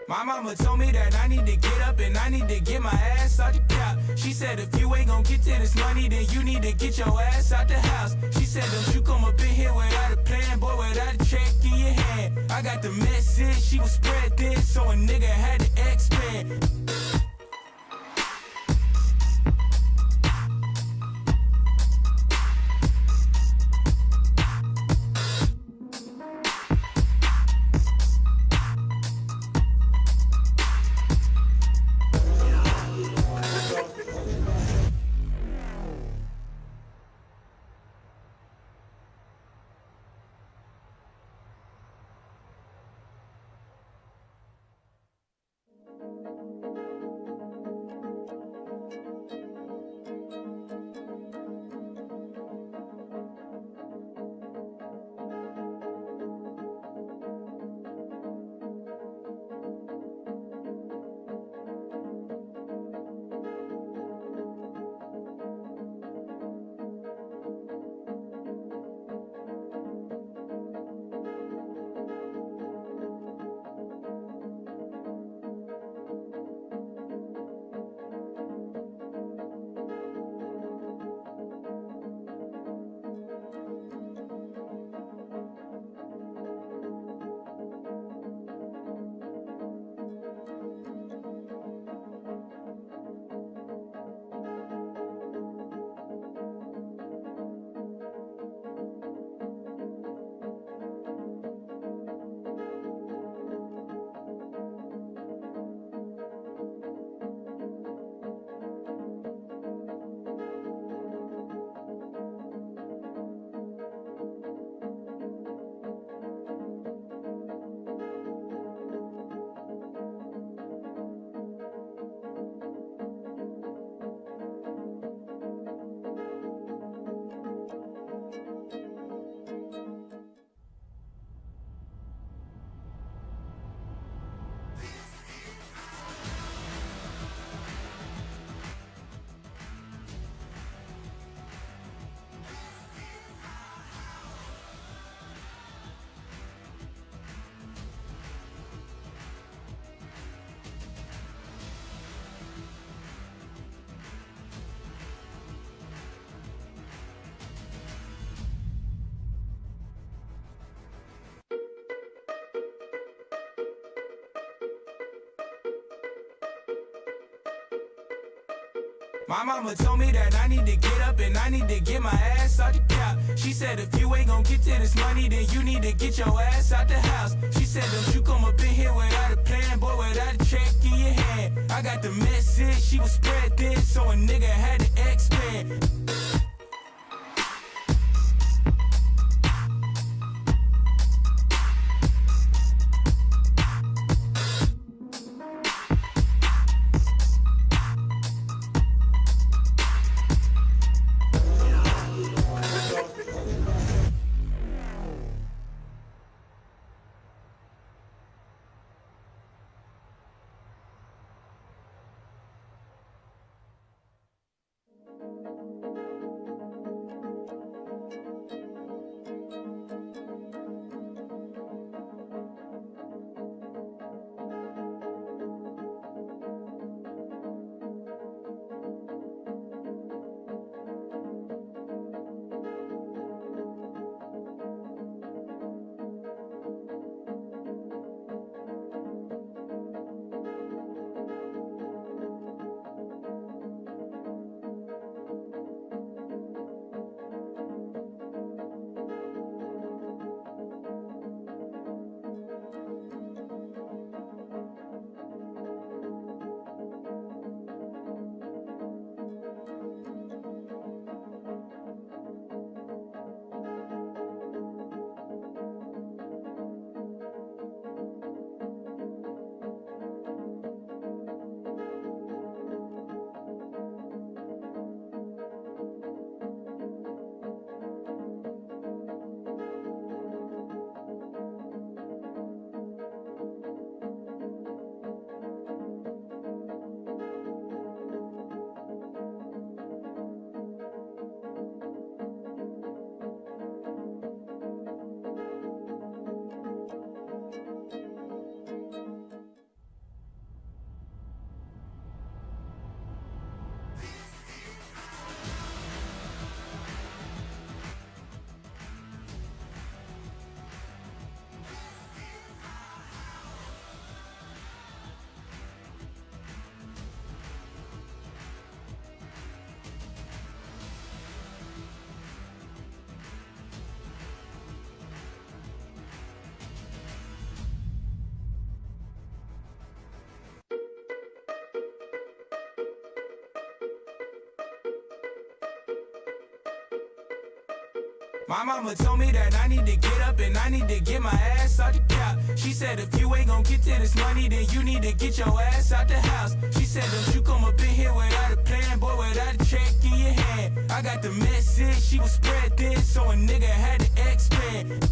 My mama told me that I need to get up and I need to get my ass out the couch. She said if you ain't gon' get to this money, then you need to get your ass out the house. She said don't you come up in here without a plan, boy, without a check in your hand. I got the message, she was spread thin, so a nigga had to expand. My mama told me that I need to get up and I need to get my ass out the couch. She said if you ain't gon' get to this money, then you need to get your ass out the house. She said don't you come up in here without a plan, boy, without a check in your hand. I got the message, she was spread thin, so a nigga had to expand. My mama told me that I need to get up and I need to get my ass out the couch. She said if you ain't gon' get to this money, then you need to get your ass out the house. She said don't you come up in here without a plan, boy, without a check in your hand. I got the message, she was spread thin, so a nigga had to expand.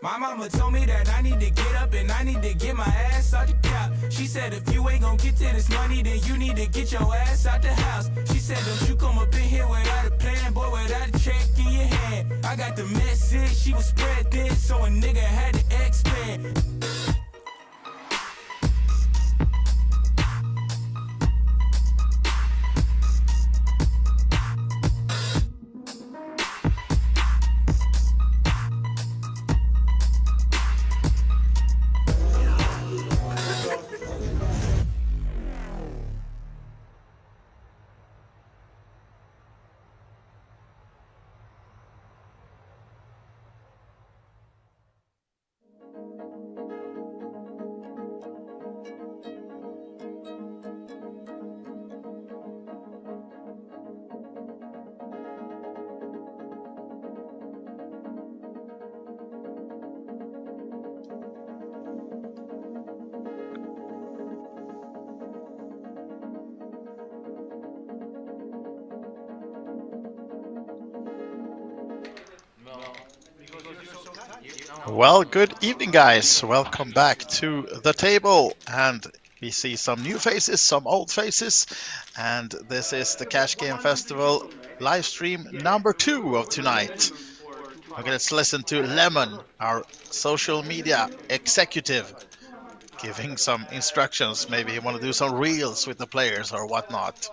My mama told me that I need to get up and I need to get my ass out the couch. She said if you ain't gon' get to this money, then you need to get your ass out the house. She said don't you come up in here without a plan, boy, without a check in your hand. I got the message, she was spread thin, so a nigga had to expand. Well, good evening, guys. Welcome back to the table. And we see some new faces, some old faces. And this is the Cash Game Festival live stream number 2 of tonight. Okay, let's listen to Lemon, our social media executive, giving some instructions. Maybe he want to do some reels with the players or whatnot.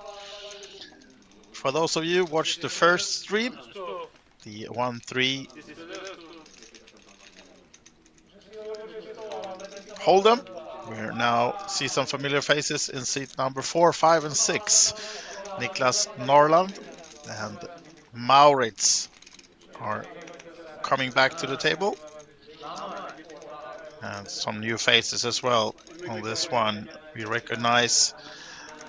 For those of you who watched the first stream, the 1-3 Hold'em. We now see some familiar faces in seat number 4, 5, and 6. Niklas Norland and Maurits are coming back to the table. And some new faces as well on this one. We recognize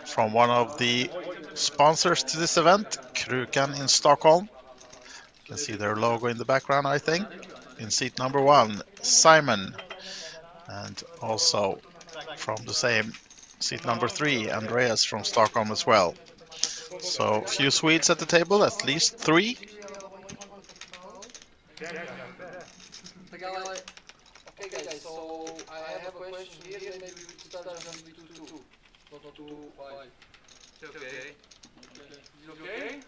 from one of the sponsors to this event, Krukan in Stockholm. You can see their logo in the background, I think. In seat number 1, Simon. And also from the same seat number 3, Andreas from Stockholm as well. So a few Swedes at the table, at least 3. Okay guys, so I have a question here, maybe we could start just with 2-2, not 2-5. Okay. Okay?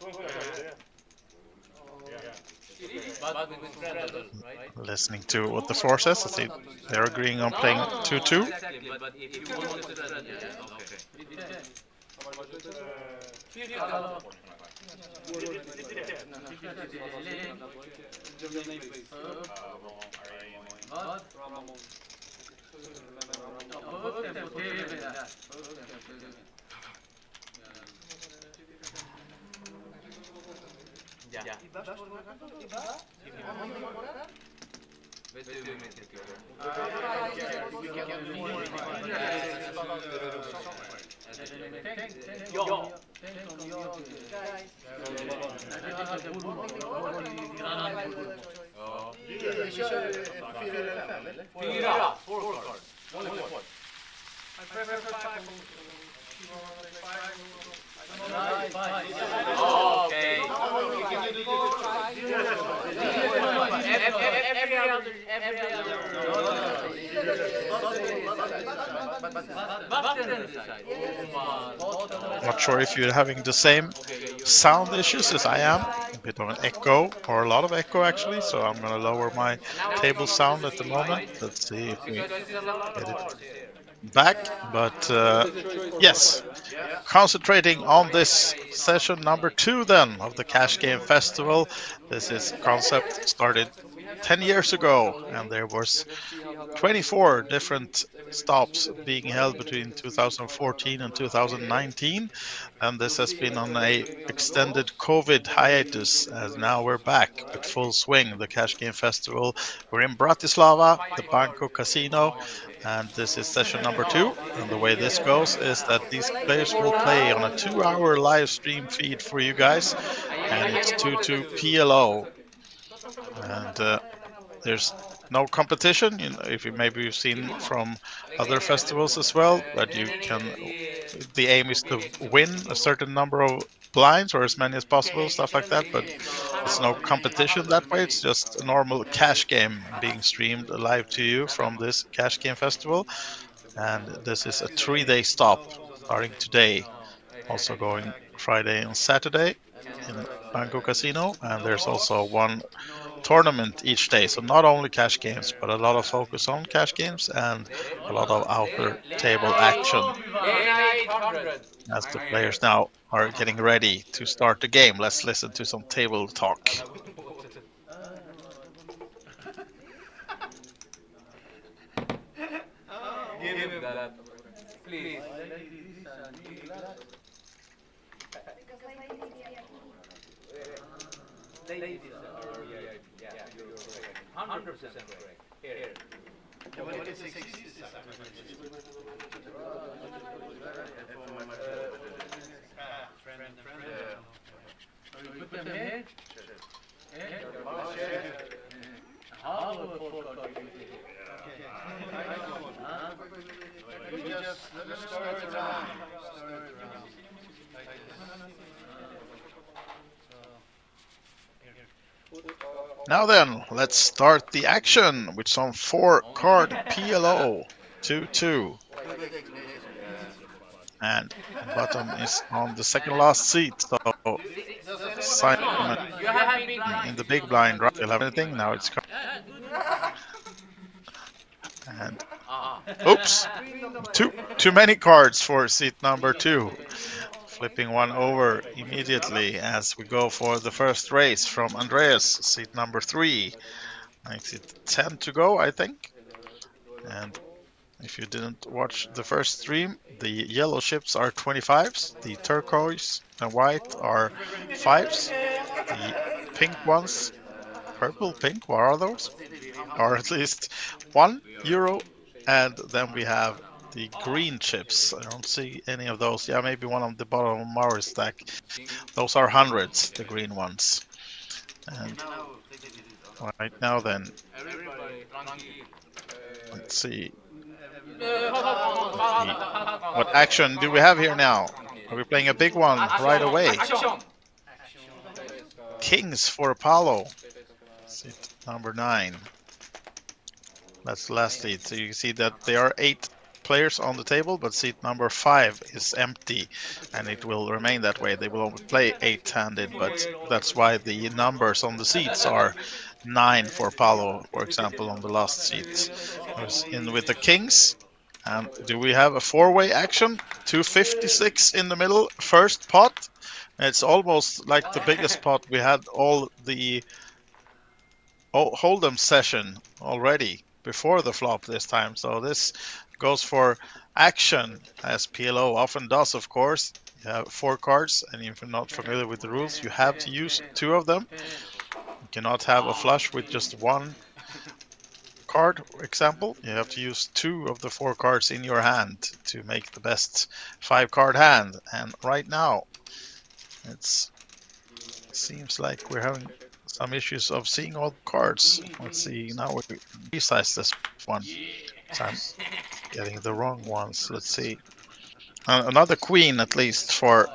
But with straddle, right? Listening to what the floor says, I think they're agreeing on playing 2-2. Exactly, but if you want to straddle, yeah, okay. Ja. Vet du hur mycket det Ja. Vi kör 4 eller 5 eller? 4. 4 card. Only 4. I prefer 5. Okay. Not sure if you're having the same sound issues as I am. A bit of an echo, or a lot of echo actually, so I'm going to lower my table sound at the moment. Let's see if we get it back. But yes, concentrating on this session number 2 then of the Cash Game Festival. This is concept started 10 years ago, and there was 24 different stops being held between 2014 and 2019, and this has been on a extended COVID hiatus, as now we're back with full swing. The Cash Game Festival, we're in Bratislava, the Banco Casino, and this is session number 2. And the way this goes is that these players will play on a 2-hour live stream feed for you guys, and it's 2-2 PLO. And there's no competition. You know, if you maybe you've seen from other festivals as well, that you can. The aim is to win a certain number of blinds or as many as possible, stuff like that. But it's no competition that way. It's just a normal cash game being streamed live to you from this Cash Game Festival. And this is a 3-day stop starting today, also going Friday and Saturday in Banco Casino, and there's also one tournament each day. So not only cash games, but a lot of focus on cash games and a lot of outer table action as the players now are getting ready to start the game. Let's listen to some table talk. Give him that, please. Ladies are VIP. Yeah, you're correct. 100% correct. Here. Put them here. Let's start around. Now then, let's start the action with some 4-card PLO 2-2. And bottom is on the second last seat, so Simon in the big blind, right? You'll have anything? Now it's coming. And oops, too many cards for seat number 2. Flipping one over immediately as we go for the first race from Andreas, seat number 3. Makes it 10 to go, I think. And if you didn't watch the first stream, the yellow ships are 25s, the turquoise and white are 5s, the pink ones, purple, pink, what are those? Are at least €1, and then we have the green chips. I don't see any of those. Yeah, maybe one on the bottom of Mauer's stack. Those are hundreds, the green ones. And right now then, let's see. What action do we have here now? Are we playing a big one right away? Kings for Apollo. Seat number 9. That's the last seat. So you can see that there are 8 players on the table, but seat number 5 is empty, and it will remain that way. They will only play 8-handed, but that's why the numbers on the seats are 9 for Apollo, for example, on the last seat. Who's in with the Kings? And do we have a 4-way action? 256 in the middle, first pot. It's almost like the biggest pot we had all the Hold'em session already before the flop this time. So this goes for action, as PLO often does, of course. You have 4 cards, and if you're not familiar with the rules, you have to use 2 of them. You cannot have a flush with just 1 card, for example. You have to use 2 of the 4 cards in your hand to make the best 5-card hand. And right now, it seems like we're having some issues of seeing all cards. Let's see, now we resize this one. So I'm getting the wrong ones. Let's see. Another queen, at least, for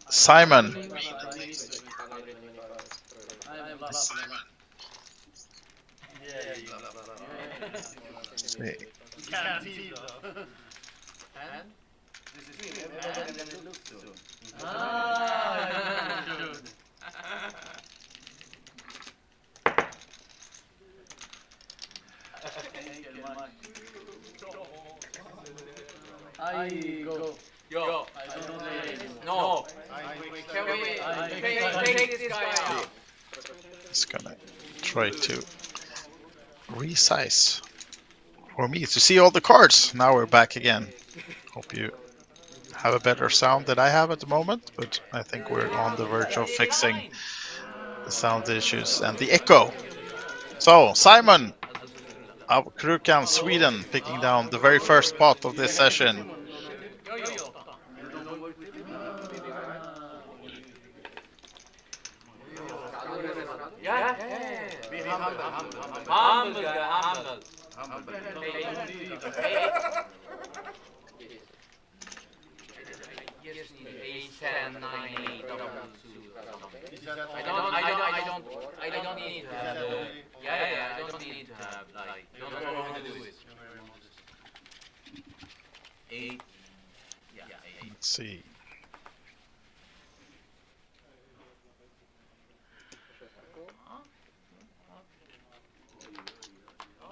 Simon. Let's see. I go. Yo. I don't play. No. Can we take this guy out? Just gonna try to resize for me to see all the cards. Now we're back again. Hope you have a better sound than I have at the moment, but I think we're on the verge of fixing the sound issues and the echo. So, Simon of Krukan, Sweden, picking down the very first pot of this session. I don't need to have. I don't need to have like. You don't know how to do it. 8. Yeah. Let's see.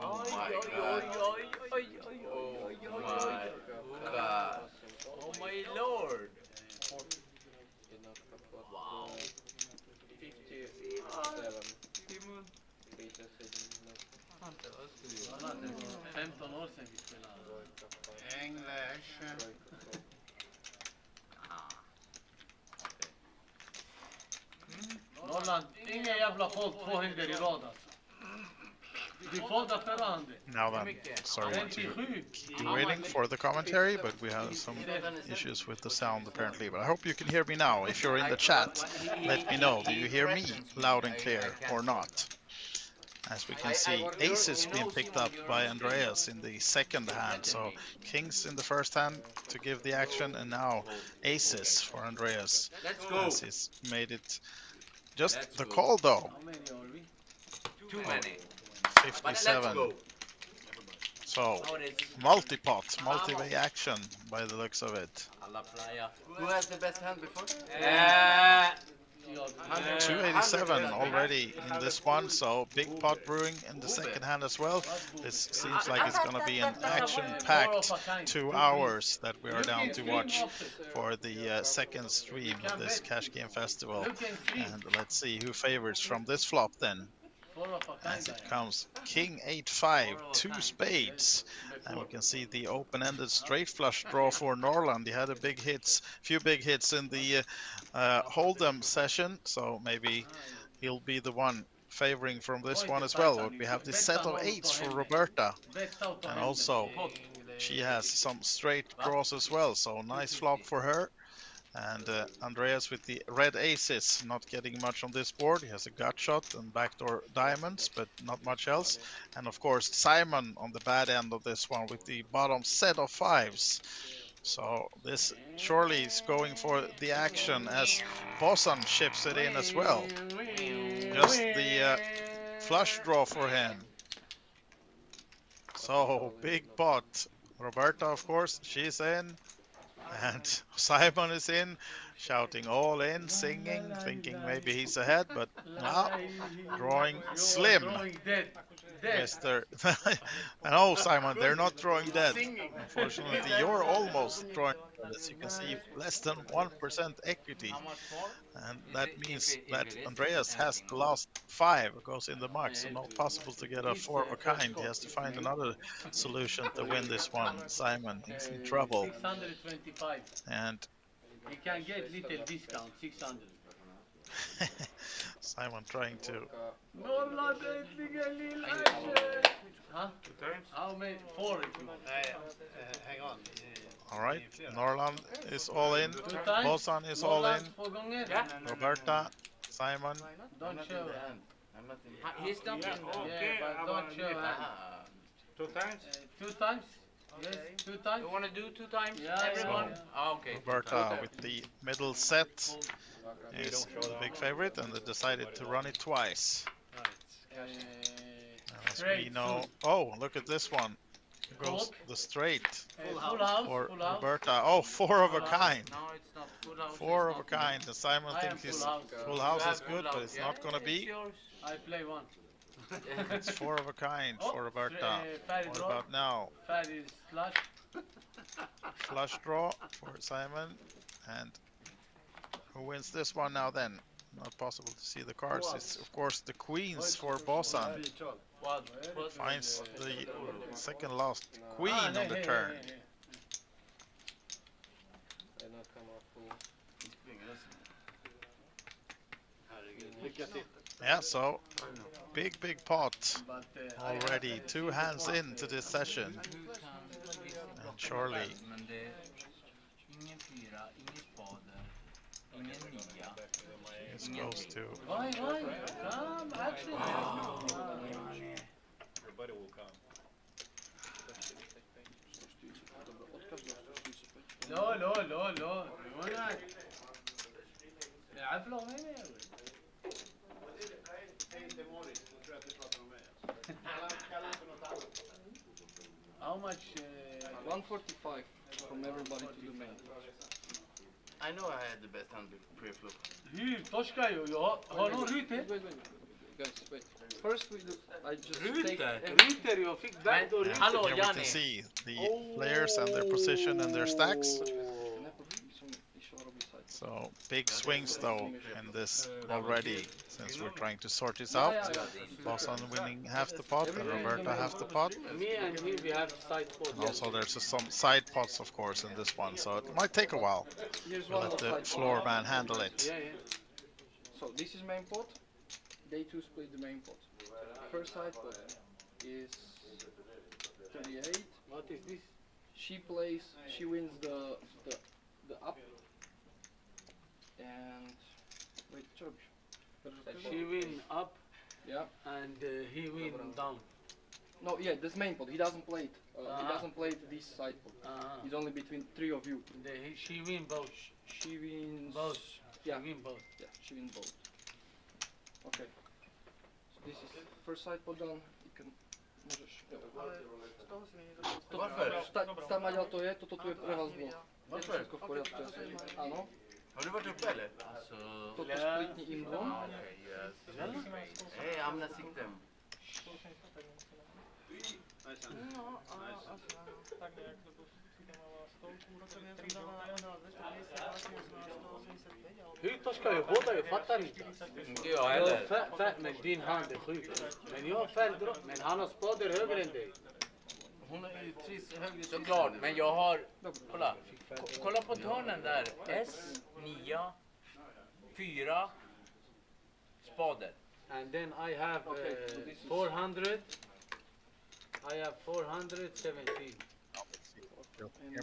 Oh my lord. Wow. 15 år sedan vi spelade. English. Norrland, ingen jävla folk 2 händer i rad alltså. Vi får da förhand. Now then, sorry to keep you waiting for the commentary, but we have some issues with the sound apparently. But I hope you can hear me now. If you're in the chat, let me know. Do you hear me loud and clear or not? As we can see, aces being picked up by Andreas in the second hand. So kings in the first hand to give the action, and now aces for Andreas. Let's go. As he's made it just the call though. How many are we? Too many. 57. So multi-pot, multi-way action by the looks of it. Who has the best hand before? 287 already in this one, so big pot brewing in the second hand as well. This seems like it's going to be an action-packed 2 hours that we are down to watch for the second stream of this Cash Game Festival. And let's see who favors from this flop then. As it comes, King 8-5, 2 spades, and we can see the open-ended straight flush draw for Norland. He had a few big hits in the Hold'em session, so maybe he'll be the one favoring from this one as well. But we have this set of 8s for Roberta, and also she has some straight draws as well, so nice flop for her. And Andreas with the red aces, not getting much on this board. He has a gut shot and backdoor diamonds, but not much else. And of course, Simon on the bad end of this one with the bottom set of fives. So this surely is going for the action as Bossan chips it in as well. Just the flush draw for him. So big pot. Roberta, of course, she's in. And Simon is in, shouting all in, singing, thinking maybe he's ahead, but now drawing slim. Mr. No, Simon, they're not drawing dead. Unfortunately, you're almost drawing dead. As you can see, less than 1% equity. And that means that Andreas has the last 5, goes in the max, so not possible to get a 4 of a kind. He has to find another solution to win this one. Simon, he's in trouble. 625. And You can get little discount, 600. Simon trying to... Huh? 2 times? How many? 4 if you want. Hang on. Alright, Norland is all in. 2 times? Bossan is all in. 4 gånger? Roberta, Simon. Don't show hand. He's not in. Okay, but don't show hand. 2 times? 2 times? Yes, 2 times. You want to do 2 times? Yeah, everyone? yeah. Oh, okay. Roberta with the middle set is the big favorite, and they decided to run it twice. As we know... Oh, look at this one. Here goes the straight Full house. for Full house. Roberta. Oh, 4 of a kind. No, it's not full house. 4 of a kind. And Simon I thinks am his full house. full You house have is full good, house, but it's yeah? not gonna It's be. yours. I play 1. It's 4 of a kind Oh, for Roberta. färg What draw. about now? Färg slash. Flush draw for Simon. And who wins this one now then? Not possible to see the cards. It's of course the queens for Bossan. What? Finds the second last queen on the turn. Yeah, so big pot But already. 2 hands into this session. And surely Men det är ingen 4, ingen spader, ingen 9. this goes to... why? Come, actually. Everybody will come. لا هناك العفلة وين يا ولد؟ How much? 145 from everybody to the main. I know I had the best hand pre-flop. Hyr, torskar ju. Har någon ruter? Wait. Guys, wait. First we do, I just take Ruter, jag fick back och ruter. Hallå Here we can see the players and their position and their stacks. So big swings though in this already, since we're trying to sort this out. Bossan winning half the pot and Roberta half the pot. Me and him, we have side pot. And also there's some side pots of course in this one, so it might take a while. Here's We'll one let the side floor pot. man handle it. Yeah. So this is main pot. They two split the main pot. First side pot is 38. What is this? She wins the up. And wait, Church. She win up Yeah. and he win down. No, yeah, this main pot. He doesn't play it. He Uh-huh. doesn't play it this side pot. He's only between 3 of you. She win both. She wins Both. Yeah. She win both. Yeah, she wins both. Okay. So this is first side pot done. You can możesz. Tam Maria to je, toto tu je pre vás dvoch. Je všetko v poriadku. Áno. Har du varit uppe eller? Toto splitni im dvom. Hej, hamna siktem. Hur torskar ju båda, jag fattar inte. Inte jag heller. Men din hand är sjuk. Men jag har färgdropp, men han har spader högre än dig. Hon har ju 3 högre. Såklart, men jag har... Kolla. Kolla på törnen där. S, 9, 4, spader. And then I have 400. I have 417.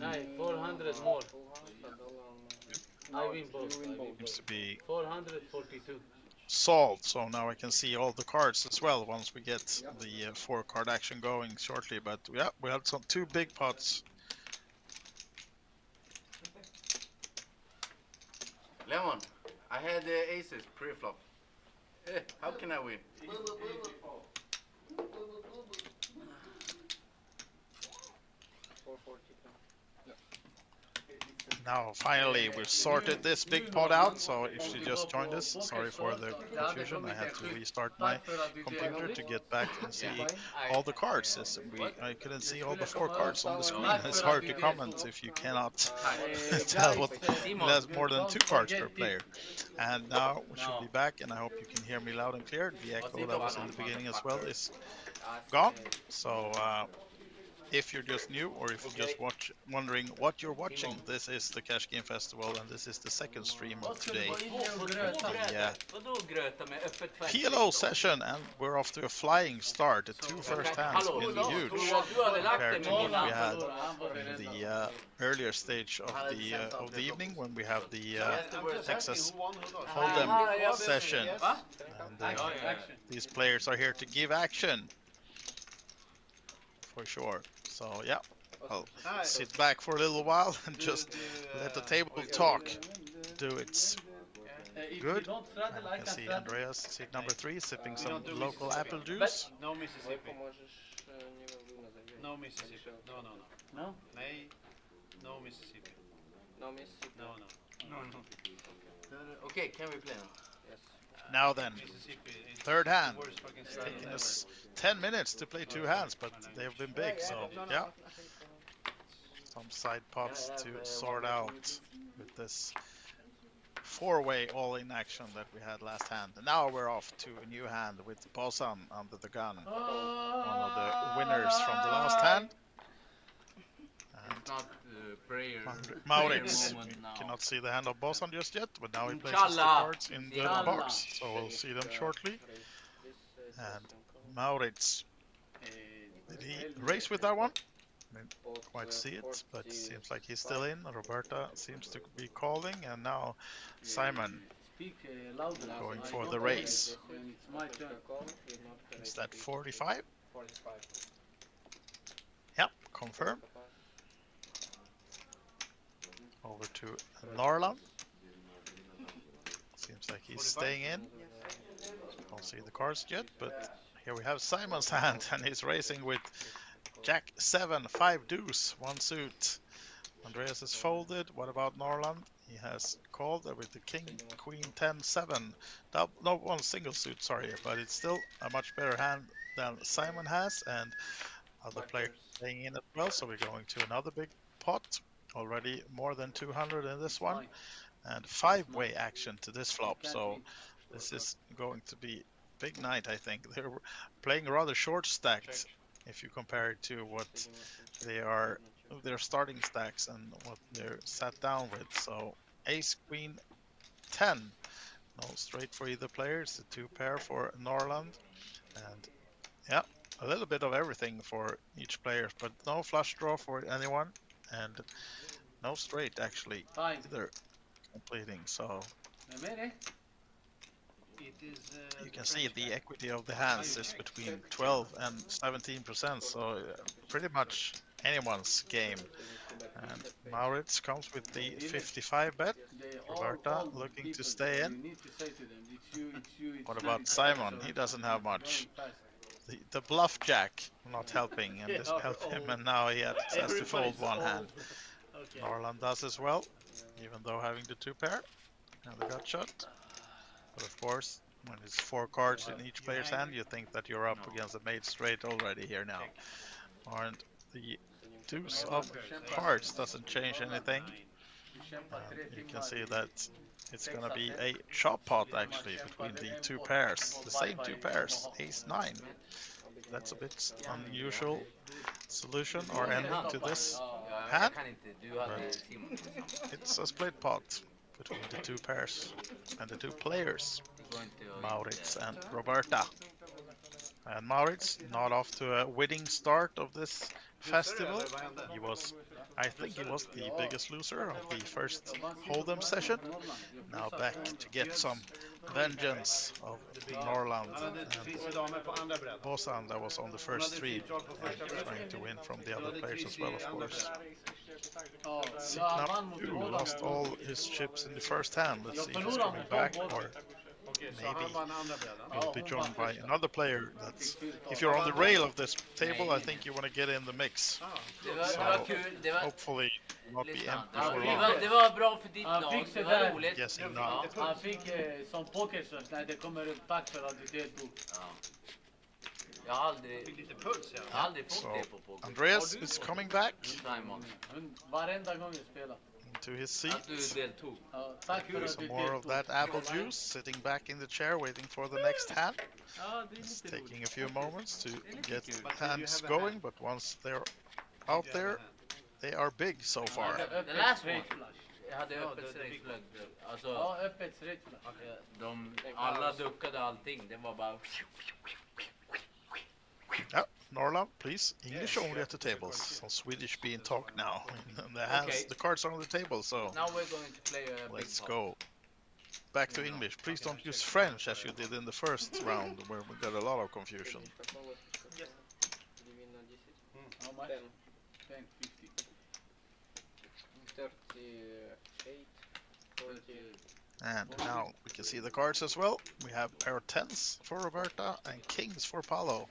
Nej, 400 more. Full house, a dollar on I win both. You win both. Seems to be 442. solved, so now I can see all the cards as well once we get the 4-card action going shortly. But yeah, we had some 2 big pots. Lemon, I had aces pre-flop. How can I win? 442. Now finally we've sorted this big pot out, so if you just joined us, sorry for the confusion. I had to restart my computer to get back and see all the cards. I couldn't see all the 4 cards on the screen. It's hard to comment if you cannot tell what there's more than 2 cards per player. And now we should be back, and I hope you can hear me loud and clear. The echo that was in the beginning as well is gone. So if you're just new, or if you're just wondering what you're watching, this is the Cash Game Festival, and this is the second stream of today. Vadå gröta med öppet fönster? PLO session, and we're off to a flying start. The 2 first hands Hallå, will be huge du hade lagt compared dig to what med we had in the earlier stage of the evening, when we have the Texas Hold'em session. And these players are here to give action, for sure. So yeah, I'll sit back for a little while and just let the table talk do its good. And I can see Andreas, seat number 3, sipping some local apple juice. No Mississippi. Możesz, nie wiem, Luna zagrać. No Mississippi. No. No? Nej. No Mississippi. No Mississippi. No. Okay, can we play now? Yes. Now then, Mississippi. It's third hand. the worst fucking It's state taking ever. us 10 minutes to play 2 hands, but they've been big, so yeah. Some side pots to sort out with this 4-way all-in action that we had last hand. And now we're off to a new hand with Bosan under the gun, one of the winners from the last hand. And It's not prayer. Maurits, moment we now. cannot see the hand of Bosan just yet, but now he places the Inshallah. cards in the Inshallah. box, so we'll see them shortly. And Maurits, did he race with that one? Didn't quite see it, but it seems like he's still in. Roberta seems to be calling, and now Simon Speak louder. going I for don't the know race. when it's my turn. Is that 45? 45. Yep, confirm. Over to Norland. Seems like he's staying in. Don't see the cards yet, but here we have Simon's hand, and he's racing with Jack 7, 5 deuce, 1 suit. Andreas has folded. What about Norland? He has called with the King, Queen 10, 7. No, 1 single suit, sorry, but it's still a much better hand than Simon has, and other players playing in as well. So we're going to another big pot. Already more than 200 in this one, and 5-way action to this flop. So this is going to be big night, I think. They're playing rather short stacked if you compare it to what their starting stacks and what they're sat down with. So ace, queen, 10. No straight for either player. It's a 2 pair for Norland. And yeah, a little bit of everything for each player, but no flush draw for anyone. And no straight actually either completing. So you can see the equity of the hands is between 12 and 17%, so pretty much anyone's game. And Maurits comes with the 55 bet. Roberta looking to stay in. What about Simon? He doesn't have much. The bluff jack not helping, and this helped him, and now he has to fold 1 hand. Norland does as well, even though having the 2 pair and the gut shot. But of course, when it's 4 cards in each player's hand, you think that you're up against a made straight already here now. And the deuce of cards doesn't change anything. You can see that it's going to be a chop pot actually between the 2 pairs, the same 2 pairs, ace 9. That's a bit unusual solution or ending to this hand, but it's a split pot between the 2 pairs and the 2 players, Maurits and Roberta. And Maurits not off to a winning start of this festival. He was I think he was the biggest loser of the first Hold'em session. Now back to get some vengeance of Norrland and Bosan that was on the first stream and trying to win from the other players as well, of course. Signap lost all his chips in the first hand. Let's see if he's coming back, or maybe he'll be joined by another player. That's, if you're on the rail of this table, I think you want to get in the mix. Det var kul. Det var... Hopefully not be Lyssna. empty for Det long. var, det var bra för ditt Han lag. fick Det var sådär. roligt. Guessing Ja. not. Han fick som pokersöns när det kommer upp tack för att du deltog. Ja. Jag har aldrig, Lite puls, ja. jag har aldrig fått So, det på poker. Andreas is coming back Simon. Varenda gång jag spelar. into his Att du seat. deltog. Ja, tack för att Some du more of deltog. that apple juice, sitting back in the chair, waiting for the next hand. Ja, det är It's lite taking roligt. a few moments to get But then you hands have a going, hand. but once they're out there, they are big so far. The last one. Straight flush. Jag hade Ja, öppet det- det straight flög. Alltså, Ja, öppet straight flush. alla duckade allting. Det var bara... Yeah, Norrland, please. English only at the tables. Some Swedish being talked now. And the hands, Okay. the cards are on the table, so Now we're going to play a big let's pot. go. Back to English. Please don't use French as you did in the first round, where we got a lot of confusion. How much? 10, 50. 38, 40. And now we can see the cards as well. We have pair of tens for Roberta and kings for Paolo.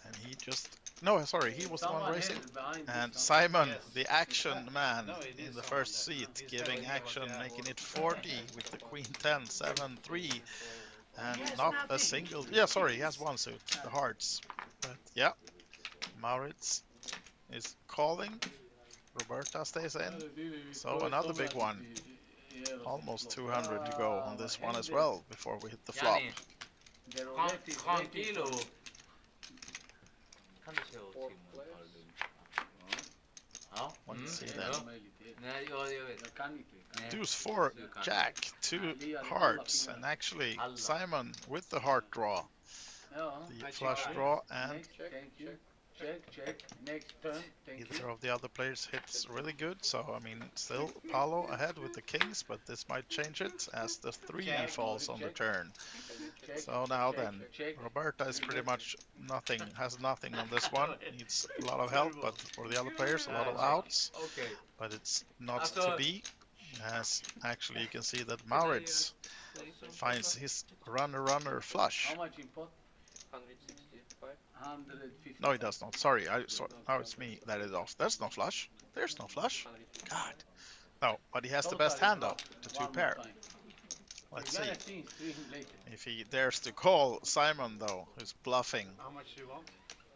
And he just... No, sorry, he was the one Someone racing. held behind And you, Simon, Yes. the action man, No, it in is the someone first that- seat, he's giving telling you action, what they making have. it 40 with the queen 10, 7, 3. And not a single... Yeah, sorry, he has one suit, the hearts. But yeah, Maurits is calling. Roberta stays in. So another big one. Almost 200 to go on this one as well before we hit the flop. Janni, The roulette is waiting Tranquilo. for- Kan du se åt Simon? Ta det lugnt. Ja. Let's see Ja. then. Nej, ja, jag vet. Jag kan inte. Nej. Deuce 4, Jack, 2 hearts, and actually Simon with the heart draw, Ja. the flush draw, and Next, thank you. Check. Next turn, thank either you. of the other players hits really good. So I mean, still Paolo ahead with the kings, but this might change it as the 3 falls on the turn. Check. So now then, Check. Roberta is pretty much nothing, has nothing on this one. Needs a lot of help, but for the other players, a lot of outs. Okej. But it's not to be, as actually you can see that Maurits finds his runner flush. How much in pot? 165. 150. No, he does not. Sorry, now it's me that is off. There's no flush. There's no flush. God. No, but he has the best hand though, the 2 One more pair. time. Let's We're see gonna see stream later. if he dares to call Simon though, who's bluffing How much do you want?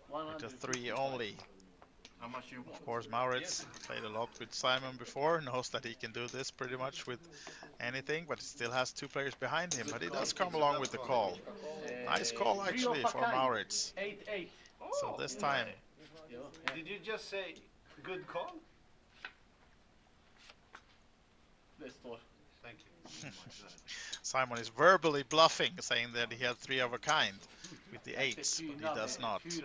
with a 150. 3 only. How much you Of course, Maurits played a lot with Simon before, knows that he can do this pretty much with anything, but he still has 2 players behind him. But he does come along with the call. Nice call Three actually of a for kind. Maurits. 8-8. So this time, Jo, Did you just say good call? det står. Thank you. Simon is verbally bluffing, saying that he had 3 of a kind with the 8s, but he does not. 4-3. So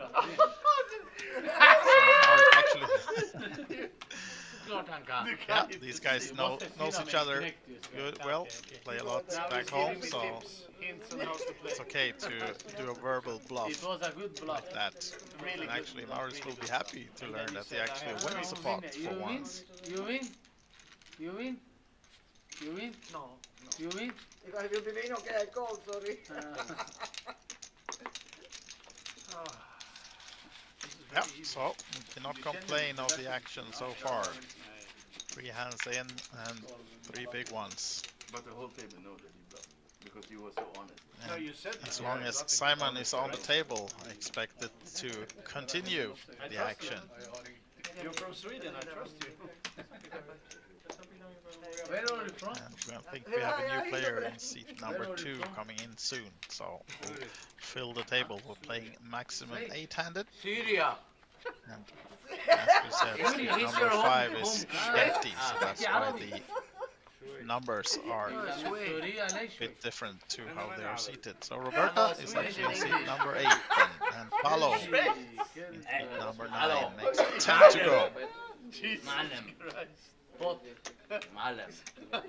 Maurits actually, Klart han kan. yeah, these guys knows each other good, well, play a lot back home, so Hints on how to play. it's okay to do a verbal bluff It was a good bluff. like that. And actually, Maurits will be happy to learn that he actually wins the pot for once. You win? You win? You win? No. You win? If I will be winning, okay, I call, sorry. Yeah, so we cannot complain of the action so far. 3 hands in and 3 big ones. But the whole table know that you bluffed because you were so honest. No, And you said as that. long as Simon is on the table, I expect it to continue the action. You're from Sweden, I trust you. Where are you from? And I think we have a new player in seat number 2 coming in soon, so we'll fill the table. We're playing maximum 8-handed, Syria. and as we said, seat number 5 is empty, so that's why the numbers are a bit different to how they are seated. So Roberta is actually in seat number 8, and Paolo in seat number 9 makes it 10 to go. معلم بوت معلم.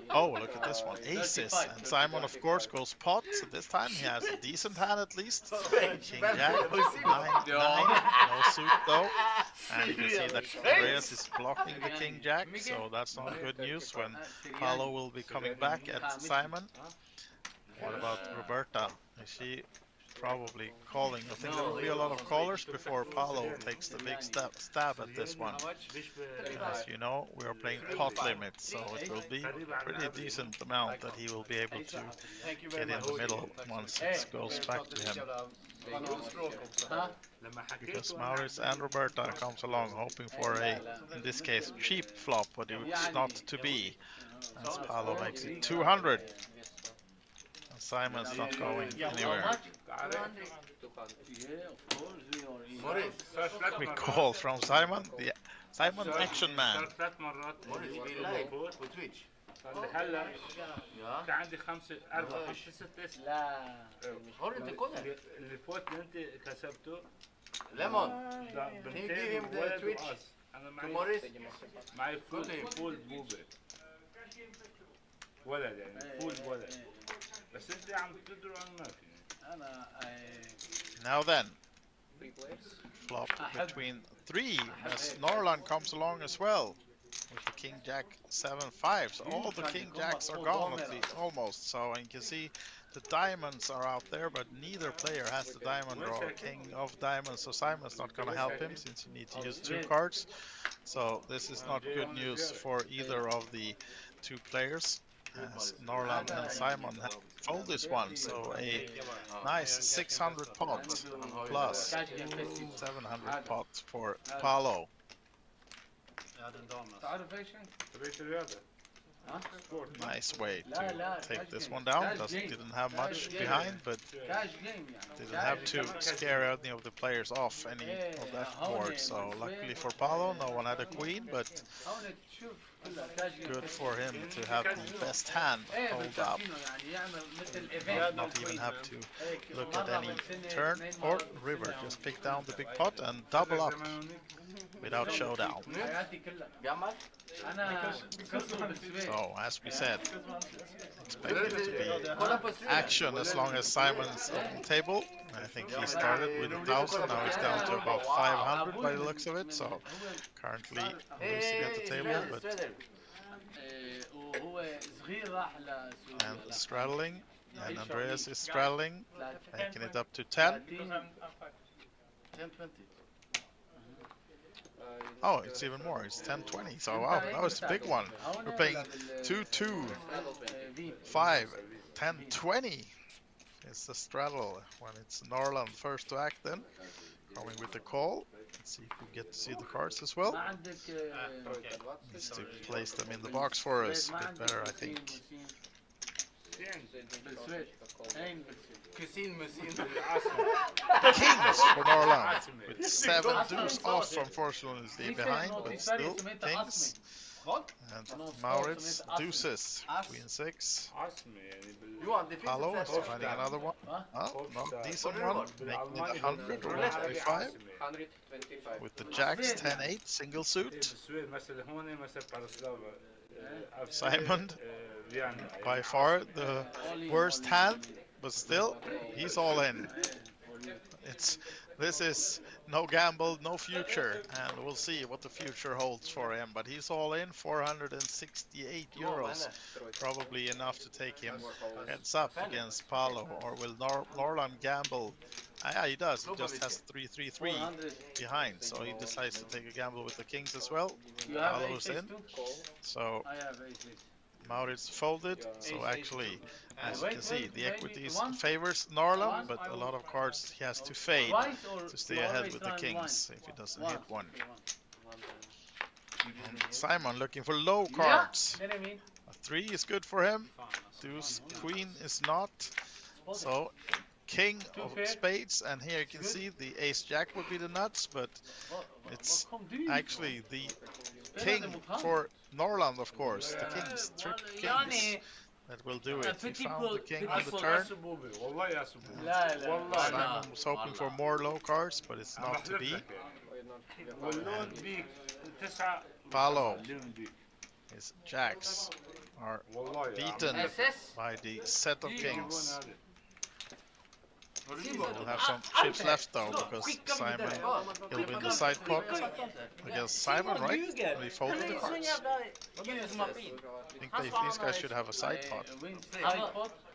Oh, look at this one. Aces. And Simon, of course, goes pot. So this time he has a decent hand at least. King Jack. 9-9. No suit though. And you can see that Andreas is blocking the King Jack. So that's not good news when Paolo will be coming back at Simon. What about Roberta? Is she probably calling? I think there will be a lot of callers before Paolo takes the big stab at this one. As you know, we are playing pot limit, so it will be a pretty decent amount that he will be able to get in the middle once it goes back to him. Because Maurice and Roberta comes along hoping for a, in this case, cheap flop, but it's not to be. As Paolo makes it 200. Simon's not going anywhere. We call from Simon, the Simon Action Man. هلا كان عندي 5 4 5 6 لا اللي فوت اللي انت كسبته ليمون. بنتين ولد وقص. انا معي فول بوبه ولد يعني فول ولد بس انت عم تقدروا انا ما في انا Now then, flop between 3 as Norland comes along as well with the King Jack 7-5. So all the King Jacks are gone at least, almost. So you can see the diamonds are out there, but neither player has the diamond or King of Diamonds. So Simon's not going to help him since you need to use 2 cards. So this is not good news for either of the 2 players. As Norland and Simon have fold this one, so a nice 600 pot plus 700 pot for Paolo. Nice way to take this one down. Didn't have much behind, but didn't have to scare any of the players off any of that board. So luckily for Paolo, no one had a queen, but good for him to have the best hand hold up. Not even have to look at any turn or river. Just pick down the big pot and double up without showdown. So, as we said, expected to be action as long as Simon's on the table. I think he started with 1,000, now he's down to about 500 by the looks of it. So, currently losing at the table, but and straddling, and Andreas is straddling, making it up to 10. 10-20. Oh, it's even more. It's 10-20. So wow, that was a big one. We're playing 2-2, 5, 10-20. It's the straddle when it's Norland first to act. Then coming with the call. Let's see if we get to see the cards as well. Needs to place them in the box for us. A bit better, I think. Kings for Norland with 7 deuce off, unfortunately behind, but still kings. And Maurits deuces, queen 6. Paolo is finding another one. Oh, not decent one, making it 100 or 125. With the jacks 10-8 single suit. Simon, by far the worst hand, but still, he's all in. This is no gamble, no future, and we'll see what the future holds for him. But he's all in, 468 euros, probably enough to take him heads up against Paolo. Or will Norland gamble? Yeah, he does. He just has 3-3-3 behind, so he decides to take a gamble with the kings as well. Paolo's in, so Maurits folded. So actually, as you can see, the equities favors Norland, but a lot of cards he has to fade to stay ahead with the kings if he doesn't hit one. And Simon looking for low cards. A 3 is good for him. Deuce, queen is not. So king of spades, and here you can see the ace jack would be the nuts, but it's actually the king for Norland, of course. The kings, triple kings, that will do it. He found the king on the turn. Simon was hoping for more low cards, but it's not to be. Paolo, his jacks are beaten SS? by the set of kings. Har du We'll have some chips left though, because Simon, he'll win the side pot. I guess Simon, right? When he folded the cards. I think these guys should have a side pot.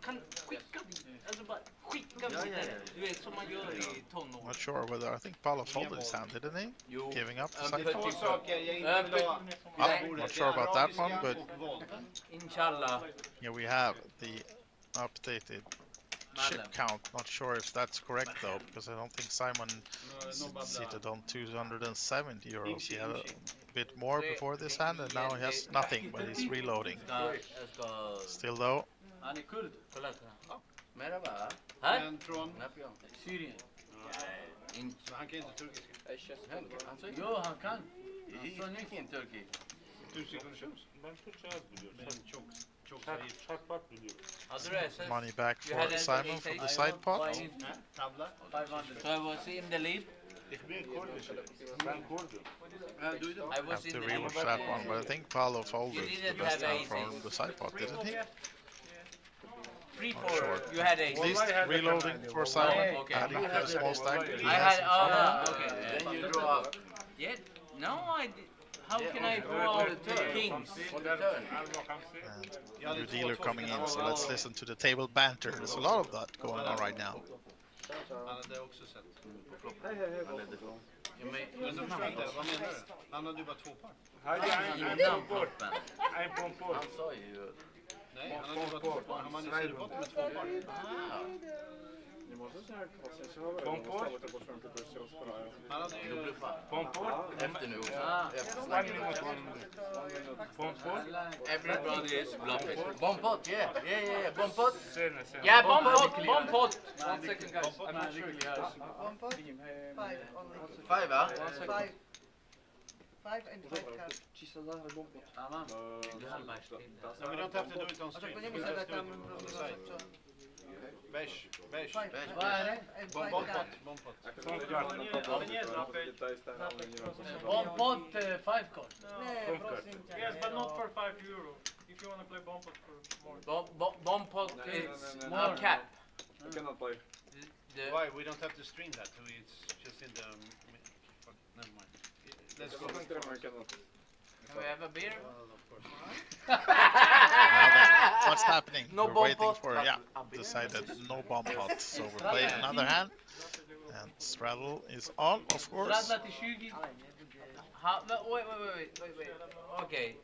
Kan skicka, alltså bara skicka vidare. Du vet som man gör i tonår. Not sure whether, I think Paolo folded his hand, didn't he? Giving up the side Två pot. saker jag inte vill ha. I'm not sure about that one, but Inshallah. here we have the updated chip count. Not sure if that's correct though, because I don't think Simon seated on 270 euros. He had a bit more before this hand, and now he has nothing, but he's reloading. Still though, Han är kurd. Merhaba. Här? Men från Syrien. han kan inte turkiska. Jo, han kan. Vilken turki? Ben Türkçe az biliyorum. Men çok Çakmak biliyorum. Hade du SS? money back You had for SS Simon for the side pot. Tavla. 500. So I was in the lead. Ich bin Kurdische. Ben Kurdum. I Have was in to the rewatch lead. that one, but I think Paolo folded You the didn't best have hand from aces. the side pot, didn't he? Free Not for sure. you had At aces. least reloading for Simon, Okay. adding a small stack. He I had has. okay. Then you draw up. Yeah. No, I did. How can I draw out kings? On the turn. And new dealer coming in, so let's listen to the table banter. There's a lot of that going on right now. Han hade också sett. Men Men du förstår inte, vad menar du? Han hade ju bara två par. Hadi Innan proppen. en pompor. han sa ju... Nej, han hade ju bara två par. Han manipulerade bort med två par. Pompor. Han hade ju... Pompor. Efter nu. One minute, 1 minute. Pompor. Everybody is bluffing. Bombpot, yeah. Bombpot. Sen. Yeah, bomb pot. 1 second guys, I'm not sure he has. Five, va? 5 and 5 cards. Чисто lahar bombot. Tamam. So we don't have to do it on stream. We just do it on the side. Beige. 5 Vad är det? and 5 Bombpot. cards. Bombpot. Bomb pot 5 cards. Ne, prosim te. Yes, but not for €5. If you want to play bomb pot for more. Bomb pot is more cap. The Why? We don't have to stream that. It's just in the... Never mind. Let's go. Can we have a beer? Of course. Now then, what's happening? No We're bomb waiting pot, for, but yeah, a beer. decided no bomb pot. So we're playing another hand. And straddle is on, of course. Straddla till 20. Wait. Okay.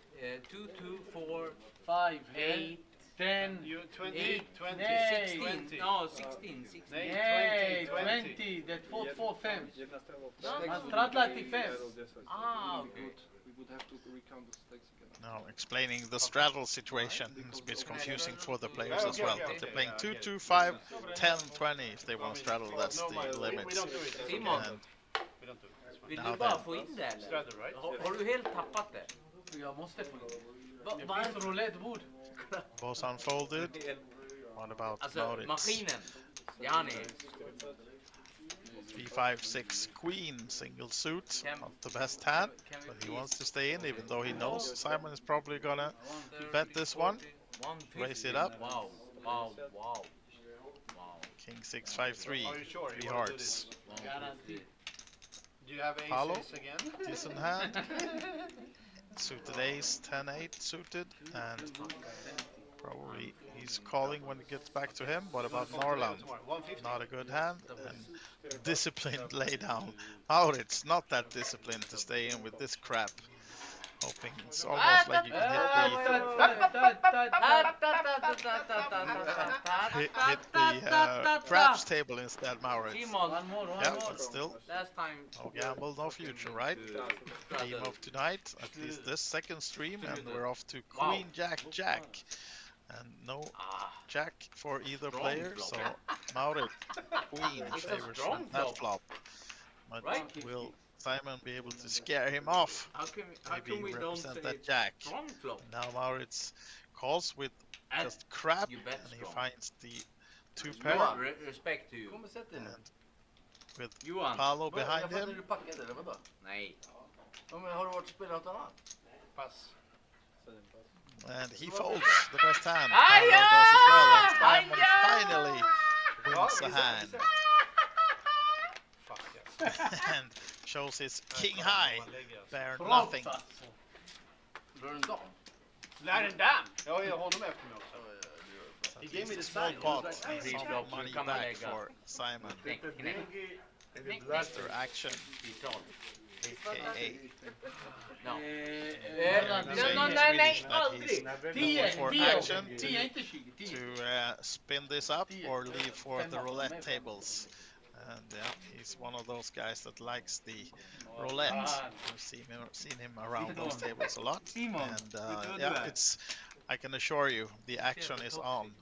2, 2, 4, 5, 8, 10. You 20, 8, 20, Nej. 16. No, 16. 16. Nej, Nej, 20. 20. Det är 2, 5. Man straddlar till 5. Ah, okay. We would have to recount the stakes again. Now explaining the straddle situation. It's a bit confusing for the players as well. But they're playing 2, 2, 5, 10, 20 if they want to straddle. That's the We limits. don't do it. Simon, And We don't do it. It's fine. vill Now du bara then. få in det eller? Straddle, right? Har du helt tappat det? Jag måste få in. Det Varför? finns roulettebord. both unfolded. What about Alltså Maurits? maskinen. Yani. 3, 5, 6 queen single suit. Not the best hand, but he wants to stay in even though he knows Simon is probably gonna bet this one. Raise it up. Wow. King 6, 5, 3. Are you sure? 3 You want to do hearts. Garanti. Do you have Paolo? aces again? Decent hand. Suited ace, 10, 8 suited. And probably he's calling when it gets back to him. What about Norland? 150. Not a good hand. And disciplined laydown. Maurits, not that disciplined to stay in with this crap. Hoping it's almost like you can hit the craps table instead, Maurits. Simon, Yeah, but still, last time. no gamble, no future, right? Theme of tonight, at least this second stream, and we're off to Queen Jack Jack. And no Jack for either player, so Maurits, Queen favors strong that flop. But Right. will Simon be able to scare him off? How Maybe can we don't represent say that Jack. strong flop? Now Maurits calls with And just crap, you bet and he strong. finds the 2 pair, Respect to you. Kom och sätt dig nu. and with Johan. Paolo Jag behind fattar him. du packade eller vadå? Nej. Ja, men har du varit och spelat något annat? Pass. And he folds the best hand. Conrad does as well. And Simon finally wins the hand. And shows his king high. Bear nothing. Lär en damn! Jag är honom efter mig också. He gave me the Small sign. pot. Free Some flop, money you come and back leg up. for Simon. Blaster. Mr. Action. AKA. No. Nej, aldrig! For action to spin this up or leave for the roulette tables. And yeah, he's one of those guys that likes the roulette. I've seen him around those tables a lot. And yeah, I can assure you, the action is on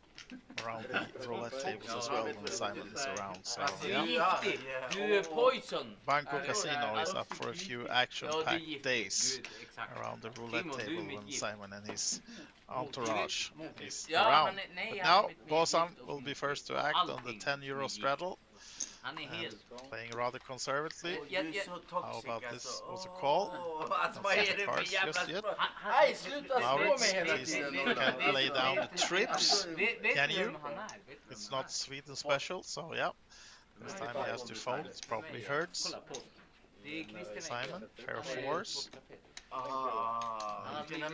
around the roulette tables as well when Simon is around. So yeah. Du är poison! Banco Casino is up for a few action-packed days around the roulette table when Simon and his entourage is around. But now, Bosan will be first to act on the 10 euro straddle. Han är helt. Playing rather conservatively. How about this was a call? Alltså vad är det för jävla språk? Nej, sluta slå Maurits, mig hela please tiden. can lay down the trips. Can you? Han är. It's not Sweden special, so yeah. This time he has to fold. It's probably herds. Simon, pair of fours. King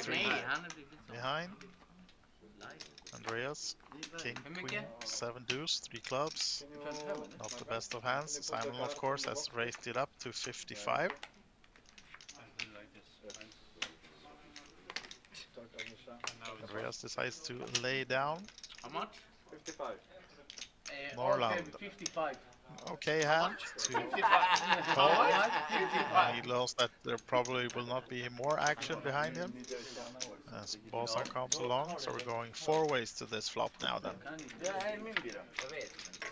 three behind. Andreas, king, queen, 7 deuce, 3 clubs. Not the best of hands. Simon, of course, has raised it up to 55. Andreas decides to lay down. How much? 55. Norland. 55. Okay hand to call. He knows that there probably will not be more action behind him as Bosan comes along. So we're going 4 ways to this flop now then.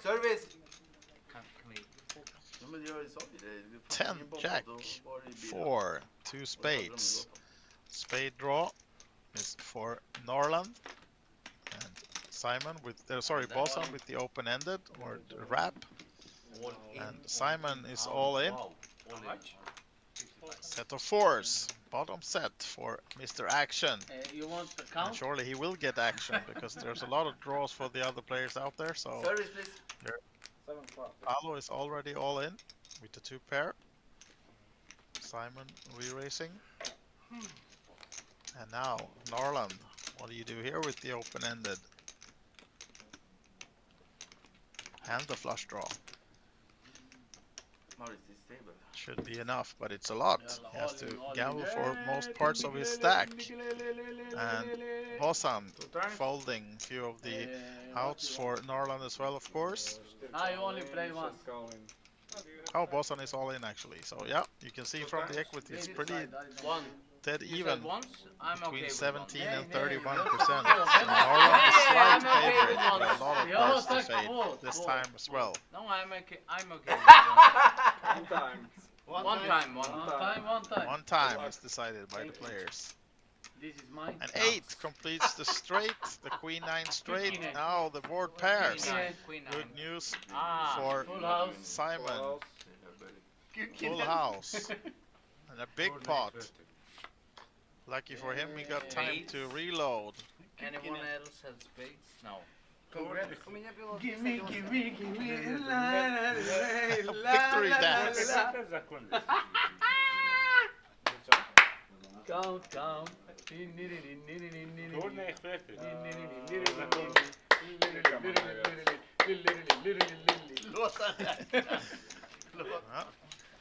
Service! 10 jack, 4, 2 spades. Spade draw is for Norland and Simon with Bosan with the open-ended or the wrap. And Simon is all in. Set of 4s. Bottom set for Mr. Action. You want the And count? surely he will get action because there's a lot of draws for the other players out there. So Service, please. Paolo is already all in with the 2 pair. Simon re-racing. And now Norland, what do you do here with the open-ended? And the flush draw. Should be enough, but it's a lot. He has to gamble for most parts of his stack. And Bosan folding a few of the outs for Norland as well, of course. I only play once. Oh, Bosan is all in actually. So yeah, you can see from the equity it's pretty dead even between 17 and 31%. Norland is slight favorite, but a lot of cards to fade this time as well. No, I'm okay. I'm okay. One time. One time is decided by the players. This is mine. And 8 completes the straight, the queen 9 straight. Now the board pairs. Good news for Simon. Full house. And a big pot. Lucky for him, he got time to reload. Anyone else has spades? No. Gimme. Victory dance. Count.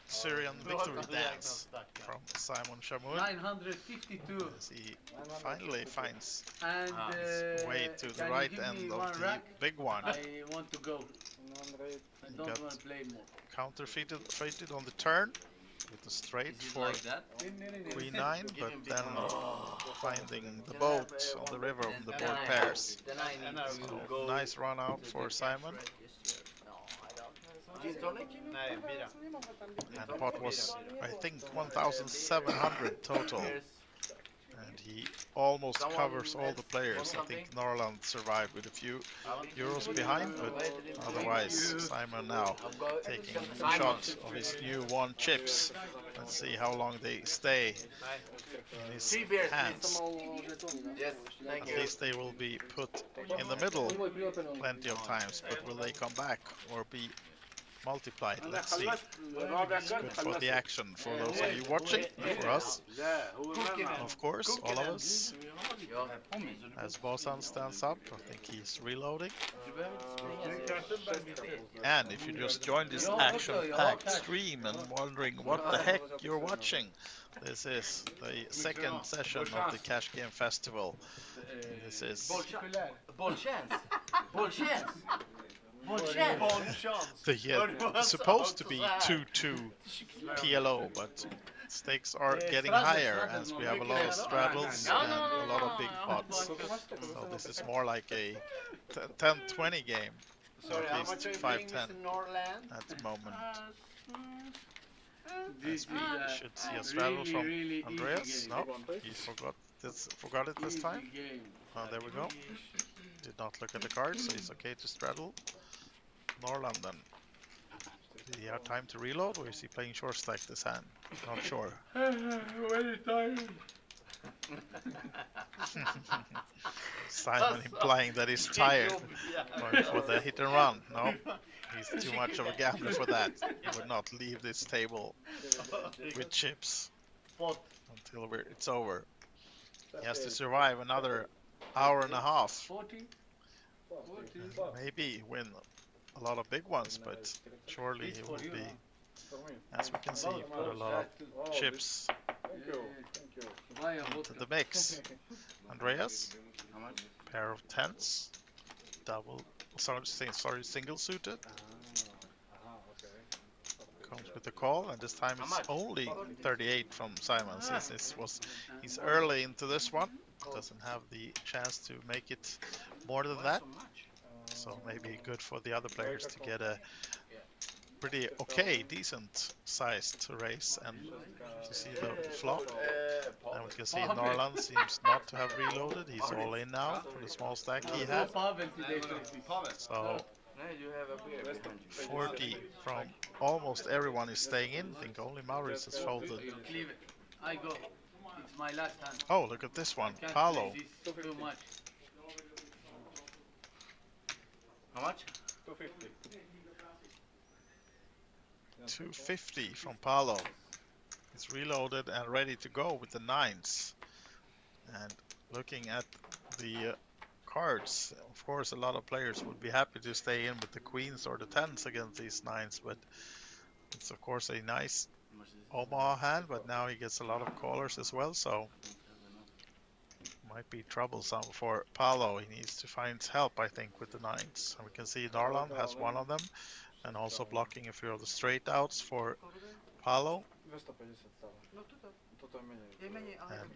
Syrian victory dance from Simon Shamoun. 952. As he finally finds And his way to the right end of the big one. I want to go. I don't got want to play more. Counterfeited on the turn with the straight for queen 9, but then finding the boat on the river of the board pairs. So, nice run out for Simon. And the pot was, I think, 1,700 total. And and he almost Someone covers all the else players. want I think something? Norland survived with a few euros behind, but otherwise Simon now I've got taking Simon. shots of his new one chips. Let's see how long they stay in his 3 beers, hands. Yes, thank At you. least they will be put in the middle plenty of times, but will they come back or be multiplied? Let's see. It's good for the action for those of you watching, and for us, of course, all of us. As Bosan stands up, I think he's reloading. And if you just joined this action-packed stream and wondering what the heck you're watching, this is the second session of the Cash Game Festival. This is it's supposed to be 2-2 PLO, but stakes are getting higher as we have a lot of straddles and a lot of big pots. So this is more like a 10-20 game, or at least 5-10 at the moment. As we should see a straddle from Andreas. No, he forgot it this time. Oh, there we go. Did not look at the cards, so it's okay to straddle. Norland then. Did he have time to reload, or is he playing short stack this hand? Not sure. Simon implying that he's tired for the hit and run. No, he's too much of a gambler for that. He would not leave this table with chips until it's over. He has to survive another hour and a half. Maybe win a lot of big ones, but surely he will be, as we can see, put a lot of chips into the mix. Andreas, pair of tens, single suited. Comes with the call, and this time it's only 38 from Simon, since he's early into this one. Doesn't have the chance to make it more than that. So maybe good for the other players to get a pretty decent sized race and to see the flop. And we can see Norland seems not to have reloaded. He's all in now for the small stack he had. So 40 from almost everyone is staying in. I think only Maurice has folded. I go. It's my last hand. Oh, look at this one. Paolo. Too much. How much? 250 from Paolo. He's reloaded and ready to go with the nines. And looking at the cards, of course a lot of players would be happy to stay in with the queens or the tens against these nines, but it's of course a nice Omaha hand, but now he gets a lot of callers as well, so might be troublesome for Paolo. He needs to find help, I think, with the nines. And we can see Norland has one of them, and also blocking a few of the straight outs for Paolo.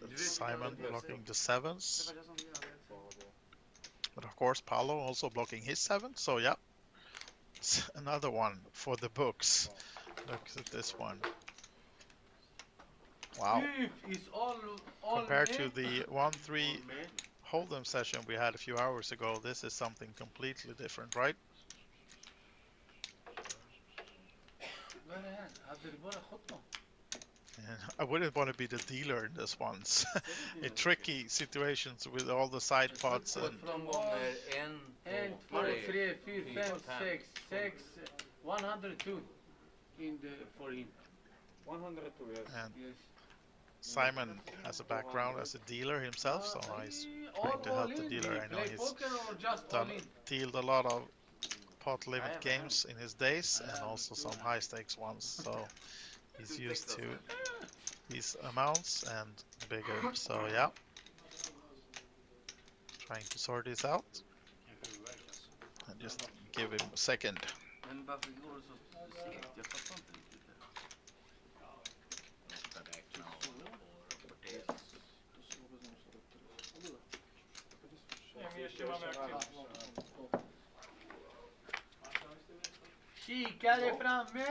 And Simon blocking the sevens. But of course Paolo also blocking his seven, so yeah. It's another one for the books. Look at this one. Wow. Compared to the 1-3 Hold'em session we had a few hours ago, this is something completely different, right? And I wouldn't want to be the dealer in this one. A tricky situations with all the side pots and 102 in the for him. 102, yes. And Simon has a background as a dealer himself, so he's trying to help the dealer. I know he's dealt a lot of pot limit games in his days and also some high stakes ones, so he's used to these amounts and bigger. So yeah, trying to sort this out and just give him a second. Kikare framme.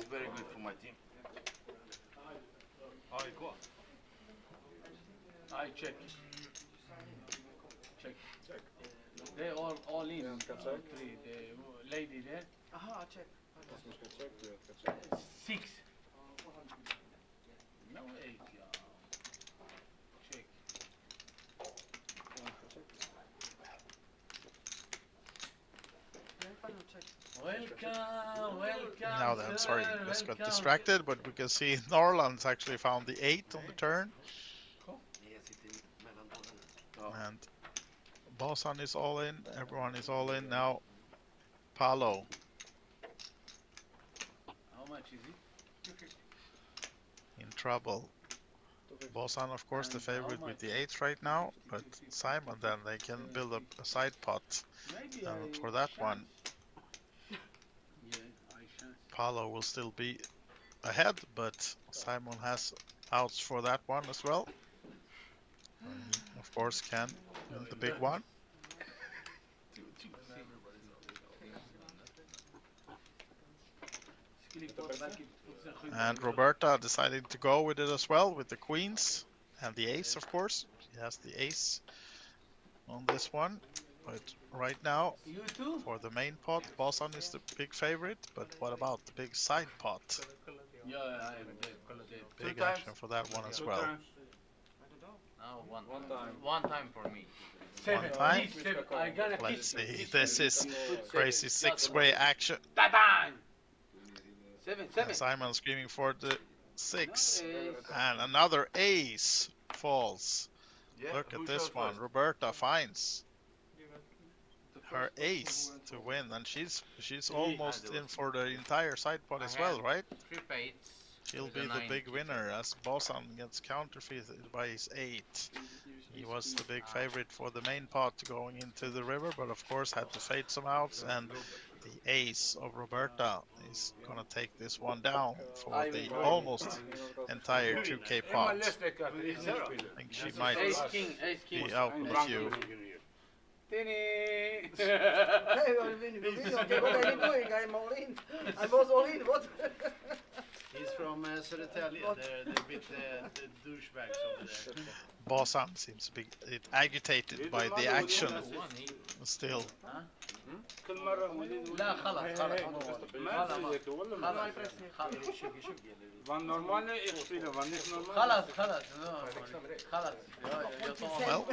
very good for my team. AIK. I check. They all in. All three. The lady there. Aha, check. 6. No 8. Check. Welcome. Now then, sorry, just got distracted, but we can see Norland's actually found the 8 on the turn. And Bosan is all in, everyone is all in now. Paolo. How much is it? In trouble. Bosan, of course, the favorite with the 8 right now, but Simon then, they can build up a side pot for that one. Paolo will still be ahead, but Simon has outs for that one as well. He, of course, can win the big one. And Roberta decided to go with it as well, with the queens and the ace, of course. She has the ace on this one. But right now, for the main pot, Bosan is the big favorite. But what about the big side pot? Yeah, I am dead. Big action for that one as well. No, one time for me. One time. I gotta Let's see. This is crazy 6-way action. 7. And Simon screaming for the 6. And another ace falls. Look at this one. Roberta finds her ace to win, and she's almost in for the entire side pot as well, right? She'll be the big winner as Bosan gets counterfeited by his 8. He was the big favorite for the main pot going into the river, but of course had to fade some outs, and the ace of Roberta is gonna take this one down for the almost entire 2K pot. I think she might be out in a few. Hey, what are you doing? I'm all in. I was all in. What? He's from Södertälje. They're a bit the douchebags over there. Bosan seems to be agitated by the action still. لا خلاص Well,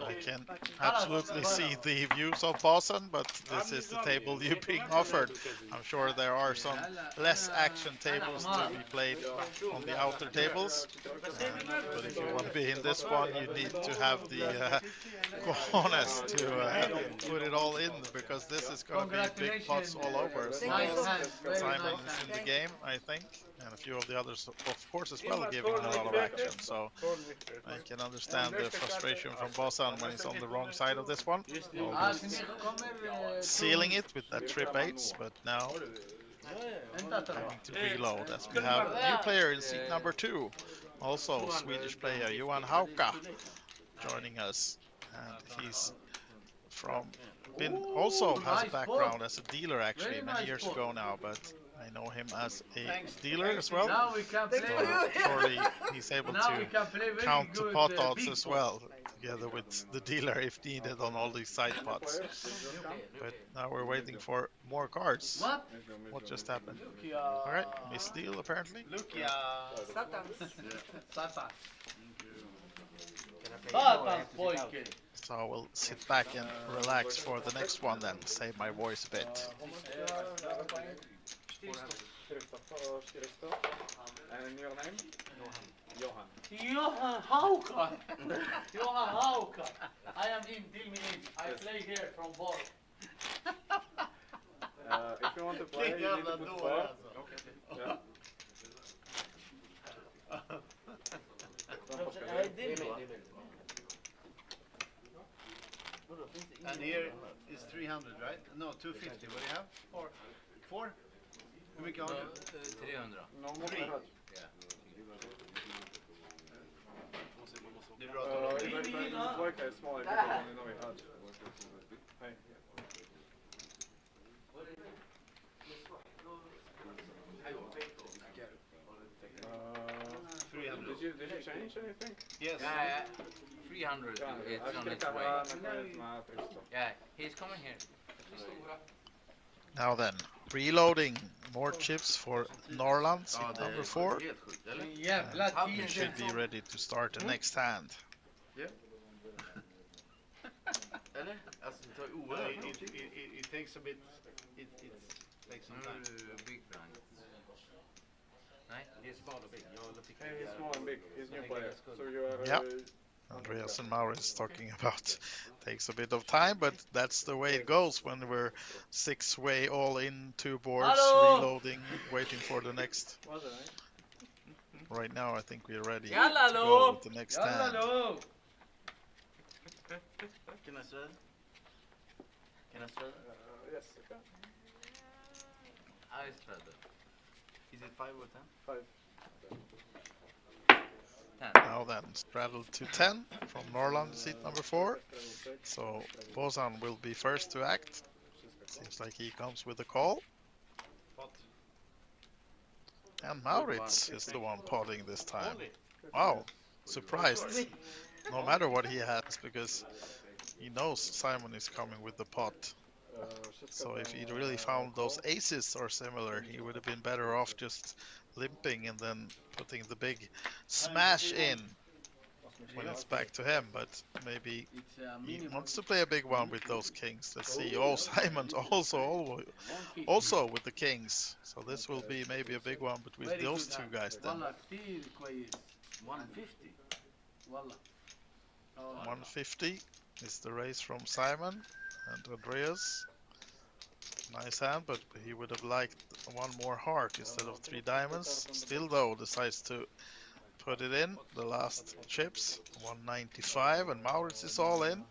I can absolutely see the views of Bosan, but this is the table you're being offered. I'm sure there are some less action tables to be played on the outer tables. But if you want to be in this one, you need to have the cojones to put it all in, because this is going to be big pots all over. Simon is in the game, I think, and a few of the others, of course, as well, giving a lot of action. So I can understand the frustration from Bosan when he's on the wrong side of this one. Sealing it with that trip 8s, but now having to reload as we have a new player in seat number 2. Also Swedish player Johan Hauka joining us, and he's also has a background as a dealer actually many years ago now, but I know him as a dealer as well. So surely he's able to count the pot odds as well, together with the dealer if needed on all these side pots. But now we're waiting for more cards. What just happened? Alright, Miss Deal apparently. So we'll sit back and relax for the next one then, save my voice a bit. And your name? Johan. Johan Hauka. Johan Hauka. I am in Dilmin. I play here from Borg. If you want to play, you need to put 4. Yeah. And here is 300, right? No, 250. What do you have? 4. Hur mycket har du? 300. Det är bra att You better work as small as you know it hard. Hey. Did you change anything? Yes. 300, it's on its way. Yeah, he's coming here. Now then, reloading more chips for Norland, seat number 4. And we should be ready to start the next hand. Eller? Alltså det tar No, oerhört it takes a bit. It takes some time. Big brand. Nej, Det är small och big. He's small and big. He's new player. So you are. Yeah. Andreas and Maurits talking about takes a bit of time, but that's the way it goes when we're 6-way all in, 2 boards, reloading, waiting for the next. Right now I think we're ready to go with the next hand. Can I swear? Can I swear? Yes, you can. I spread it. Is it 5 or 10? 5. Now then, straddle to 10 from Norland, seat number 4. So Bozan will be first to act. Seems like he comes with a call. And Maurits is the one potting this time. Wow, surprised. No matter what he has, because he knows Simon is coming with the pot. So if he'd really found those aces or similar, he would have been better off just limping and then putting the big smash in when it's back to him. But maybe he wants to play a big one with those kings. Let's see. Oh, Simon's also with the kings. So this will be maybe a big one between those two guys then. 150 is the raise from Simon and Andreas. Nice hand, but he would have liked one more heart instead of 3 diamonds. Still though, decides to put it in, the last chips, 195, and Maurits is all in.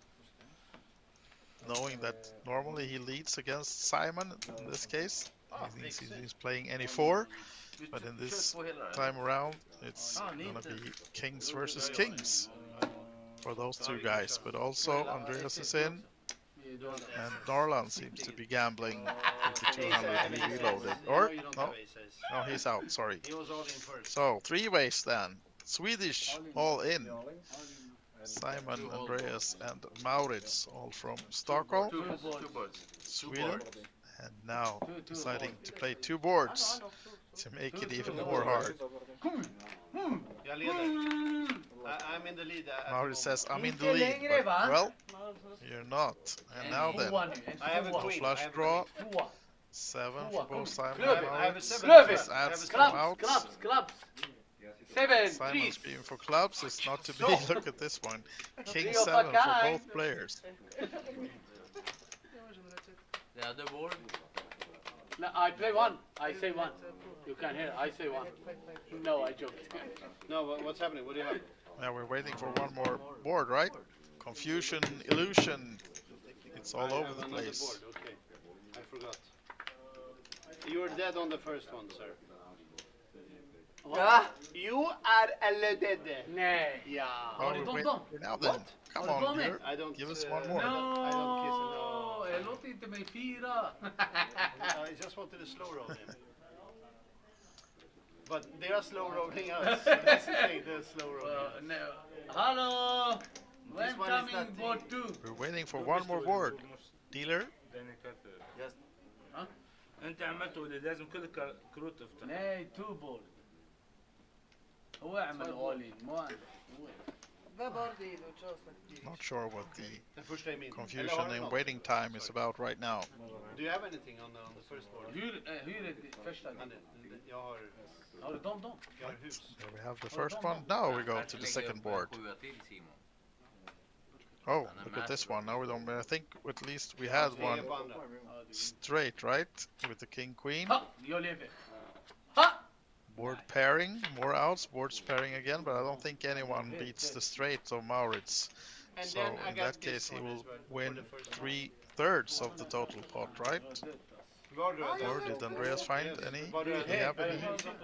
Knowing that normally he leads against Simon in this case. He thinks he's playing any 4, but in this time around, it's gonna be kings versus kings for those two guys. But also Andreas is in. And Norland seems to be gambling with the 200 he reloaded. Or, no, he's out, sorry. So, 3 ways then. Swedish, all in. Simon, Andreas, and Maurits, all from Stockholm, Sweden. And now deciding to play 2 boards to make it even more hard. I'm in the lead. Maurits says, I'm in the lead, but, well, you're not. And now then, I have a queen. flush draw, 7 for both Simon and Maurits. Club. This adds come out. Clubs. 7, Simon's being for clubs, it's not to be. Look at this one. King 7 for both players. The other board? No, I play 1. I say 1. You can hear. I say 1. No, I joked. No, what's happening? What do you have? Now we're waiting for one more board, right? Confusion, illusion. It's all over the place. Board. Okay, I forgot. You were dead on the first one, sir. You are alluded. Nej. Yeah. Oh, we're waiting for now then. Come on, Björn. I don't. Give us one more. I don't kiss it. No. Jag låter inte mig fira. I just wanted to slow roll him. But they are slow rolling us. That's the thing, they're slow rolling. No. Hello. When coming board 2? We're waiting for one more board. Dealer? انت عملته لازم كل كروت تفتح. Nej, 2 board. هو اعمل اولين مو انا. Not sure what the confusion and waiting time is about right now. Do you have anything on the first board? Hur är det första? Har du dem? Jag har hus. There we have the first one. Now we go to the second board. Oh, look at this one. Now we don't. I think at least we had one straight, right? With the king queen. Jag lever. Board pairing, more outs. Board pairing again, but I don't think anyone beats the straight of Maurits. So in that case, he will win 3/3 of the total pot, right? Or did Andreas find any? Did he have any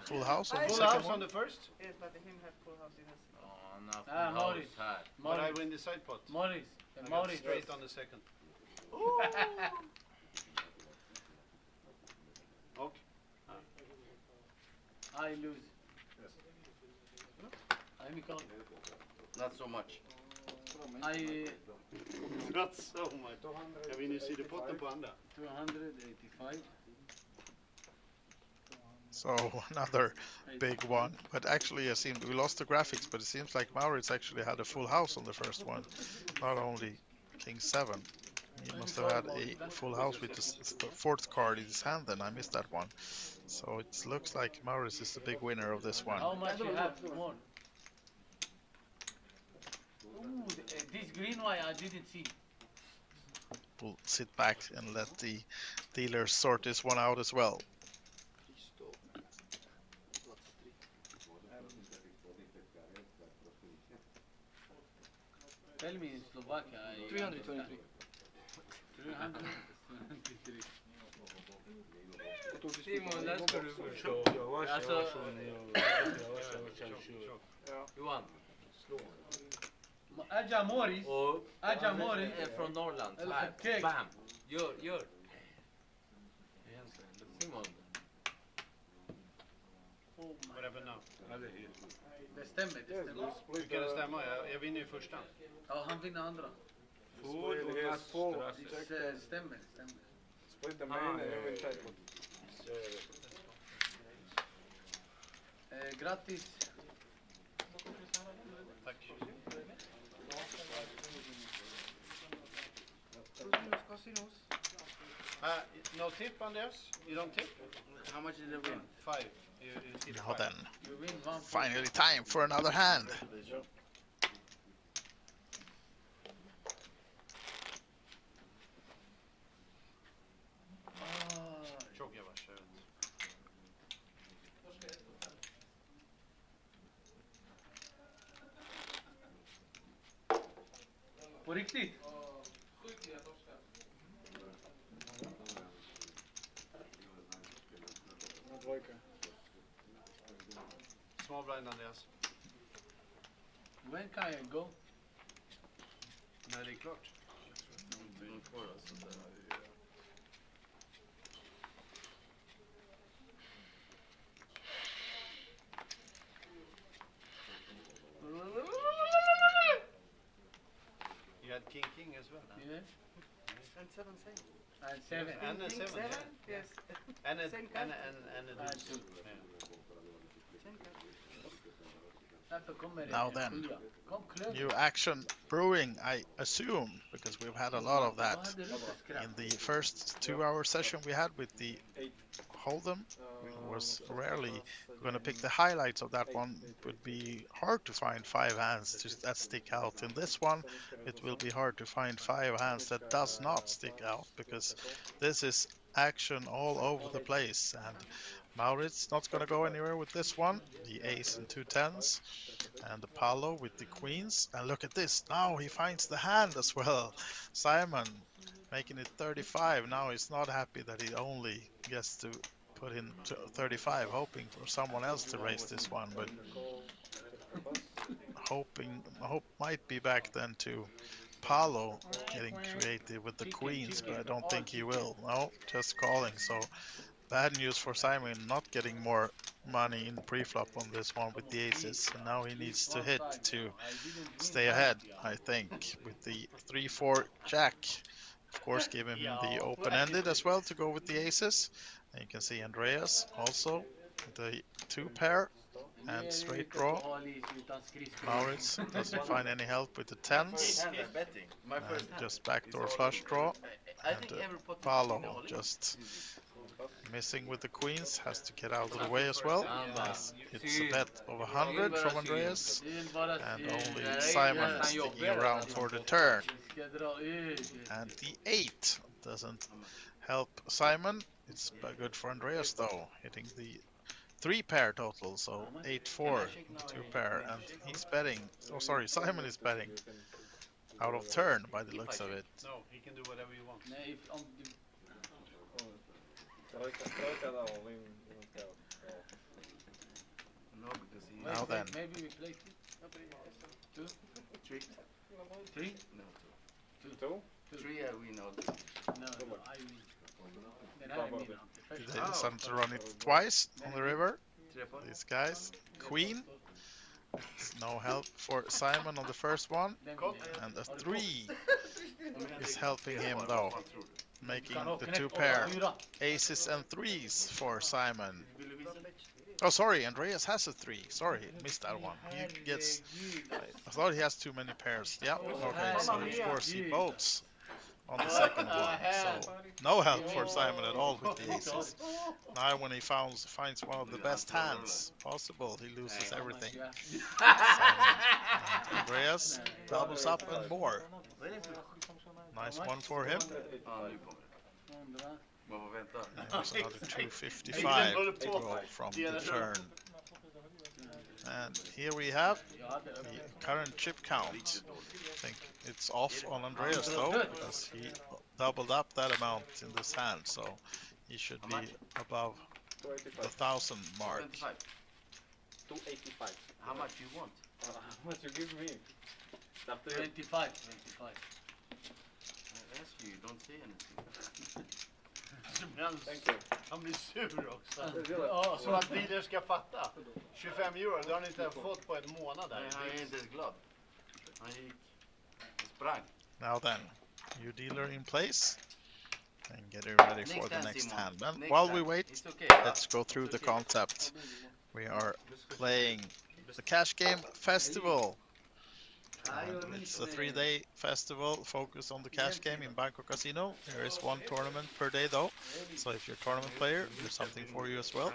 full house on the second one? On the first? Yes, but him have full house in his. Morris. But I win the side pot. Morris. I got straight on the second. Okay. I lose. Not so much. Not so much. Jag vill ju se det potten på andra. 285. So another big one, but actually, it seemed we lost the graphics, but it seems like Maurits actually had a full house on the first one, not only King 7. He must have had a full house with the fourth card in his hand. Then I missed that one. So it looks like Maurits is the big winner of this one. How much you have more? Ooh, this green one I didn't see. We'll sit back and let the dealers sort this one out as well. Tell me in Slovakia. 323. 323. Simon, där ska du förstå. Alltså, Johan. Aja Morris. Och Aja Morris. är från Norrland. Så här. Kek. Bam. Gör. Simon. Whatever now. Det stämmer. Hur kan det stämma? Jag vinner ju första. Ja, han vinner andra. Stämmer. Split the main and you will take it. Grattis. Tack. No tip, Andreas? You don't tip? How much did they win? 5. You tip Now 5. then, You win one. finally time for another hand. Çok yavaş, evet. På riktigt? Small blind, Andreas. When can I go? När det är klart. You had king as well. Huh? Yeah. And 7 same. And 7. And a 7, yeah. Yes. And a, Same and card. a And deuce. 2. Yeah. Same card. Därför kommer det Now en then. 7. Kom klöver. New action brewing, I assume, because we've had a lot of that. In the first 2-hour session we had with the Hold'em, it was rarely going to pick the highlights of that one. It would be hard to find 5 hands that stick out. In this one, it will be hard to find 5 hands that does not stick out, because this is action all over the place. And Maurits not going to go anywhere with this one. The ace and 2 tens, and the palo with the queens. And look at this, now he finds the hand as well. Simon making it 35. Now he's not happy that he only gets to put in 35, hoping for someone else to raise this one, but hope might be back then to Palo getting creative with the queens, but I don't think he will. No, just calling. So bad news for Simon, not getting more money in pre-flop on this one with the aces, and now he needs to hit to stay ahead, I think, with the 3-4 jack. Of course, give him the open-ended as well to go with the aces. And you can see Andreas also the 2 pair and straight draw. Maurits doesn't find any help with the tens. And just backdoor flush draw. And Palo just missing with the queens, has to get out of the way as well. As it's a bet of 100 from Andreas, and only Simon sticking around for the turn. And the 8 doesn't help Simon. It's good for Andreas though, hitting the 3 pair total, so 8-4, 2 pair, and he's betting. Oh, sorry, Simon is betting out of turn by the looks of it. No, he can do whatever he wants. Now then, Maybe we play 2, 3, 3. No, 2? 3 I win all. No, I win. Then I win. they decided to run it twice on the river. These guys, queen, It's no help for Simon on the first one, and a 3 is helping him though, making the 2 pair. Aces and 3s for Simon. Oh, sorry, Andreas has a 3. Sorry, missed that one. He gets. I thought he has too many pairs. Yeah, okay, so of course he votes on the second one. So no help for Simon at all with the aces. Now when he finds one of the best hands possible, he loses everything. And Andreas doubles up and more. Nice one for him. And there's another 255 to go from the turn. And here we have the current chip count. I think it's off on Andreas though, because he doubled up that amount in this hand, so he should be above the 1,000 mark. 285. How much you want? How much you give me? 25. I ask you, don't say anything. Han blir sur också. Så att dealer ska fatta. 25 euro, det har ni inte fått på en månad där. Nej, han är inte ens glad. Han gick, sprang. Now then, new dealer in place. And getting ready for the next hand. And while we wait, let's go through the concept. We are playing the Cash Game Festival. It's a 3-day festival focused on the cash game in Banco Casino. There is one tournament per day though, so if you're a tournament player, there's something for you as well.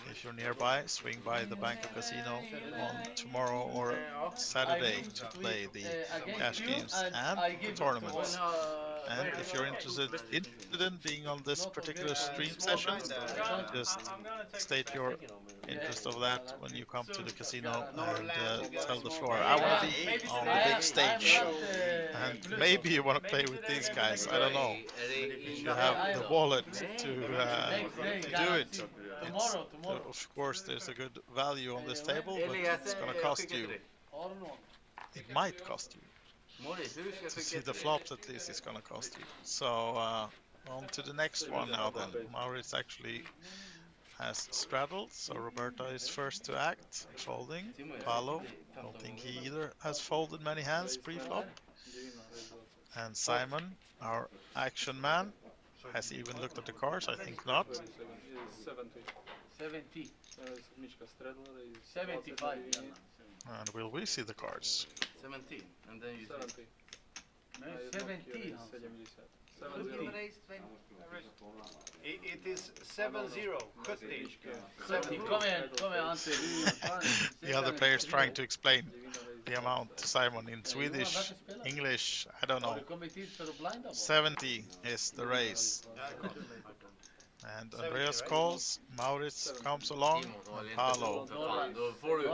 If you're nearby, swing by the Banco Casino on tomorrow or Saturday to play the cash games and the tournaments. And if you're interested in being on this particular stream session, just state your interest of that when you come to the casino and tell the floor, I want to be on the big stage. And maybe you want to play with these guys, I don't know. If you have the wallet to do it. Of course, there's a good value on this table, but it's going to cost you. It might cost you. To see the flops, at least, it's going to cost you. So, on to the next one now then. Maurits actually has straddled, so Roberta is first to act, folding. Paolo, I don't think he either has folded many hands pre-flop. And Simon, our action man, has he even looked at the cards? I think not. 70. 75. And will we see the cards? 17, and then you 70. 17. It is 7-0. 70. Kom igen, Ante. The other players trying to explain the amount to Simon in Swedish, English, I don't know. 70 is the race. And Andreas calls, Maurits comes along, and Paolo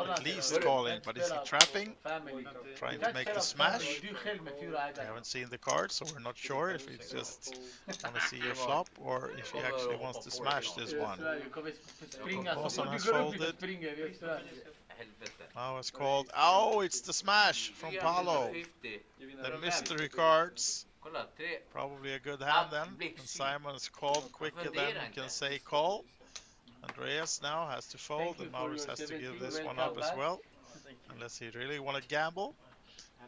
at least calling, but is he trapping? Trying to make the smash? We haven't seen the card, so we're not sure if he just want to see a flop or if he actually wants to smash this one. Boson has folded. Now it's called. Oh, it's the smash from Paolo. The mystery cards. Probably a good hand then. And Simon is called quicker than we can say call. Andreas now has to fold, and Maurits has to give this one up as well. Unless he really want to gamble.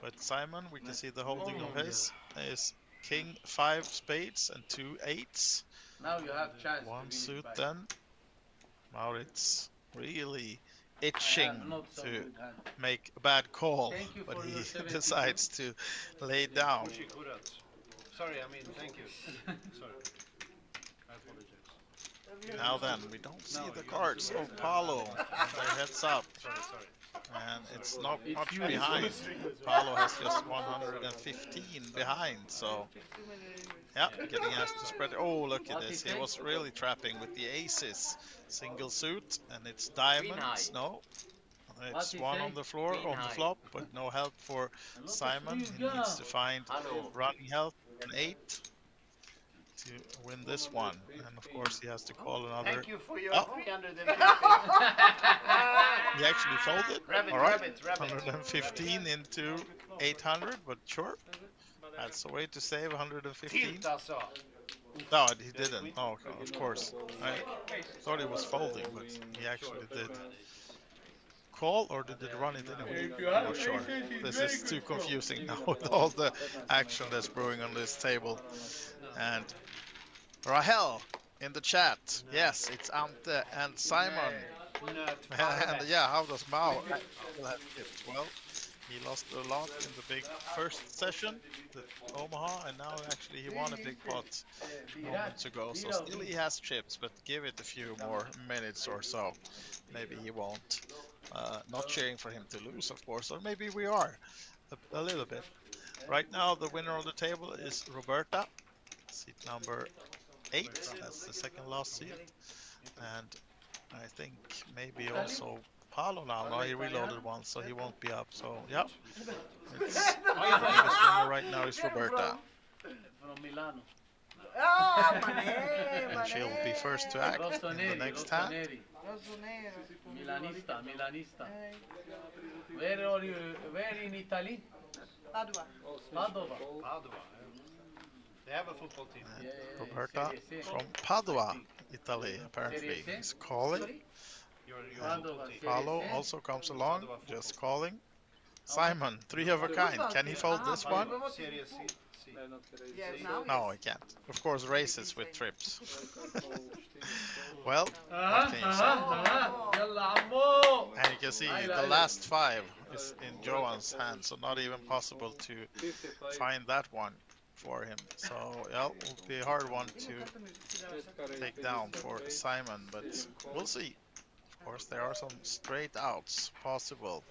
But Simon, we can see the holding of his is King 5 spades and 2 8s. Now you have chance. One suit then. Maurits really itching to make a bad call, but he decides to lay down. Sorry, I mean, thank you. Sorry. I apologize. Now then, we don't see the cards of Paolo. Their heads up. Sorry. And it's not much behind. Paolo has just 115 behind, so yeah, getting asked to spread. Oh, look at this. He was really trapping with the aces. Single suit, and it's diamonds. No. It's one on the floor, on the flop, but no help for Simon. He needs to find running help, an 8, to win this one. And of course he has to call another. Thank you for your 350. He actually folded. Rabbit, all right, rabbit. 115 into 800, but sure. That's a way to save 115. No, he didn't. Oh, of course. I thought he was folding, but he actually did call or did it run it anyway? If you I'm have not sure. aces, it's This very is too good call. confusing now with all the action that's brewing on this table. And Rahel in the chat. Yes, it's Ante and Simon. And yeah, how does Mao still have chips? Well, he lost a lot in the big first session, the Omaha, and now actually he won a big pot moments ago. So still he has chips, but give it a few more minutes or so. Maybe he won't. Not cheering for him to lose, of course, or maybe we are a little bit. Right now, the winner of the table is Roberta, seat number 8. That's the second last seat. And I think maybe also Paolo now. No, he reloaded once, so he won't be up. So, yeah. It's, the biggest winner right now is Roberta. From Milano. And she'll be first to act in the next hand. Milanista. Where are you? Where in Italy? Padua. Padova. They have a football team. Roberta from Padua, Italy, apparently is calling. Paolo also comes along, just calling. Simon, 3 of a kind. Can he fold this one? No, he can't. Of course, races with trips. Well, what can you say? And you can see the last 5 is in Johan's hand, so not even possible to find that one for him. So, yeah, it will be a hard one to take down for Simon, but we'll see. Of course, there are some straight outs possible.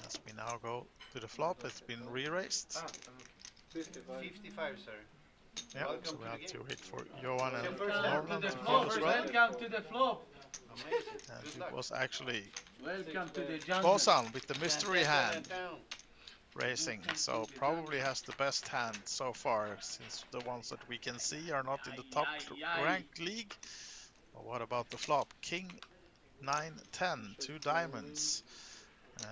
As we now go to the flop, it's been re-raised. 55, sir. Yeah, so we have to wait for Johan and Welcome Norman to call as well. Welcome to the flop. And it was actually Welcome to the jungle. Bosan with the mystery hand racing, so probably has the best hand so far, since the ones that we can see are not in the top ranked league. But what about the flop? King 9 10, 2 diamonds,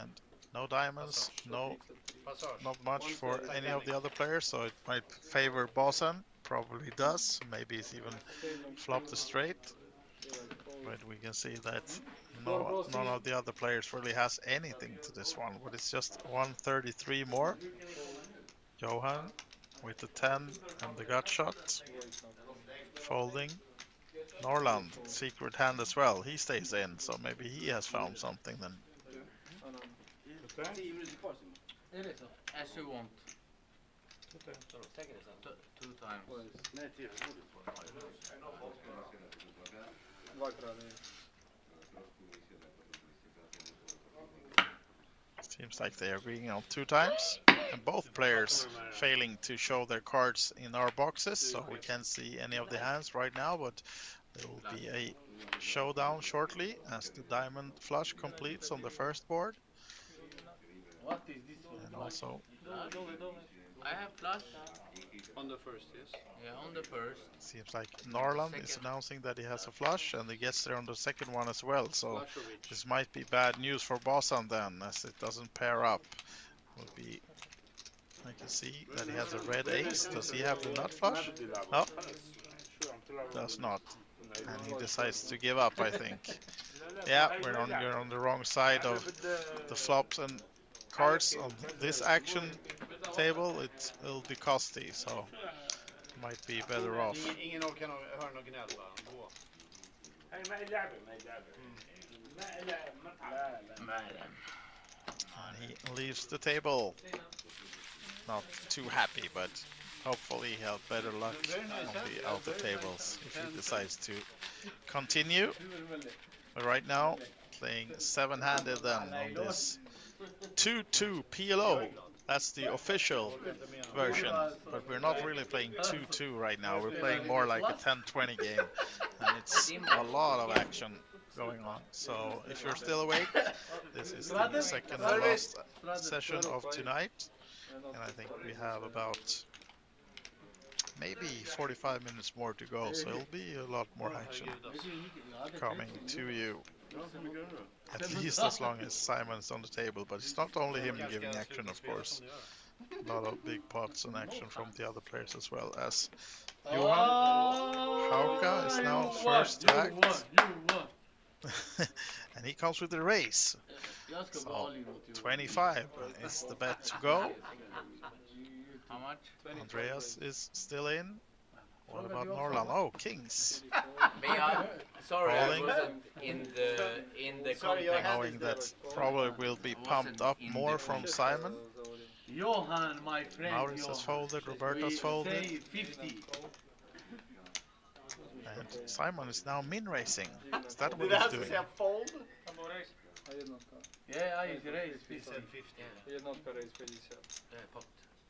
and no diamonds, not much for any of the other players, so it might favor Bosan. Probably does. Maybe it's even flopped a straight, but we can see that none of the other players really has anything to this one, but it's just 133 more. Johan with the 10 and the gut shot, folding. Norland, secret hand as well, he stays in, so maybe he has found something then. As you want. 2 times. Seems like they are agreeing on 2 times, and both players failing to show their cards in our boxes, so we can't see any of the hands right now, but there will be a showdown shortly as the diamond flush completes on the first board. What is this one? And also I have flush. On the first, yes. Yeah, on the first. seems like Norland is announcing that he has a flush, and he gets there on the second one as well, so this might be bad news for Bosan then, as it doesn't pair up. Would be, I can see that he has a red ace. Does he have the nut flush? No, does not. And he decides to give up, I think. Yeah, you're on the wrong side of the flops and cards on this action table. It'll be costly, so might be better off. Ingen kan höra något gnäll, va? Gå. And he leaves the table. Not too happy, but hopefully he'll have better luck on the outer tables if he decides to continue. But right now, playing 7-handed then on this 2-2 PLO. That's the official version, but we're not really playing 2-2 right now. We're playing more like a 10-20 game, and it's a lot of action going on. So if you're still awake, this is the second and last session of tonight, and I think we have about maybe 45 minutes more to go, so it'll be a lot more action coming to you. At least as long as Simon's on the table, but it's not only him giving action, of course. A lot of big pots and action from the other players as well, as Johan Hauka is now first to act. And he comes with the raise. So 25 is the bet to go. How much? Andreas is still in. What about Norland? Oh, kings. Sorry, I Calling. wasn't in the context. Knowing that probably will be pumped up more from Simon. Johan, my friend. Maurice has folded, Roberta's folded. 50. And Simon is now min racing. Is that what Did he's han doing? säga fold? Yeah, I raised 50. He said 50. Jednotka raise 50. Pot.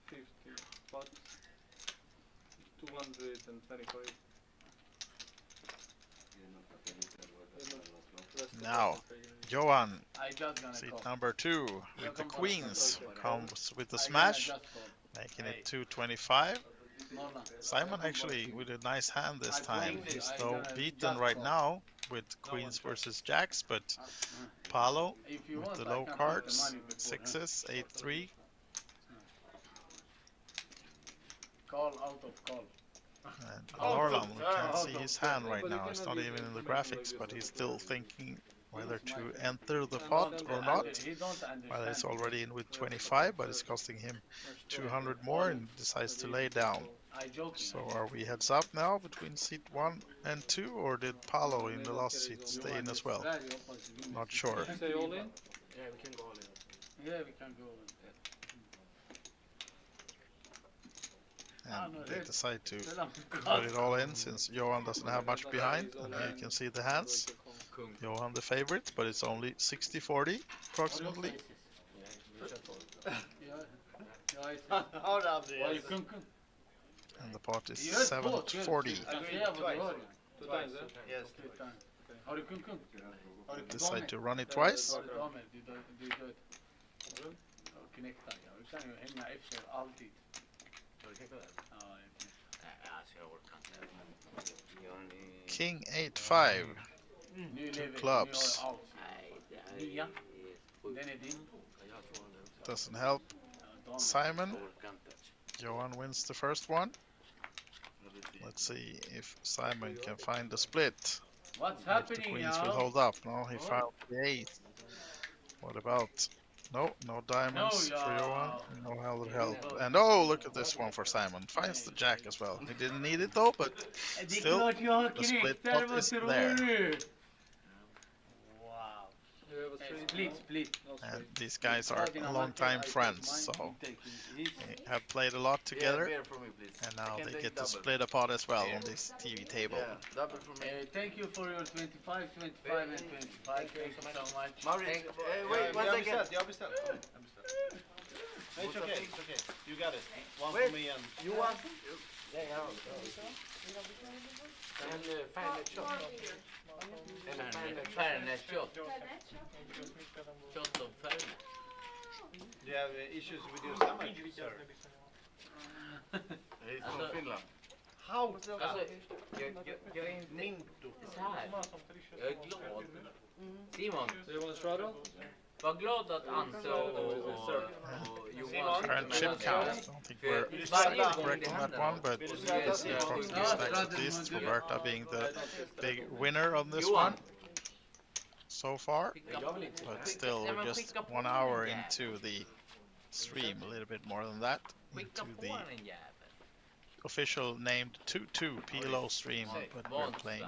50 pot. 225. Now, Johan, I just gonna seat call. number 2 with the queens, comes with the smash, making it 225. Simon actually with a nice hand this time. He's though beaten right now with queens versus jacks, but Paolo with the low cards, 6s, 8-3. Call out of call. And Norland, we can't see his hand right now. It's not even in the graphics, but he's still thinking whether to enter the pot or not. Well, he's already in with 25, but it's costing him 200 more and decides to lay down. So are we heads up now between seat 1 and 2, or did Paolo in the last seat stay in as well? Not sure. Say all in? Yeah, we can go all in. Yeah, we can go. And they decide to put it all in since Johan doesn't have much behind. And here you can see the hands. Johan the favorite, but it's only 60-40 approximately. Har du Andreas? And the pot is 7-40. Yes. Decide to run it twice. King 8-5. Two clubs. Doesn't help Simon. Johan wins the first one. Let's see if Simon can find the split. What's If the happening queens will now? hold up. No, he found the 8. What about? No, no diamonds No, for yeah. Johan. No other help. And oh, look at this one for Simon. Finds the jack as well. He didn't need it though, but still, the split pot is there. Wow. You have a Split, split. And these guys are long-time friends, so they have played a lot together. Yeah, beer for me, please. And now I can they take get to double. split a pot as well on this TV table. Yeah, double for me. Thank you for your 25, 25 and 25. Thank you so much. Maurice, wait one second. Jag har beställt. No, it's okay, it's okay. You got it. One Wait. for me and... You want? Yeah, yeah. And Fernet shot. Fernet shot. Shot of Fernet. Do you have issues with your stomach, sir? He's from Finland. How? Alltså, jag är inte... Minto. Så här. Jag är glad. Simon, want to straddle? var glad att Anse och Johan... Current chip count. I don't think we're correct on that one, but it's the approximate stacks at least. Roberta being the big winner on this one so far. But still, we're just 1 hour into the stream, a little bit more than that, into the official named 2-2 PLO stream, but we're playing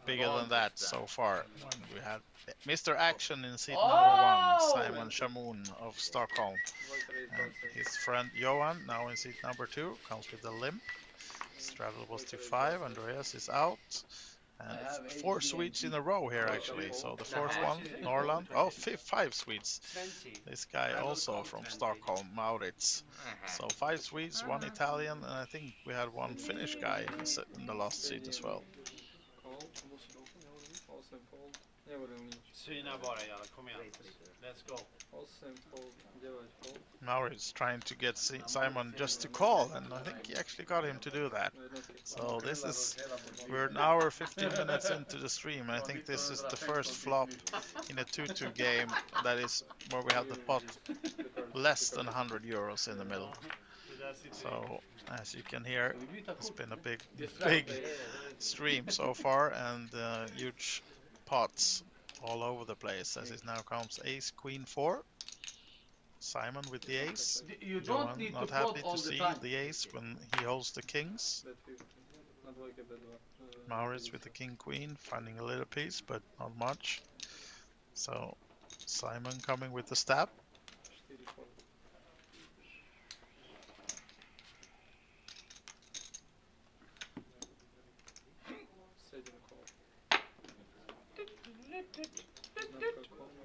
bigger than that so far. We had Mr. Action in seat number 1, Simon Shamoon of Stockholm, and his friend Johan now in seat number 2, comes with a limp. Straddle was to 5, Andreas is out. And 4 Swedes in a row here actually, so the fourth one, Norland, oh, 5 Swedes. This guy also from Stockholm, Maurits. So 5 Swedes, 1 Italian, and I think we had 1 Finnish guy in the last seat as well. Syna bara jävlar, kom igen. Let's go. Maurits trying to get Simon just to call, and I think he actually got him to do that. So this is, we're an hour 15 minutes into the stream, and I think this is the first flop in a 2-2 game that is where we have the pot less than 100 euros in the middle. So as you can hear, it's been a big stream so far, and huge pots all over the place, as it now comes ace, queen, 4. Simon with the ace. You don't Johan need to not float happy all to the see time. the ace when he holds the kings. Maurits with the king, queen, finding a little piece, but not much. So Simon coming with the stab.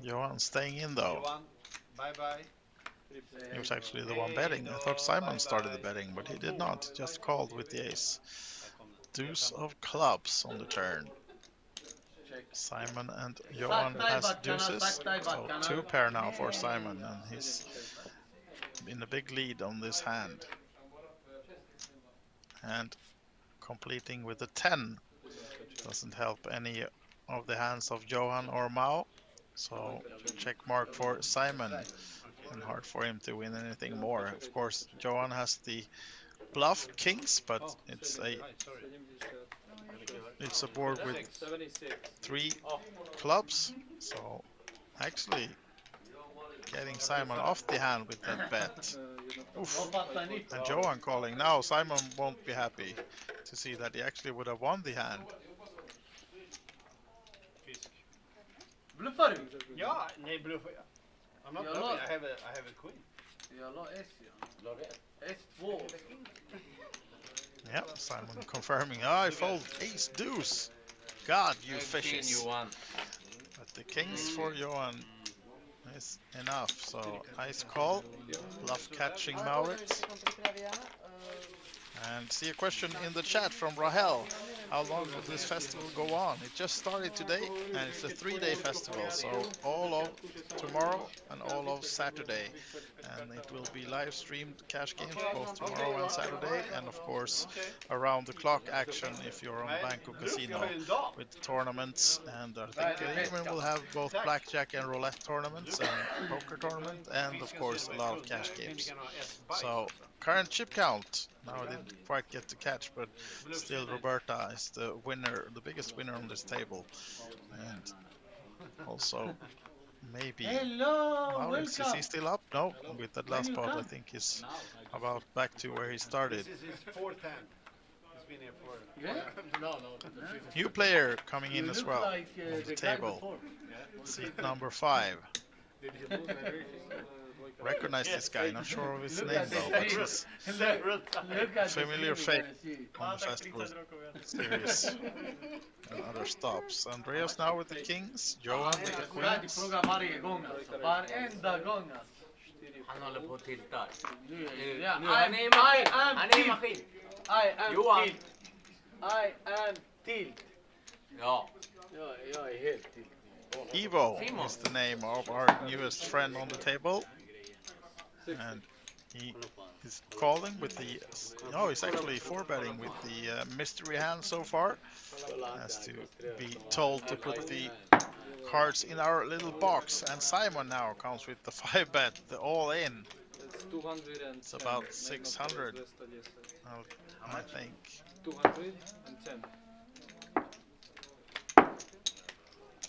Johan staying in though. Johan, bye bye. He was actually the one betting. I thought Simon started the betting, but he did not. He just called with the ace. Deuce of clubs on the turn. Simon and Johan has deuces, so 2 pair now for Simon, and he's in a big lead on this hand. And completing with a 10 doesn't help any of the hands of Johan or Mao, so check mark for Simon, and hard for him to win anything more. Of course, Johan has the bluff kings, but it's a board with 3 clubs, so actually getting Simon off the hand with that bet. Oof. And Johan calling now. Simon won't be happy to see that he actually would have won the hand. Bluffar du? Ja, nej bluffar jag. I'm not Jag bluffing. la- I have a queen. Jag la S ja. S2. Yeah, Simon confirming. I fold ace deuce. God, you fishes. But the kings for Johan is enough. So ice call, bluff catching Maurits. And see a question in the chat from Rahel. How long will this festival go on? It just started today, and it's a 3-day festival, so all of tomorrow and all of Saturday. And it will be live streamed cash games both tomorrow and Saturday, and of course around the clock action if you're on Banco Casino with tournaments, and I think even will have both blackjack and roulette tournaments and poker tournament, and of course a lot of cash games. So current chip count. Now I didn't quite get to catch, but still Roberta is the winner, the biggest winner on this table. And also maybe Maurits, is he still up? No, with that last spot I think he's about back to where he started. This is his 4th hand. He's been here for. No. New player coming in as well on the table. Seat number 5. Recognize this guy, not sure of his name though, but he's familiar face on the festival series and other stops. Andreas now with the kings, Johan with the queens. Fråga varje gång alltså. Varenda gång alltså. Han håller på och tiltar. Han är maskin. I am Johan. tilt. I am tilt. Ja. Jag är helt tilt. Evo is the name of our newest friend on the table. And he is calling with the, no, he's actually 4-betting with the mystery hand so far. Has to be told to put the cards in our little box. And Simon now comes with the 5-bet, the all-in. It's about 600, I think. 210.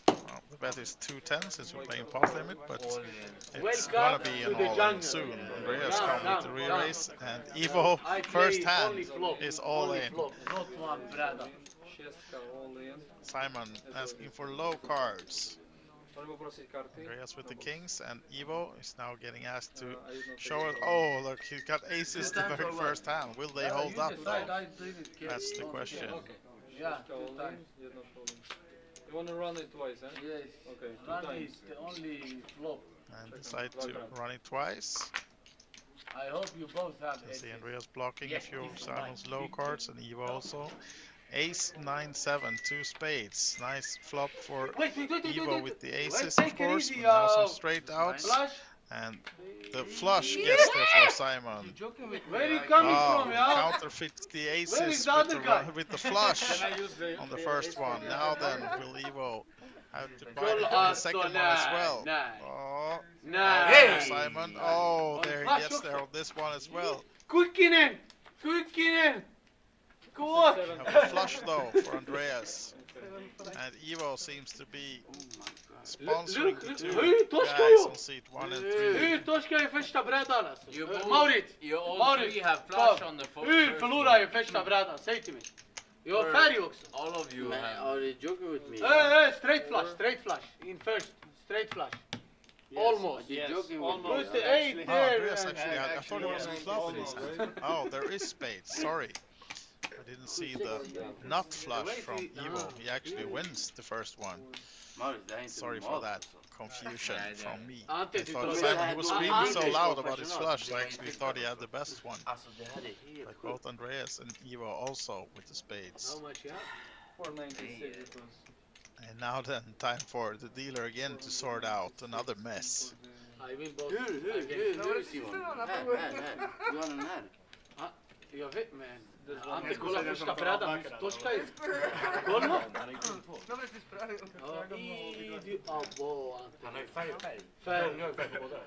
Well, the bet is 210 since we're playing pot limit, but it's gonna be an all-in soon. Andreas come with the re-raise, and Evo first hand is all-in. Simon asking for low cards. Andreas with the kings, and Evo is now getting asked to show us. Oh, look, he got aces the very first hand. Will they hold up though? That's the question. Yeah, 2 times. You want to run it twice, eh? Yes. Okay, 2 times. The only flop. And decide to run it twice. I hope you both have You see Andreas blocking a few of Simon's low cards, and Evo also. Ace 9-7, 2 spades. Nice flop for Evo with the aces, of course. But now some straight outs. And the flush gets there for Simon. Where are you coming from, yeah? Counterfeits the aces with the flush on the first one. Now then, will Evo have to buy the second one as well? Oh, Hey, Simon. Oh, there he gets there on this one as well. Kukkinen! Go on! Have a flush though for Andreas. And Evo seems to be sponsoring the two Hur torskar guys jag? on seat 1 and 3. Hur torskar jag i första brädan alltså? You both, Maurits! you all Maurits! three have flash on the Hur first förlorar jag i one. första brädan? Säg till mig. Jag har färg också. All of you Man, have. are you joking with me? Straight flash. In first. Straight flash. Almost. You're joking with me. Who's the huh? 8 Oh, there? Andreas actually had, I thought it was a flop in his hand. Oh, there is spades, sorry. I didn't see the nut flush from Evo. He actually wins the first one. Maurits, det här är inte Sorry for normalt, that alltså. confusion from me. I Ante, thought Simon, he was screaming so loud about his flush, I actually thought he had the best one. Alltså det här är helt Like both Andreas and Evo also with the spades. How much you have? 496 it was. And now then, time for the dealer again to sort out another mess. I win both. Hur Simon? Här. Du har den här. Jag vet men. Ante, kolla första brädan. Du torskar ju. Kolla. Abo, Ante. Han har ju färg. Färg. Jag har färg på båda.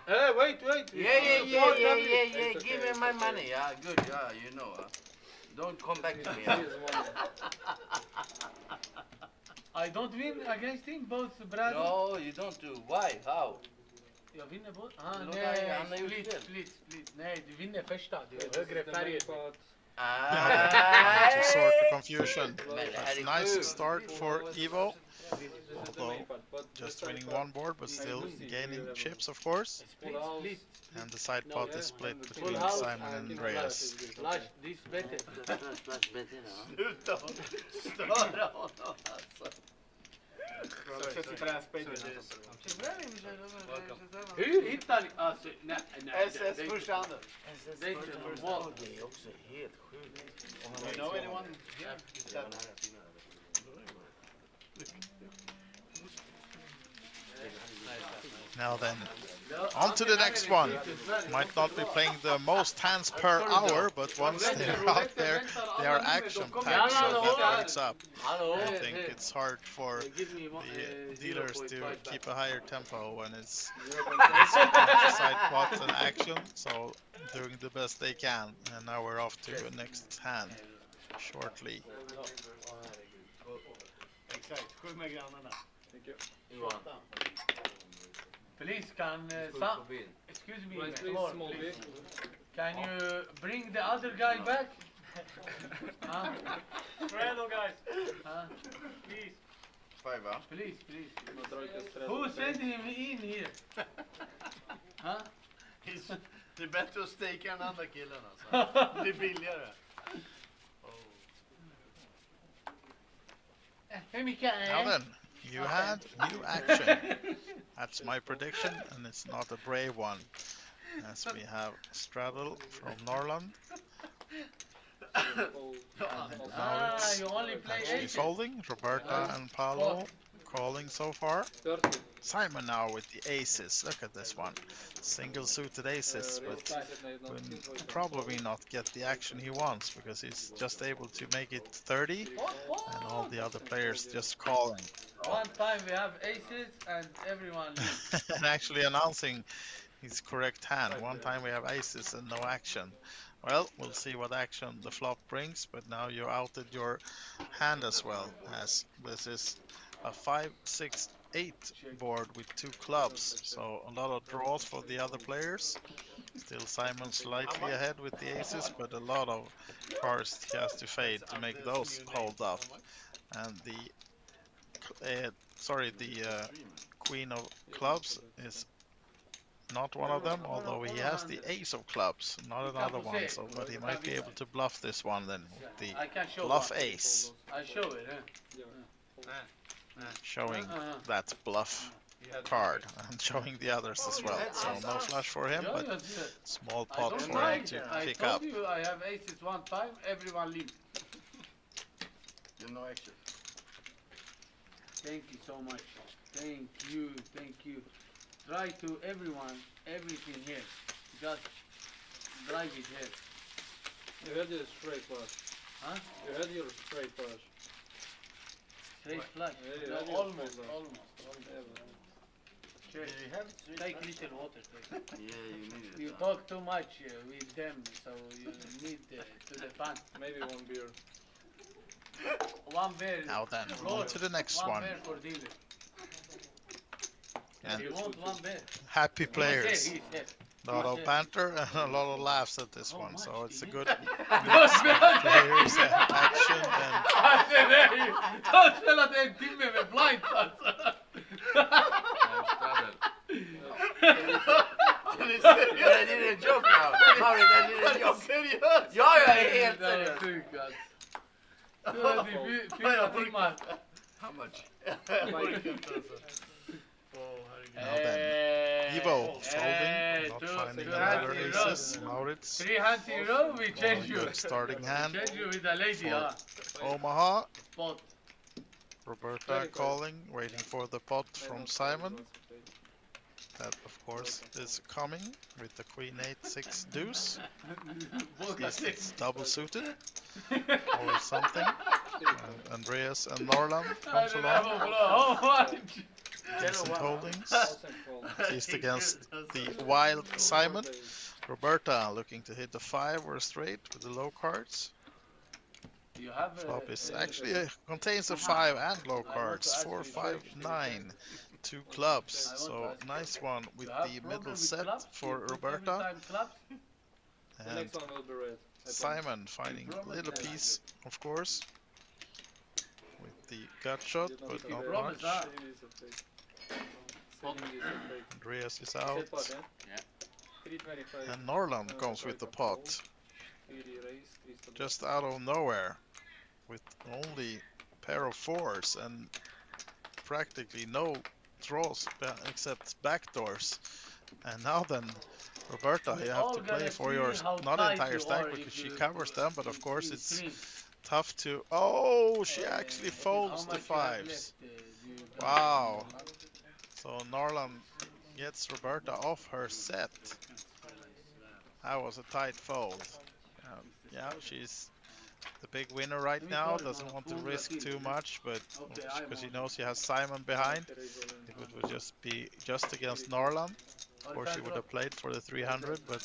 Hey, wait. Yeah. Give me my money. Yeah, good. Yeah, you know. Don't come back to me. I don't win against him, both brädan. No, you don't do. Why? How? Jag vinner båda. Nej, han har gjort fel. Split. Nej, du vinner första. Du har högre färger. To sort the confusion. Men det här är Nice sjukt. start for Evo. Although just winning one board, but still gaining chips, of course. Split. And the side pot is split Full between house Simon and Andreas. Flash, this better. Flash bet in, va? Sluta störa honom alltså. Hur hittar ni? Alltså, nej. SS första handen. Det är inte normalt. Det är också helt sjukt. You know anyone here? Now then, on to the next one. Might not be playing the most hands per hour, but once they're out there, they are action-packed, so that works up. I think it's hard for the dealers to keep a higher tempo when it's side pot and action, so doing the best they can. And now we're off to the next hand shortly. Exakt, sjung med grannarna. Please, excuse me, please. Can you bring the other guy back? Hello guys. Please. Five, va? Please. Who sent him in here? Det är bättre att steka den andra killen alltså. Det är billigare. Now then, you had new action. That's my prediction, and it's not a brave one, as we have Straddle from Norland. Now it's You only play actually aces. folding. Roberta and Paolo calling so far. Simon now with the aces. Look at this one. Single suited aces, but will probably not get the action he wants because he's just able to make it 30 and all the other players just calling. One time we have aces and everyone leaves. And actually announcing his correct hand. One time we have aces and no action. Well, we'll see what action the flop brings, but now you outed your hand as well, as this is a 5, 6, 8 board with 2 clubs, so a lot of draws for the other players. Still Simon slightly ahead with the aces, but a lot of cards he has to fade to make those hold up. And the Queen of Clubs is not one of them, although he has the Ace of Clubs, not another one, so but he might be able to bluff this one then with the I can show bluff one. ace, I show it, showing that bluff card and showing the others as well. So no flush for him, but small pot for him to pick up. I told you I have aces one time, everyone leaves. You know action. Thank you so much. Thank you. Try to everyone, everything here. Just drive it here. You had your straight flush. Huh? You had your straight flush. Straight flush. Yeah, No, yeah, almost. Yeah, you have it. Take little water, please. Yeah, you need it. You talk too much with them, so you need to the fun. Maybe one beer. One beer. Now then, Lord, on to the next one one. beer for dinner. And You want one beer? happy players. He said. A lot of said. banter and a lot of laughs at this How one, much so do it's a you- good mix of players and action and Han spelat en timme med blind alltså. I did a joke now. Mauri, I did a joke. Seriöst? Ja, jag är helt Det är seriös. sjukt alltså. Du hade 4 timmar. How much? now then. Evo folding, not finding two another hands in aces. row. Maurits, 3 hands in a row, we a change you. good starting hand. Change you with a lady, For- Omaha, Spot. Roberta calling, waiting for the pot from Simon. That of course is coming with the Queen 8-6 deuce. At least it's double suited or something. And Andreas and Norland comes along. How much? Decent holdings. At least against the wild Simon. Roberta looking to hit the 5 or a straight with the low cards. You have Flop is actually contains a 5 and low cards. 4, 5, 9. 2 clubs. So nice one with the middle set for Roberta. The And next one will be red. Simon finding a little piece, of course, with the gut shot, but not much. Andreas is out. And Norland comes with the pot, just out of nowhere, with only pair of 4s and practically no draws except backdoors. And now then, Roberta, you have to play for your not entire stack because she covers them, but of course it's tough to. Oh, she actually folds the 5s. Wow. So Norland gets Roberta off her set. That was a tight fold. Yeah, she's the big winner right now. Doesn't want to risk too much, but because she knows she has Simon behind, it would just be just against Norland. Of course, she would have played for the 300, but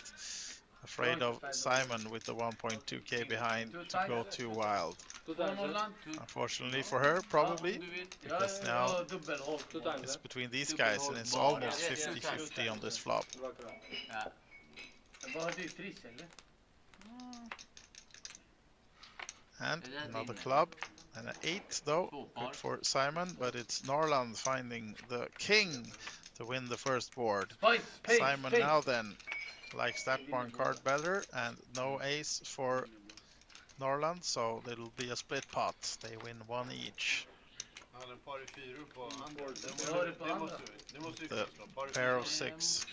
afraid of Simon with the 1.2k behind to go too wild. Unfortunately for her, probably, because now it's between these guys and it's almost 50-50 on this flop. And another club, and an 8 though, good for Simon, but it's Norland finding the king to win the first board. Simon now then likes that one card better, and no ace for Norland, so it'll be a split pot. They win 1 each. The pair of 6.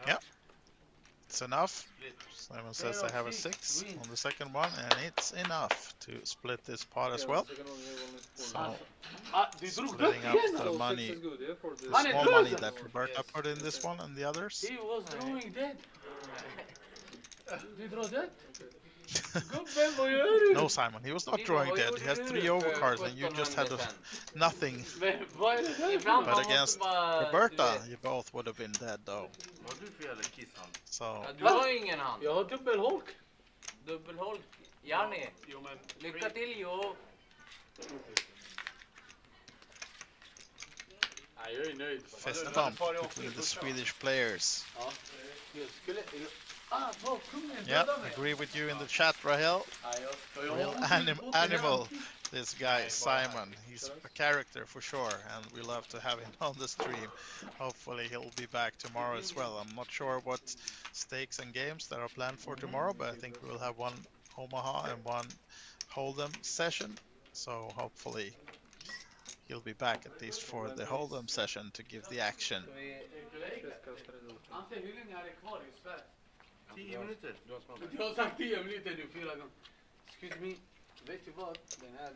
Yeah, it's enough. Simon says I have a 6 on the second one, and it's enough to split this pot as well. So, splitting up the money, the small money that Roberta put in this one and the others. He was drawing dead. Did you draw dead? No, Simon, he was not drawing dead. He has 3 overcards and you just had nothing. But against Roberta, you both would have been dead though. So, Du har ingen hand. Jag har dubbelholk. Dubbelholk. Janni. Lycka till, jo. Jag är nöjd. fist bump between the Swedish players. Yeah, agree with you in the chat, Rahel. Real animal, this guy, Simon. He's a character for sure, and we love to have him on the stream. Hopefully he'll be back tomorrow as well. I'm not sure what stakes and games that are planned for tomorrow, but I think we'll have one Omaha and one Hold'em session. So hopefully he'll be back at least for the Hold'em session to give the action. 10 minuter. Du har sagt 10 minuter nu 4 gånger. Excuse me, vet du vad? Den här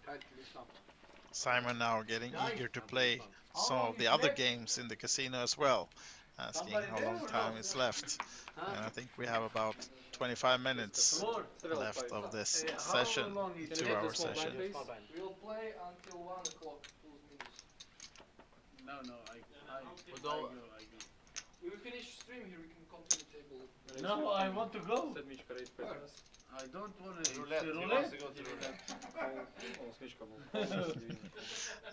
kan inte lyssna på. Simon now getting eager to play some of the other games in the casino as well. asking how long time is left. And I think we have about 25 minutes left of this session, Can you 2-hour get the small session. blind, please? We'll play until 1 o'clock, plus minus. No, I Although- go. We will finish stream here, we can come to the table. No, I want to go. Sedmička, raise press. I don't want to. Roulette. He wants to go to roulette. Osmička bol.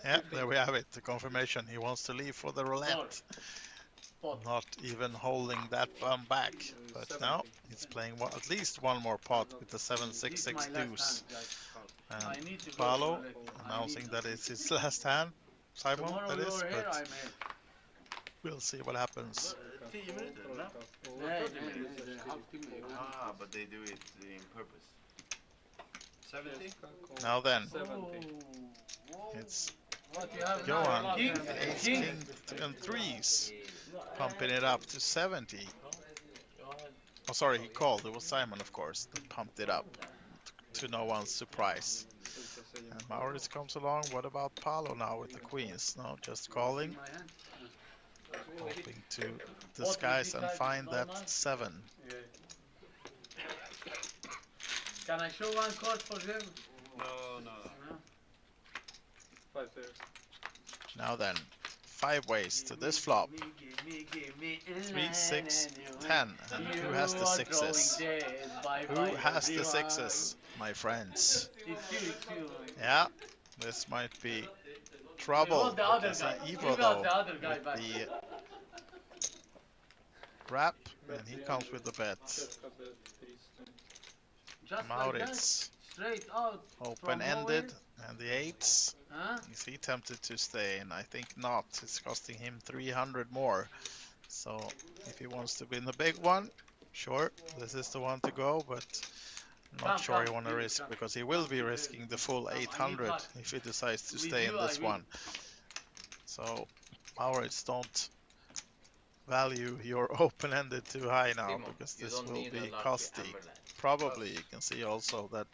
Yeah, there we have it, the confirmation. He wants to leave for the roulette. Not even holding that bum back. But now he's playing at least one more pot with the 7-6-6 deuce. And Paolo announcing that it's his last hand. Simon, that is, but we'll see what happens. 10 minuter, no? Nej, but they do it in purpose. 70? Now then, 70. it's What you have Johan, now? ace, king, and threes, pumping it up to 70. Oh, sorry, he called. It was Simon, of course, that pumped it up to no one's surprise. And Maurits comes along. What about Paolo now with the queens? No, just calling, hoping to disguise and find that 7. Can I show one card for them? No. 5 pairs. Now then, 5 ways to this flop. 3, 6, 10. And who has the 6s? Who has the 6s, my friends? Yeah, this might be trouble. There's an Evo though, with the wrap, and he comes with the bet. Maurits, Straight out. open-ended, and the 8s. Huh? Is he tempted to stay in? I think not. It's costing him 300 more. So if he wants to win the big one, sure, this is the one to go, but not sure he want to risk, because he will be risking the full 800 if he decides to stay in this one. So Maurits, don't value your open-ended too high now, because this will be costly. Probably you can see also that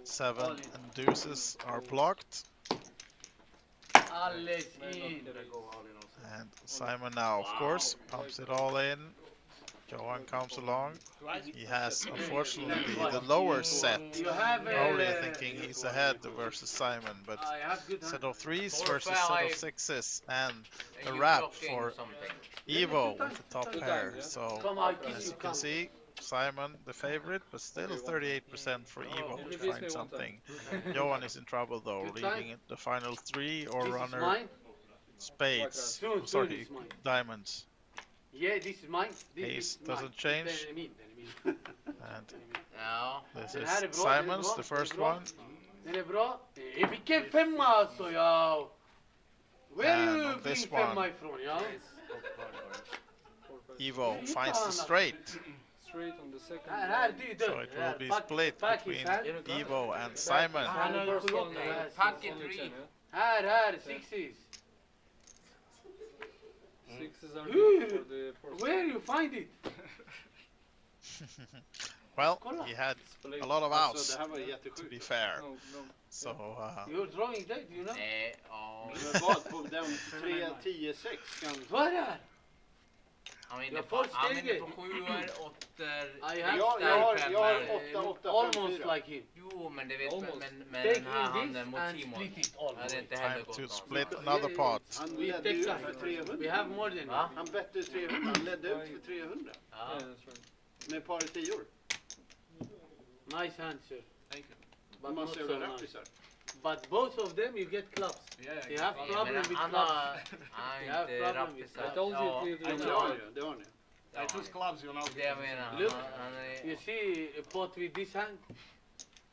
7 and deuces are blocked. Alles in. And Simon now, of course, pumps it all in. Johan comes along. He has, unfortunately, the lower set. You have Already thinking he's ahead versus Simon, but I have good set hand. of 3s versus set of 6s, and a wrap for Evo with the top pair. So, Come on, as you can see, Simon the favorite, but still 38% for Evo to find something. Johan is in trouble though, leaving it the final 3 or runner spades. Oh, sorry, diamonds. Yeah, this is mine. Ace doesn't change. And Ja. this is Simon's, the first one. Den är bra. Vilken femma alltså, ja. Where And you on this bring femma one, ifrån, ja? Evo finds the straight. Straight on the second. Här, du är So död. it will be split between Evo and Simon. Han har First sju one, åtta. Packet 3. Här, sixes. Sixes are good for the first. Where you find it? Well, he had a lot of outs, Så det här var to jättesjukt. be fair. No. So, You're drawing that, you know? Nej, ja. Men vad på den 3, 10, 6 kan... Vad är det här? Han var Jag inne får på, han var inne steget. på 7-or, 8-or. I have Jag har 8, 8, 5, almost 4. like him. Jo, men det vet Almost. men Take den här in handen this mot and Timon split it hade inte heller time gått to någonstans. split another pot. Han We ledde take ut that. för 300. We have more than Va? Han bette 300. Han ledde ut för 300. Ja. Yeah, that's right. Med par 10. Nice answer. Thank you. But Man not ser so väl nice. rappisar. But both of them you get clubs. You have Ja, problem men with han clubs. har You have inte problem with rappisar. I told you Ja, to leave Ja, the det har ni ju. Det har ni. I choose clubs, you know. det jag menar. Look. Han är... You see a pot with this hand?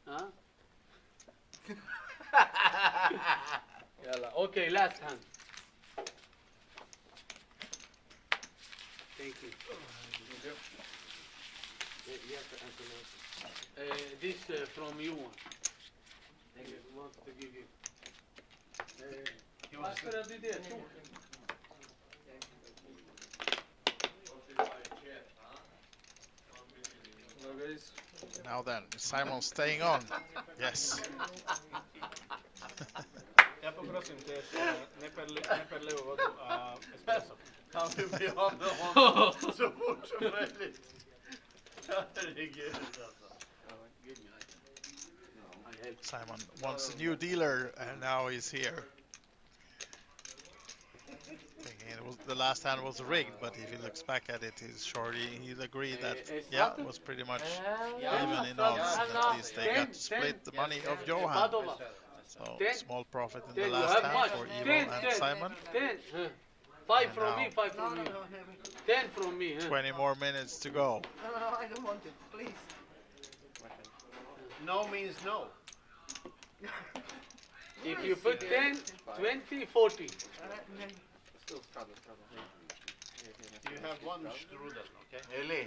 Huh? Yalla. Okay, last hand. Thank you. You have to answer now. This from you one. Thank you. Want to give you. Vad ska jag det? No, guys. Now then, is Simon staying on? Yes. Ja poprosim te ne per le uvodu, espresso. Han vill bli av med honom så fort som möjligt. Herregud alltså. Simon wants a new dealer, and now he's here. Thinking it was, the last hand was rigged, but if he looks back at it, he'd agree that yeah, it was pretty much even in odds. And at least they got to split the money of Johan. So small profit in the last hand for Ivo and Simon. 5 And from now me, 5 from me. 10 from me. 20 more minutes to go. No, I don't want it, please. No means no. If you put 10, 20, 40. Still struggle. You have one strudel, okay? Eli,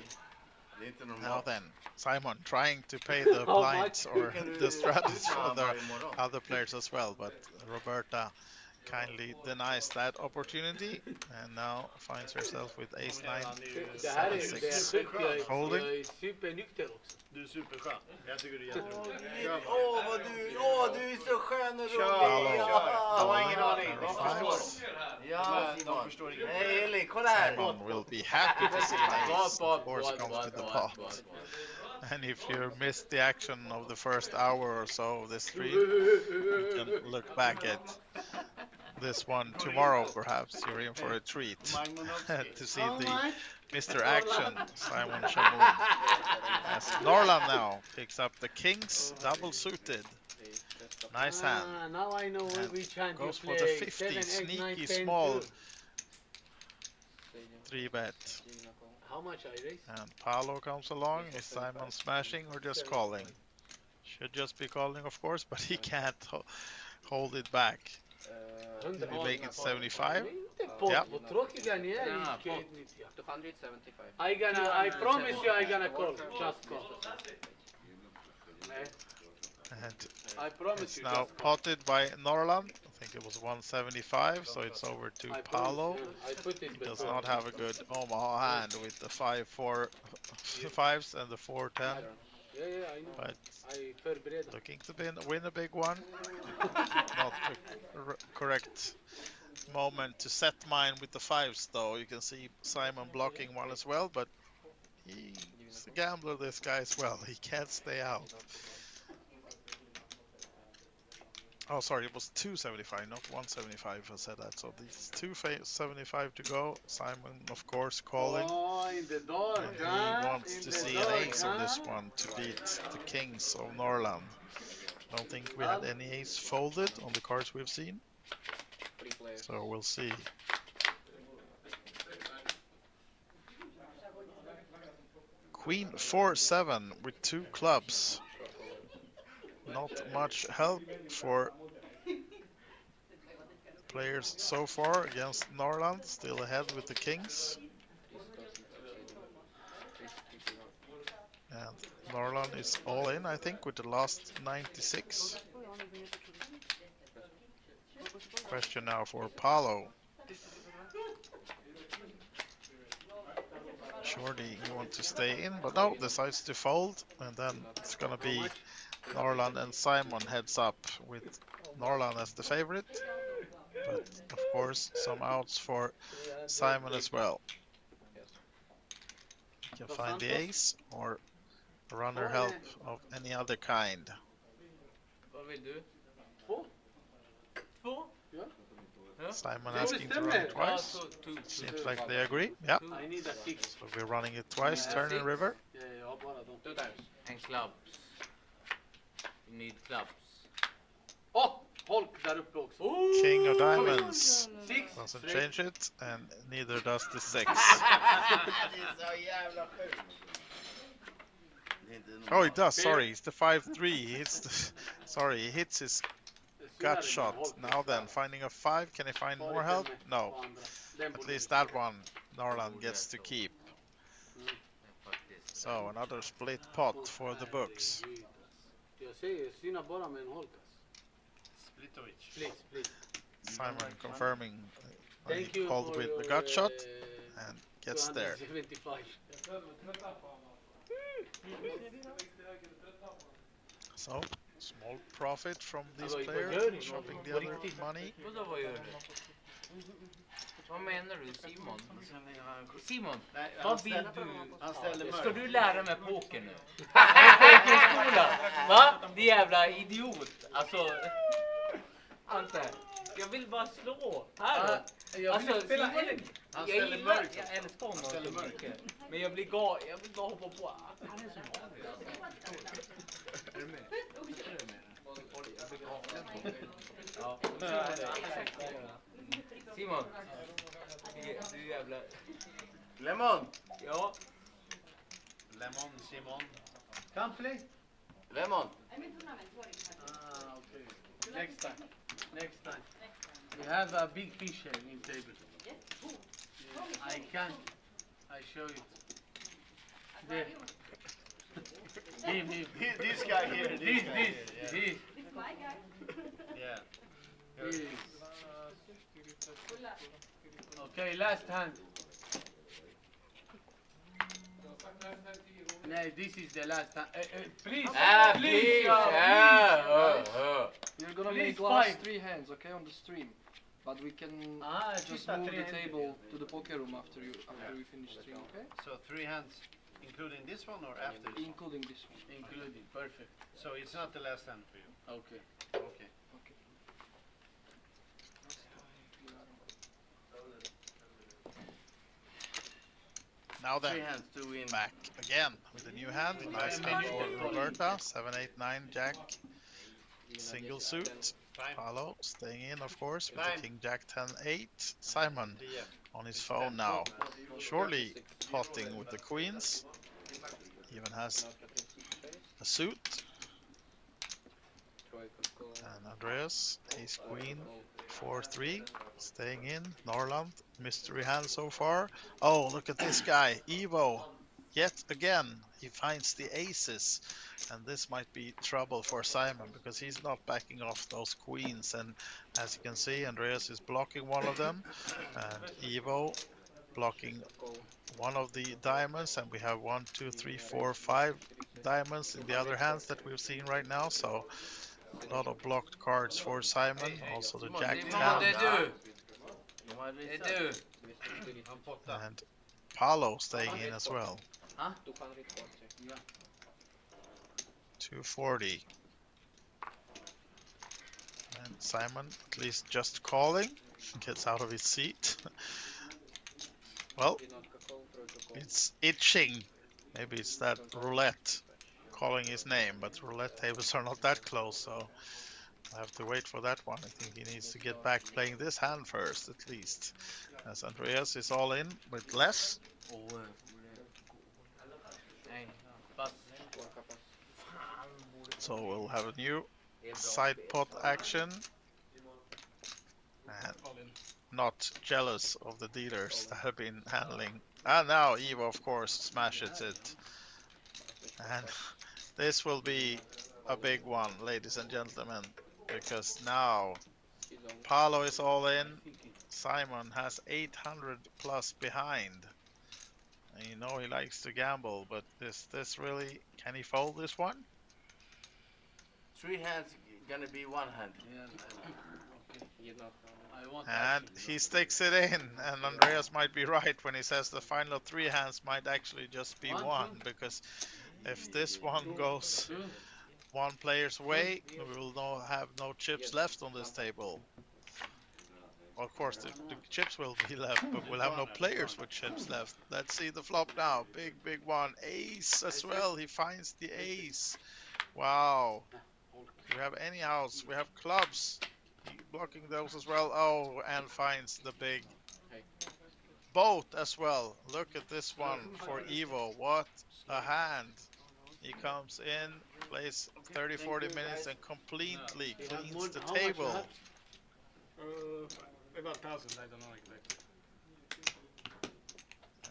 det är inte Now normalt. then, Simon trying to pay the blinds or the strategy of the other players as well, but Roberta kindly denies that opportunity and now finds herself with ace 9, Det här är 7-6. jag Holding. är supernykter också. Du är superskön. Jag tycker du är jättebra. Du är så skön och rolig. De har ingen aning. De förstår. Ja, De Simon. förstår inget. Hej Eli, kolla här. Simon will be happy to see an ace. Of course comes with the pot. And if you missed the action of the first hour or so of this stream, you can look back at this one tomorrow. Perhaps you're in for a treat to see the Mr. Action, Simon Shamoun. As Norland now picks up the kings, double suited. Nice hand. Now I know And which hand you goes play. for the 50, 7, 8, 9, sneaky 10, small 2. 3-bet. How much I raise? And Paolo comes along. Is Simon smashing or just calling? Should just be calling, of course, but he can't hold it back. Did we make it 75? Yeah. I promise you I gonna call. Just call. And I promise it's you. now Just call. potted by Norland. I think it was 175, so it's over to I Paolo. promise you, I put it He does before. not have a good Omaha hand with the 5-4 fives and the 4-10, Yeah, I know. but I förbereder. looking to win a big one. Not the correct moment to set mine with the fives, though. You can see Simon blocking one as well, but he's a gambler, this guy as well. He can't stay out. Oh, sorry, it was 275, not 175. I said that. So these 275 to go. Simon, of course, calling. Oh, in the dark, And he wants to see an ace on this one to beat the kings of Norland. Don't think we had any ace folded on the cards we've seen. So we'll see. Queen 4-7 with 2 clubs. Not much help for players so far against Norland. Still ahead with the kings. And Norland is all in, I think, with the last 96. Question now for Paolo. Shorty, he wants to stay in, but no, decides to fold, and then it's gonna be Norland and Simon heads up with Norland as the favorite, but of course some outs for Simon as well. He can find the ace or runner help of any other kind. Vad vill du? 2? 2? Ja. Simon asking to run it twice. Seems like they agree. Yeah. I need a 6. So we're running it twice, turn and river. Yeah, bara de. 2 times. And clubs. You need clubs. Oh! Holk där uppe också. King of diamonds. 6. Doesn't change it, and neither does the 6. Det är så jävla sjukt. Oh, he does. Sorry, it's the 5-3. He hits the. Sorry, he hits his gut shot. Now then, finding a 5. Can he find more help? No. At least that one, Norland gets to keep. So another split pot for the books. Jag säger syna bara med en holk. Splitovic. Split. Simon confirming Thank he you called for with the your, gut shot and gets there. 275. So small profit from these Vad players, gör ni? shopping the På other riktigt? money. Vadå vad gör du? Vad menar du Simon? Simon, Nej, vad vill du? Han ställde Ska mörk. du lära mig poker nu? Pokerskola? Va? Det jävla idiot. Alltså... Ante, jag vill bara slå. Här då. Jag vill Alltså, spela Simon, en. Han jag ställer gillar, mörk. jag älskar honom så ställer mörk. mycket. Men jag blir jag vill bara hoppa på. Han är så vanlig. Är du med? Jag blir galen. Ja. Simon, du jävla... Lemon! Ja. Lemon, Simon. Come play. Lemon! Ah, okay. Next time. Next time. We have a big fish here in table. I can't. I show you. There. Him. This guy here. This guy here. Yeah. This. Yeah. This. Okay, last hand. No, this is the last hand. Please, please. We're gonna Please make last fight. 3 hands, okay, on the stream. But we can just sista move tre the händer. table to the poker room after we finish stream, okay? So 3 hands, including this one or after this one? Including this one. Including, perfect. So it's not the last hand for you. Okay. Okay. Now then, 3 hands to win. back again with a new hand. Nice hand for Roberta. 7, 8, 9, Jack. Single suit. Paolo staying in, of course, with the King Jack 10, 8. Simon on his phone now. Surely potting with the queens. Even has a suit. And Andreas, ace queen, 4, 3, staying in. Norland, mystery hand so far. Oh, look at this guy, Evo. Yet again, he finds the aces. And this might be trouble for Simon because he's not backing off those queens. And as you can see, Andreas is blocking one of them. And Evo blocking one of the diamonds. And we have 1, 2, 3, 4, 5 diamonds in the other hands that we've seen right now. So a lot of blocked cards for Simon. Also the Jack 10. Det du. And Paolo staying in as well. 240. And Simon at least just calling. Gets out of his seat. Well, it's itching. Maybe it's that roulette calling his name, but roulette tables are not that close, so I have to wait for that one. I think he needs to get back playing this hand first, at least. As Andreas is all in with less. So we'll have a new side pot action. And not jealous of the dealers that have been handling. And now Evo, of course, smashes it. And this will be a big one, ladies and gentlemen, because now Paolo is all in. Simon has 800 plus behind. And you know he likes to gamble, but this really, can he fold this one? 3 hands gonna be 1 hand. And he sticks it in, and Andreas might be right when he says the final 3 hands might actually just be 1, because if this one goes one player's way, we will have no chips left on this table. Of course, the chips will be left, but we'll have no players with chips left. Let's see the flop now. Big one. Ace as well. He finds the ace. Wow. We have any house. We have clubs. Blocking those as well. Oh, and finds the big boat as well. Look at this one for Evo. What a hand. He comes in, plays 30-40 minutes and completely cleans the table. About 1,000, I don't know exactly.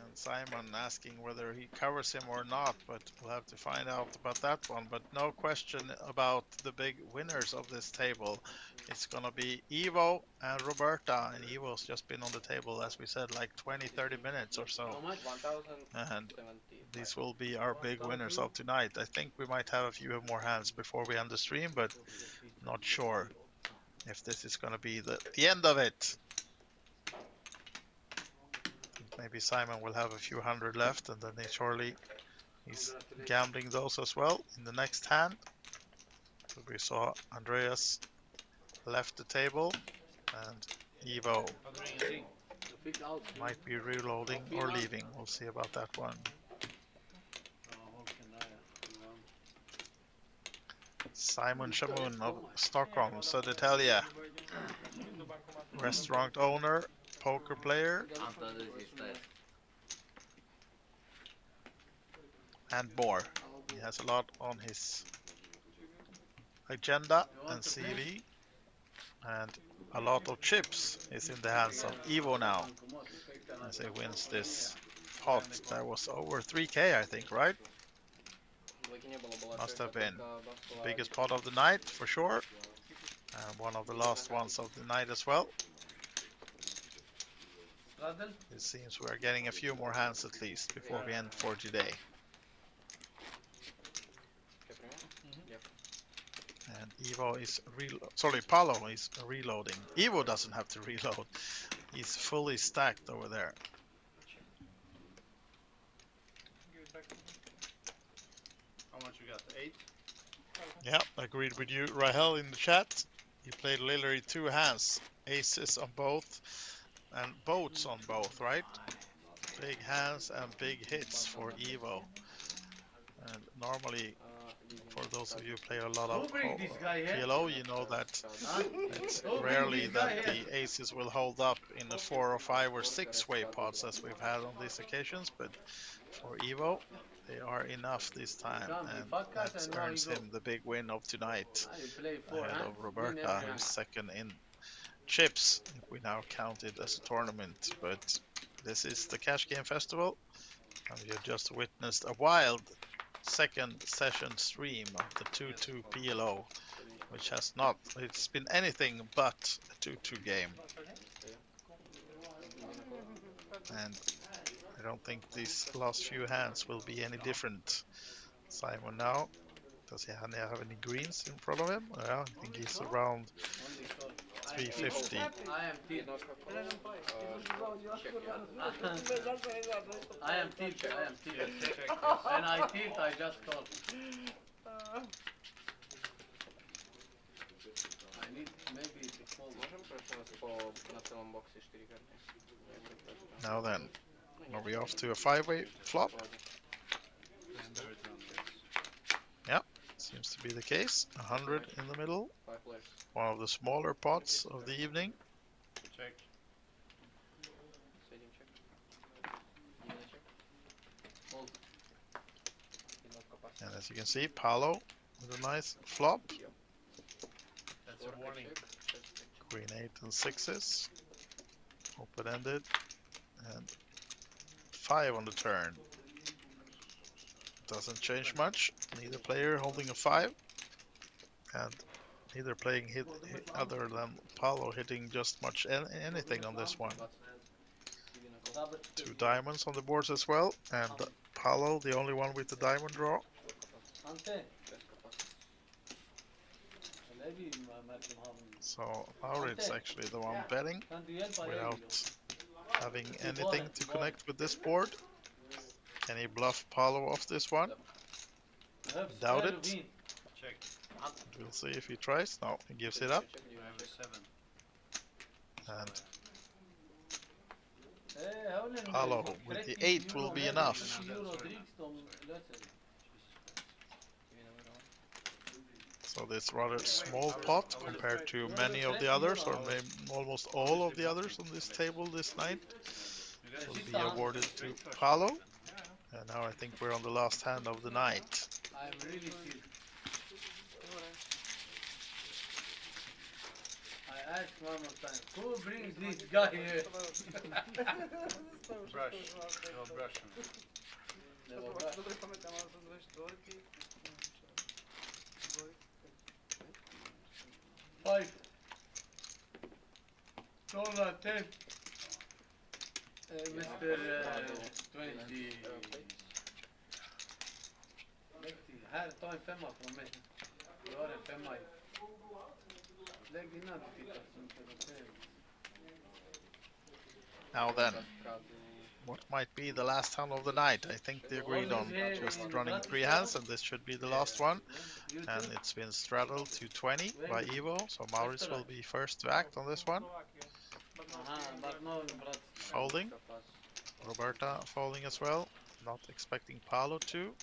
And Simon asking whether he covers him or not, but we'll have to find out about that one. But no question about the big winners of this table. It's gonna be Evo and Roberta, and Evo's just been on the table, as we said, like 20-30 minutes or so. And these will be our big winners of tonight. I think we might have a few more hands before we end the stream, but not sure if this is gonna be the end of it. Maybe Simon will have a few hundred left, and then he's gambling those as well in the next hand. We saw Andreas left the table, and Ivo might be reloading or leaving. We'll see about that one. Simon Shamoon of Stockholm, Södertälje. Restaurant owner, poker player, and more. He has a lot on his agenda and CV, and a lot of chips is in the hands of Ivo now as he wins this pot. That was over 3K, I think, right? Must have been the biggest pot of the night for sure, and one of the last ones of the night as well. It seems we're getting a few more hands at least before we end for today. And Ivo is Paolo is reloading. Ivo doesn't have to reload. He's fully stacked over there. How much you got? 8? Yeah, agreed with you, Rahel, in the chat. He played literally 2 hands, aces on both, and boats on both, right? Big hands and big hits for Ivo. And normally, for those of you who play a lot of PLO, you know that it's rarely that the aces will hold up in the 4 or 5 or 6 way pots as we've had on these occasions, but for Ivo, they are enough this time, and that earns him the big win of tonight ahead of Roberta, who's second in chips, if we now count it as a tournament. But this is the Cash Game Festival, and we have just witnessed a wild second session stream of the 2-2 PLO, which it's been anything but a 2-2 game. And I don't think these last few hands will be any different. Simon now, does he have any greens in front of him? Yeah, I think he's around 350. I am tilt. And I tilt, I just call. I need maybe to call. Now then, are we off to a 5-way flop? Yeah, seems to be the case. 100 in the middle. One of the smaller pots of the evening. Check. And as you can see, Paolo with a nice flop. That's a warning. Queen 8 and 6s. Open-ended. And 5 on the turn. Doesn't change much. Neither player holding a 5. And neither playing hit other than Paolo hitting just much anything on this one. 2 diamonds on the boards as well. And Paolo, the only one with the diamond draw. So Laurit's actually the one betting without having anything to connect with this board. Can he bluff Paolo off this one? Doubt it. Check. We'll see if he tries. No, he gives it up. I have a 7. And Paolo with the 8 will be enough. So this rather small pot compared to many of the others, or maybe almost all of the others on this table this night, will be awarded to Paolo. And now I think we're on the last hand of the night. I'm really tilt. I ask one more time, who brings this guy here? Brush. No brush. Five. Dollar 10. Mr. 20. Här, ta en femma från mig. Du har en femma i. Lägg innan du tittar så inte de ser. Now then, what might be the last hand of the night. I think they agreed on just running 3 hands, and this should be the last one. And it's been straddled to 20 by Ivo, so Maurice will be first to act on this one. Folding. Roberta folding as well. Not expecting Paolo to.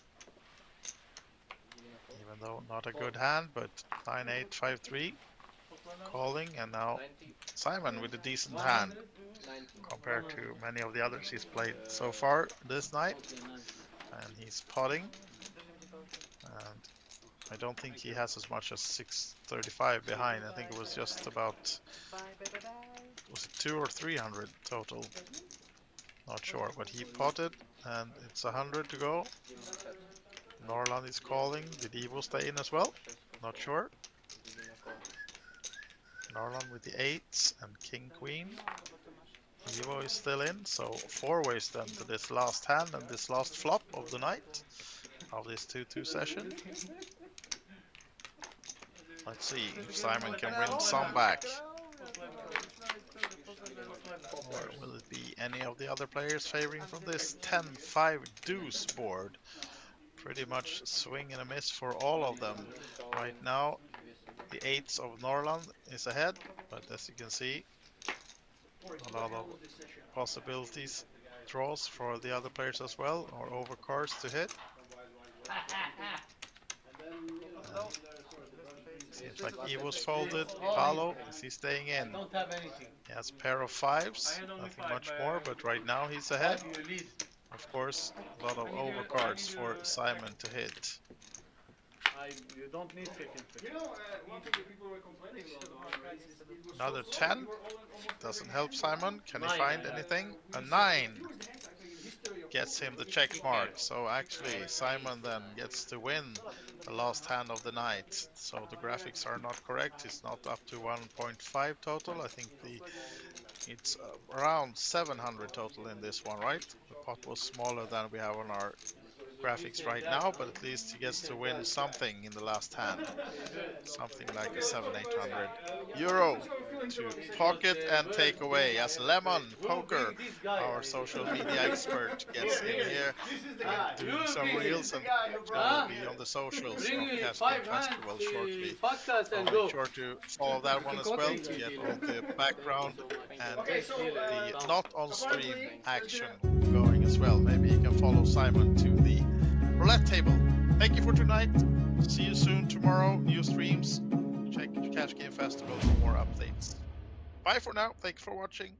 Even though not a good hand, but 9-8, 5-3. Calling, and now Simon with a decent hand compared to many of the others he's played so far this night. And he's potting. And I don't think he has as much as 635 behind. I think it was just about, was it 200 or 300 total? Not sure, but he potted and it's 100 to go. Norland is calling. Did Evo stay in as well? Not sure. Norland with the 8s and King Queen. Evo is still in, so 4 ways then to this last hand and this last flop of the night of this 2-2 session. Let's see if Simon can win some back. Or will it be any of the other players favoring from this 10-5 deuce board? Pretty much swing and a miss for all of them. Right now, the 8s of Norland is ahead, but as you can see, a lot of possibilities, draws for the other players as well, or overcards to hit. Seems like Evo's folded. Paolo, is he staying in? He has a pair of 5s, nothing much more, but right now he's ahead. Of course, a lot of overcards for Simon to hit. You don't need second pick. Another 10. Doesn't help Simon. Can he find anything? A 9 gets him the check mark. So actually, Simon then gets to win the last hand of the night. So the graphics are not correct. It's not up to 1.5 total. I think it's around 700 total in this one, right? The pot was smaller than we have on our graphics right now, but at least he gets to win something in the last hand. Something like a 700-800 euro to pocket and take away, as Lemon Poker, our social media expert, gets in here and doing some reels, and will be on the socials of Cash Game Festival shortly. So make sure to follow that one as well to get all the background and the not on stream action going as well. Maybe you can follow Simon to the roulette table. Thank you for tonight. See you soon tomorrow. New streams. Check Cash Game Festival for more updates. Bye for now. Thanks for watching.